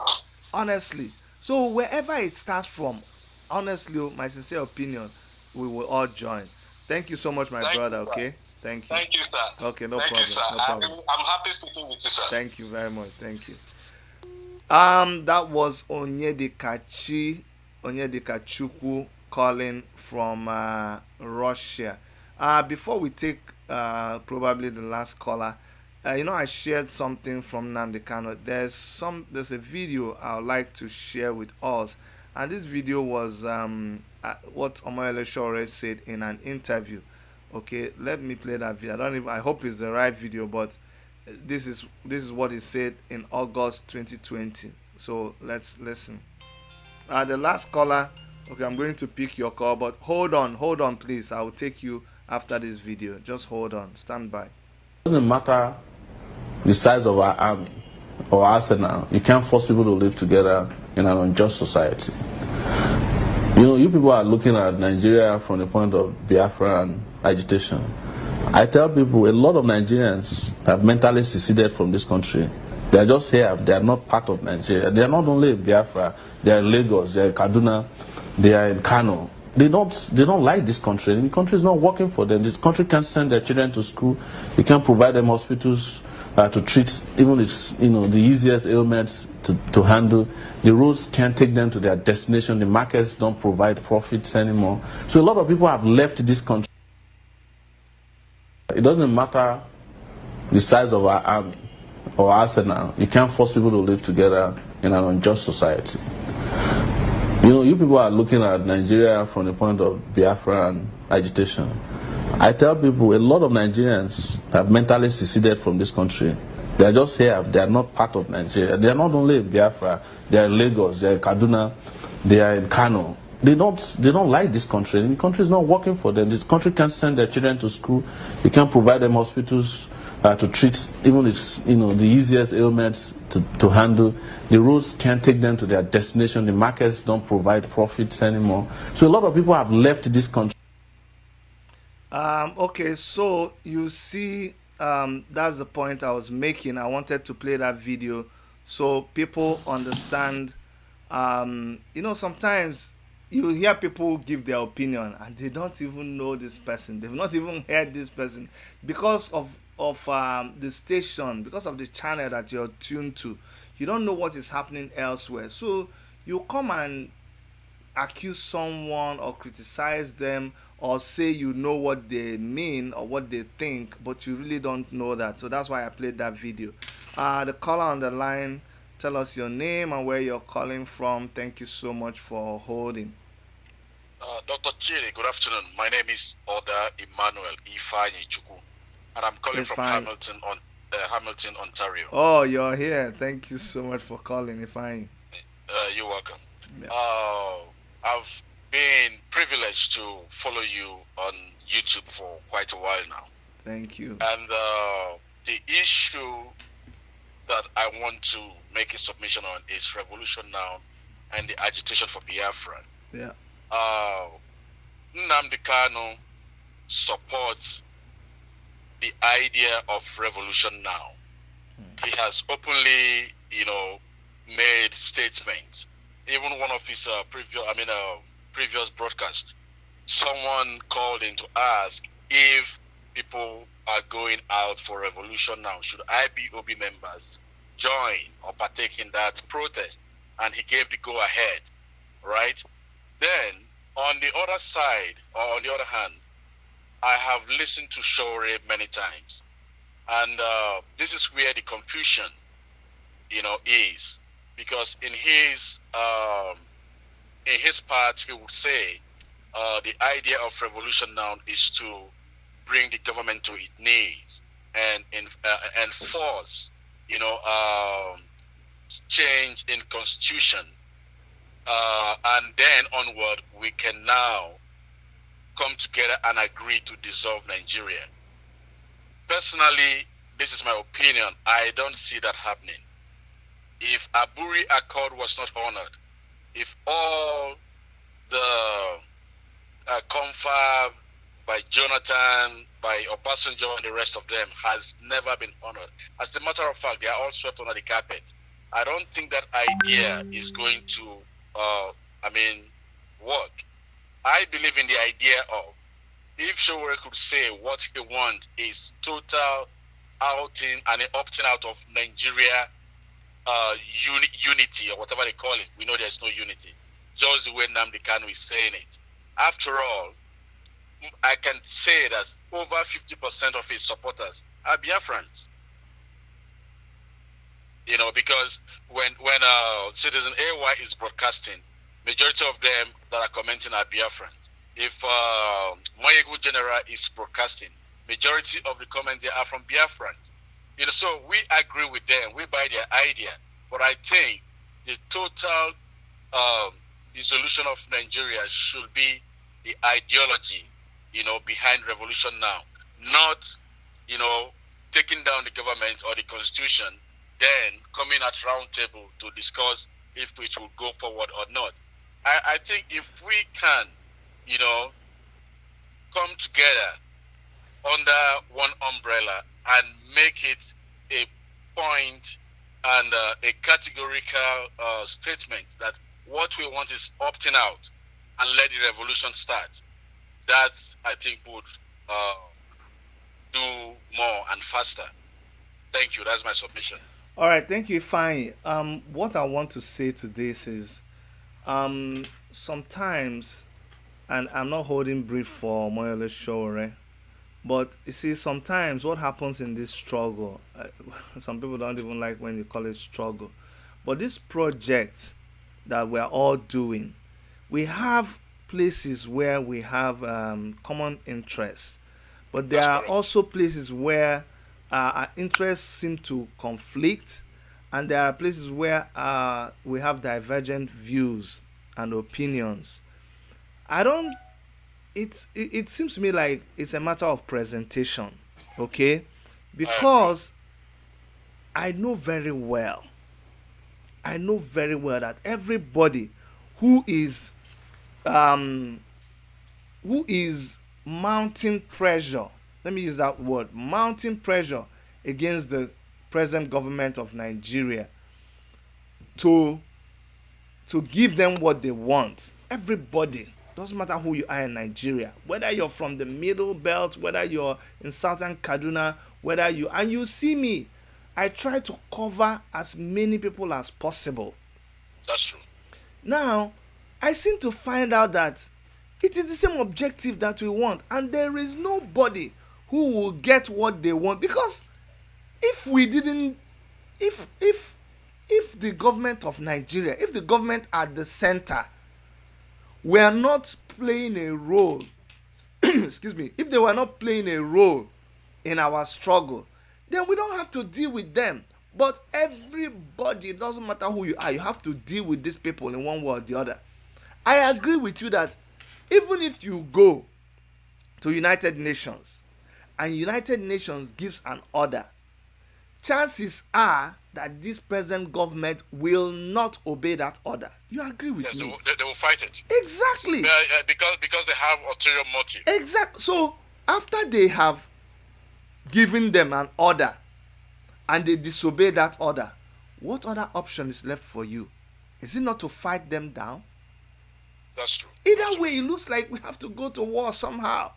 honestly. So wherever it starts from, honestly, my sincere opinion, we will all join. Thank you so much, my brother, okay? Thank you. Thank you, sir. Okay, no problem. Thank you, sir. No problem. I'm happy speaking with you, sir. Thank you very much. Thank you. That was Onyedikachukwu calling from Russia. Before we take probably the last caller, I shared something from Nnamdi Kanu. There's a video I would like to share with us, and this video was what Omoyele Sowore said in an interview. Okay, let me play that video. I hope it's the right video, but this is what he said in August 2020. So let's listen. The last caller. Okay, I'm going to pick your call, but hold on, please. I will take you after this video. Just hold on. Stand by. It doesn't matter the size of our army or arsenal. You can't force people to live together in an unjust society. You people are looking at Nigeria from the point of Biafra and agitation. I tell people a lot of Nigerians have mentally seceded from this country. They are just here. They are not part of Nigeria. They are not only in Biafra. They are in Lagos. They are in Kaduna. They are in Kano. They don't like this country. The country is not working for them. This country can't send their children to school. You can't provide them hospitals to treat even the easiest ailments to handle. The roads can't take them to their destination. The markets don't provide profits anymore. So a lot of people have left this country. It doesn't matter the size of our army or arsenal. You can't force people to live together in an unjust society. You people are looking at Nigeria from the point of Biafra and agitation. I tell people a lot of Nigerians have mentally seceded from this country. They are just here. They are not part of Nigeria. They are not only in Biafra. They are in Lagos. They are in Kaduna. They are in Kano. They don't like this country. The country is not working for them. The country can't send their children to school. You can't provide them hospitals to treat even the easiest ailments to handle. The roads can't take them to their destination. The markets don't provide profits anymore. So a lot of people have left this country. Okay, so you see, that's the point I was making. I wanted to play that video so people understand. Sometimes you hear people give their opinion and they don't even know this person. They've not even heard this person because of the station, because of the channel that you're tuned to. You don't know what is happening elsewhere. So you come and accuse someone or criticize them or say you know what they mean or what they think, but you really don't know that. So that's why I played that video. The caller on the line, tell us your name and where you're calling from. Thank you so much for holding. Dr. Chiri, good afternoon. My name is Oda Emmanuel Ifeanyi Chukwu, and I'm calling from Hamilton, Ontario. Oh, you're here. Thank you so much for calling, Ifeanyi. You're welcome. Yeah. I've been privileged to follow you on YouTube for quite a while now. Thank you. And the issue that I want to make a submission on is Revolution Now and the agitation for Biafra. Yeah. Nnamdi Kanu supports the idea of Revolution Now. He has openly, made statements. Even one of his previous broadcasts, someone called in to ask if people are going out for revolution now, should IBOB members join or partake in that protest? And he gave the go ahead, right? Then, on the other side, or on the other hand, I have listened to Shore many times. And this is where the confusion, is. Because in his part, he would say the idea of revolution now is to bring the government to its knees and enforce, change in constitution, and then onward we can now come together and agree to dissolve Nigeria. Personally, this is my opinion. I don't see that happening. If Aburi Accord was not honored, if all the confab by Jonathan, by Obasanjo, and the rest of them has never been honored. As a matter of fact, they are all swept under the carpet. I don't think that idea is going to, work. I believe in the idea of, if Showore could say what he wants is total outing and opting out of Nigeria unity or whatever they call it. We know there's no unity. Just the way Nnamdi Kanu is saying it. After all, I can say that over 50% of his supporters are Biafrans. Because when Citizen AY is broadcasting, majority of them that are commenting are Biafrans. If Moyegu General is broadcasting, majority of the comments there are from Biafrans. So we agree with them, we buy their idea. But I think the total dissolution of Nigeria should be the ideology, behind revolution now. Not, taking down the government or the constitution, then coming at round table to discuss if it will go forward or not. I think if we can, come together under one umbrella and make it a point and a categorical statement that what we want is opting out and let the revolution start. That, I think, would do more and faster. Thank you. That's my submission. All right. Thank you, Fine. What I want to say to this is sometimes, and I'm not holding brief for Moyole Shore, but you see, sometimes what happens in this struggle, some people don't even like when you call it struggle, but this project that we're all doing, we have places where we have common interests, but there are also places where our interests seem to conflict, and there are places where we have divergent views and opinions. It seems to me like it's a matter of presentation, okay? Because I know very well that everybody who is mounting pressure. Let me use that word, mounting pressure against the present government of Nigeria to give them what they want. Everybody, doesn't matter who you are in Nigeria, whether you're from the middle belt, whether you're in southern Kaduna, and you see me, I try to cover as many people as possible. That's true. Now, I seem to find out that it is the same objective that we want, and there is nobody who will get what they want, because if the government of Nigeria, if the government at the center were not playing a role, excuse me, if they were not playing a role in our struggle, then we don't have to deal with them. But everybody, it doesn't matter who you are, you have to deal with these people in one way or the other. I agree with you that even if you go to United Nations and United Nations gives an order, chances are that this present government will not obey that order. You agree with yes, me? They will fight it. Exactly. Because they have ulterior motive. Exactly. So after they have given them an order and they disobey that order, what other option is left for you? Is it not to fight them down? That's true. Either way, it looks like we have to go to war somehow.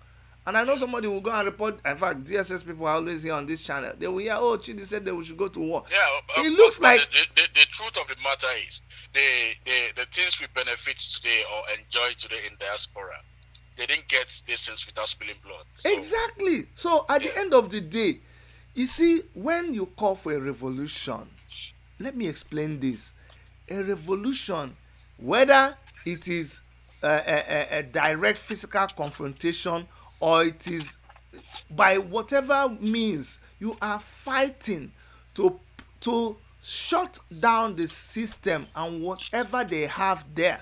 And I know somebody will go and report. In fact, DSS people are always here on this channel. They will hear, oh, Chidi said that we should go to war. Yeah, it looks like the truth of the matter is the things we benefit today or enjoy today in diaspora, they didn't get these things without spilling blood. So, exactly. So at the end of the day, you see, when you call for a revolution, let me explain this. A revolution, whether it is a direct physical confrontation or it is by whatever means, you are fighting to shut down the system and whatever they have there.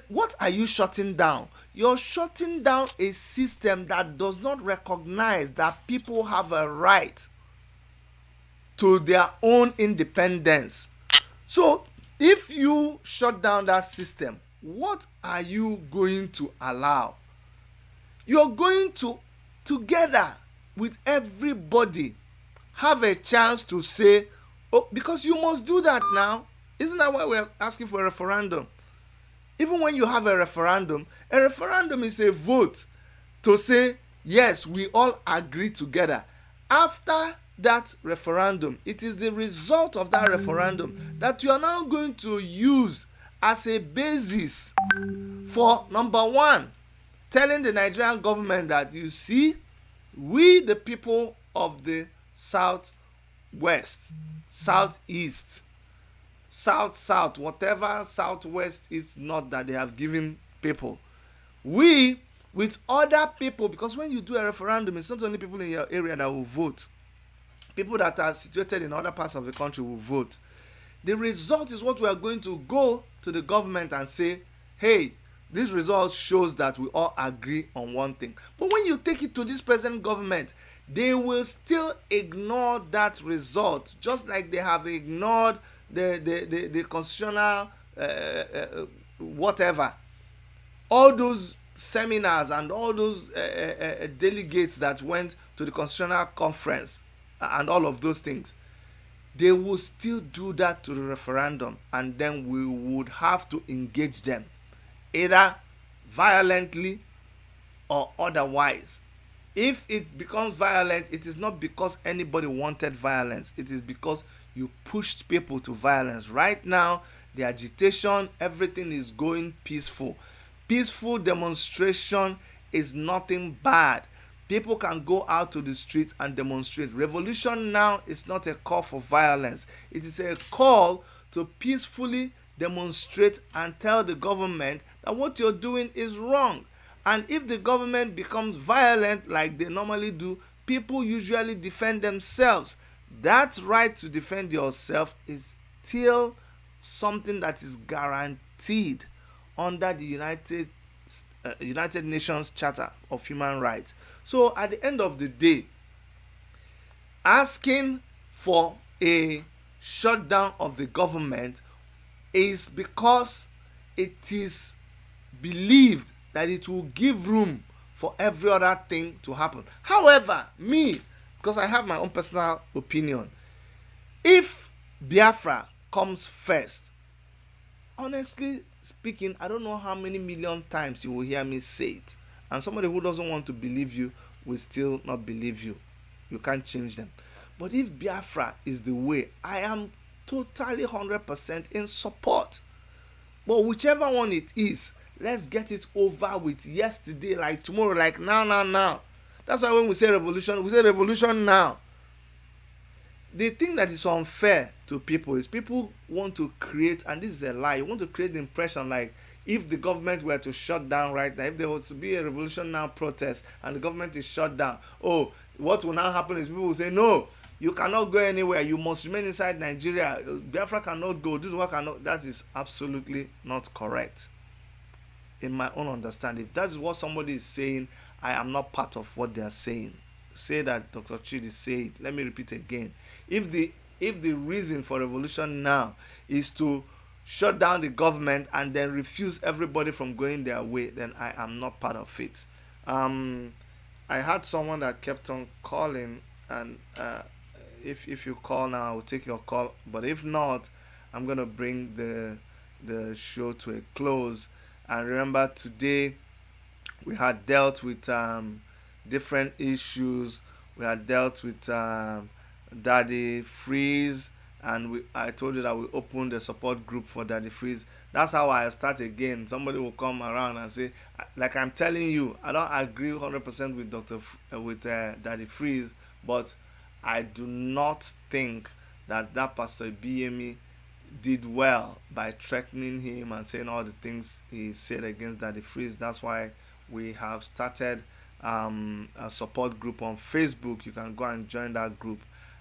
What are you shutting down? You're shutting down a system that does not recognize that people have a right to their own independence. So if you shut down that system, what are you going to allow? You're going to, together with everybody, have a chance to say, oh, because you must do that now. Isn't that why we're asking for a referendum? Even when you have a referendum is a vote to say, yes, we all agree together. After that referendum, it is the result of that referendum that you are now going to use as a basis for, number one, telling the Nigerian government that, you see, we the people of the southwest, southeast, south, whatever southwest is not that they have given people, we with other people, because when you do a referendum, it's not only people in your area that will vote. People that are situated in other parts of the country will vote. The result is what we are going to go to the government and say, hey, this result shows that we all agree on one thing. But when you take it to this present government, they will still ignore that result, just like they have ignored the constitutional whatever. All those seminars and all those delegates that went to the constitutional conference and all of those things, they will still do that to the referendum, and then we would have to engage them, either violently or otherwise. If it becomes violent, it is not because anybody wanted violence. It is because you pushed people to violence. Right now, the agitation, everything is going peaceful. Peaceful demonstration is nothing bad. People can go out to the street and demonstrate. Revolution now is not a call for violence. It is a call to peacefully demonstrate and tell the government that what you're doing is wrong. And if the government becomes violent like they normally do, people usually defend themselves. That right to defend yourself is still something that is guaranteed under the United Nations Charter of Human Rights. So at the end of the day, asking for a shutdown of the government is because it is believed that it will give room for every other thing to happen. However, me, because I have my own personal opinion, if Biafra comes first, honestly speaking, I don't know how many million times you will hear me say it, and somebody who doesn't want to believe you will still not believe you. You can't change them. But if Biafra is the way, I am totally 100% in support. But whichever one it is, let's get it over with yesterday, like tomorrow, like now. That's why when we say revolution now. The thing that is unfair to people is people want to create, and this is a lie, you want to create the impression like if the government were to shut down right now, if there was to be a revolution now protest and the government is shut down, oh, what will now happen is people will say, no, you cannot go anywhere, you must remain inside Nigeria, Biafra cannot go, this work cannot. That is absolutely not correct in my own understanding. If that is what somebody is saying, I am not part of what they are saying. Say that Dr. Chidi said. Let me repeat again. If the reason for revolution now is to shut down the government and then refuse everybody from going their way, then I am not part of it. I had someone that kept on calling, and if you call now, I will take your call. But if not, I'm gonna bring the show to a close. And remember, today we had dealt with different issues. We had dealt with Daddy Freeze, and I told you that we opened a support group for Daddy Freeze. That's how I start again. Somebody will come around and say, like I'm telling you, I don't agree 100% with Daddy Freeze, but I do not think that Pastor BME did well by threatening him and saying all the things he said against Daddy Freeze. That's why we have started a support group on Facebook. You can go and join that group.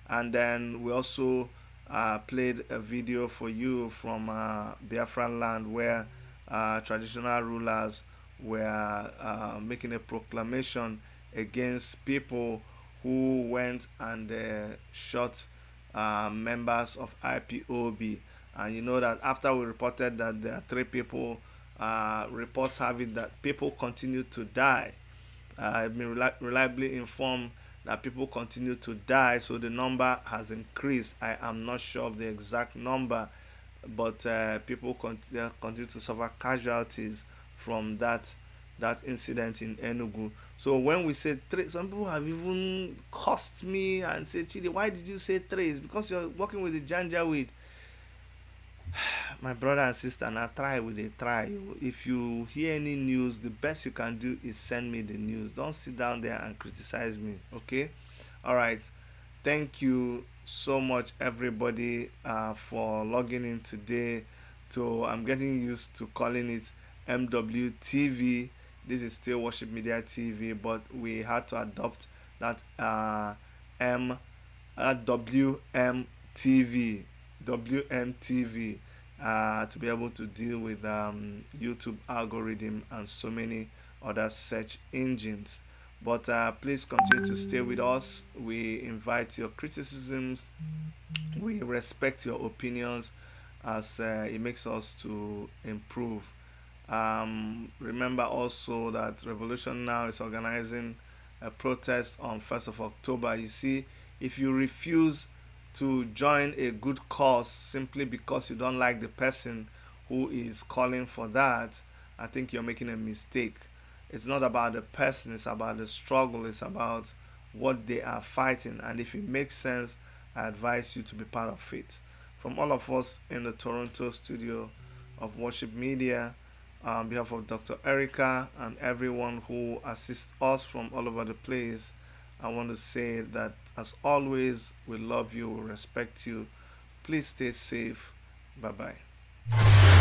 And then we also played a video for you from Biafra land where traditional rulers were making a proclamation against people who went and shot members of IPOB. And you know that after we reported that there are 3 people, reports have it that people continue to die. I've been reliably informed that people continue to die, so the number has increased. I am not sure of the exact number, but people continue to suffer casualties from that incident in Enugu. So when we say 3, some people have even cursed me and said, Chidi, why did you say 3? It's because you're working with the Janjaweed. My brother and sister, now try with a try. If you hear any news, the best you can do is send me the news. Don't sit down there and criticize me, okay? All right. Thank you so much, everybody, for logging in today. I'm getting used to calling it MWTV. This is still Worship Media TV, but we had to adopt that WMTV, to be able to deal with YouTube algorithm and so many other search engines. But please continue to stay with us. We invite your criticisms. We respect your opinions as it makes us to improve. Remember also that Revolution Now is organizing a protest on 1st of October. You see, if you refuse to join a good cause simply because you don't like the person who is calling for that, I think you're making a mistake. It's not about the person, it's about the struggle, it's about what they are fighting. And if it makes sense, I advise you to be part of it. From all of us in the Toronto studio of Worship Media, on behalf of Dr. Erica and everyone who assists us from all over the place, I want to say that, as always, we love you, we respect you. Please stay safe. Bye-bye.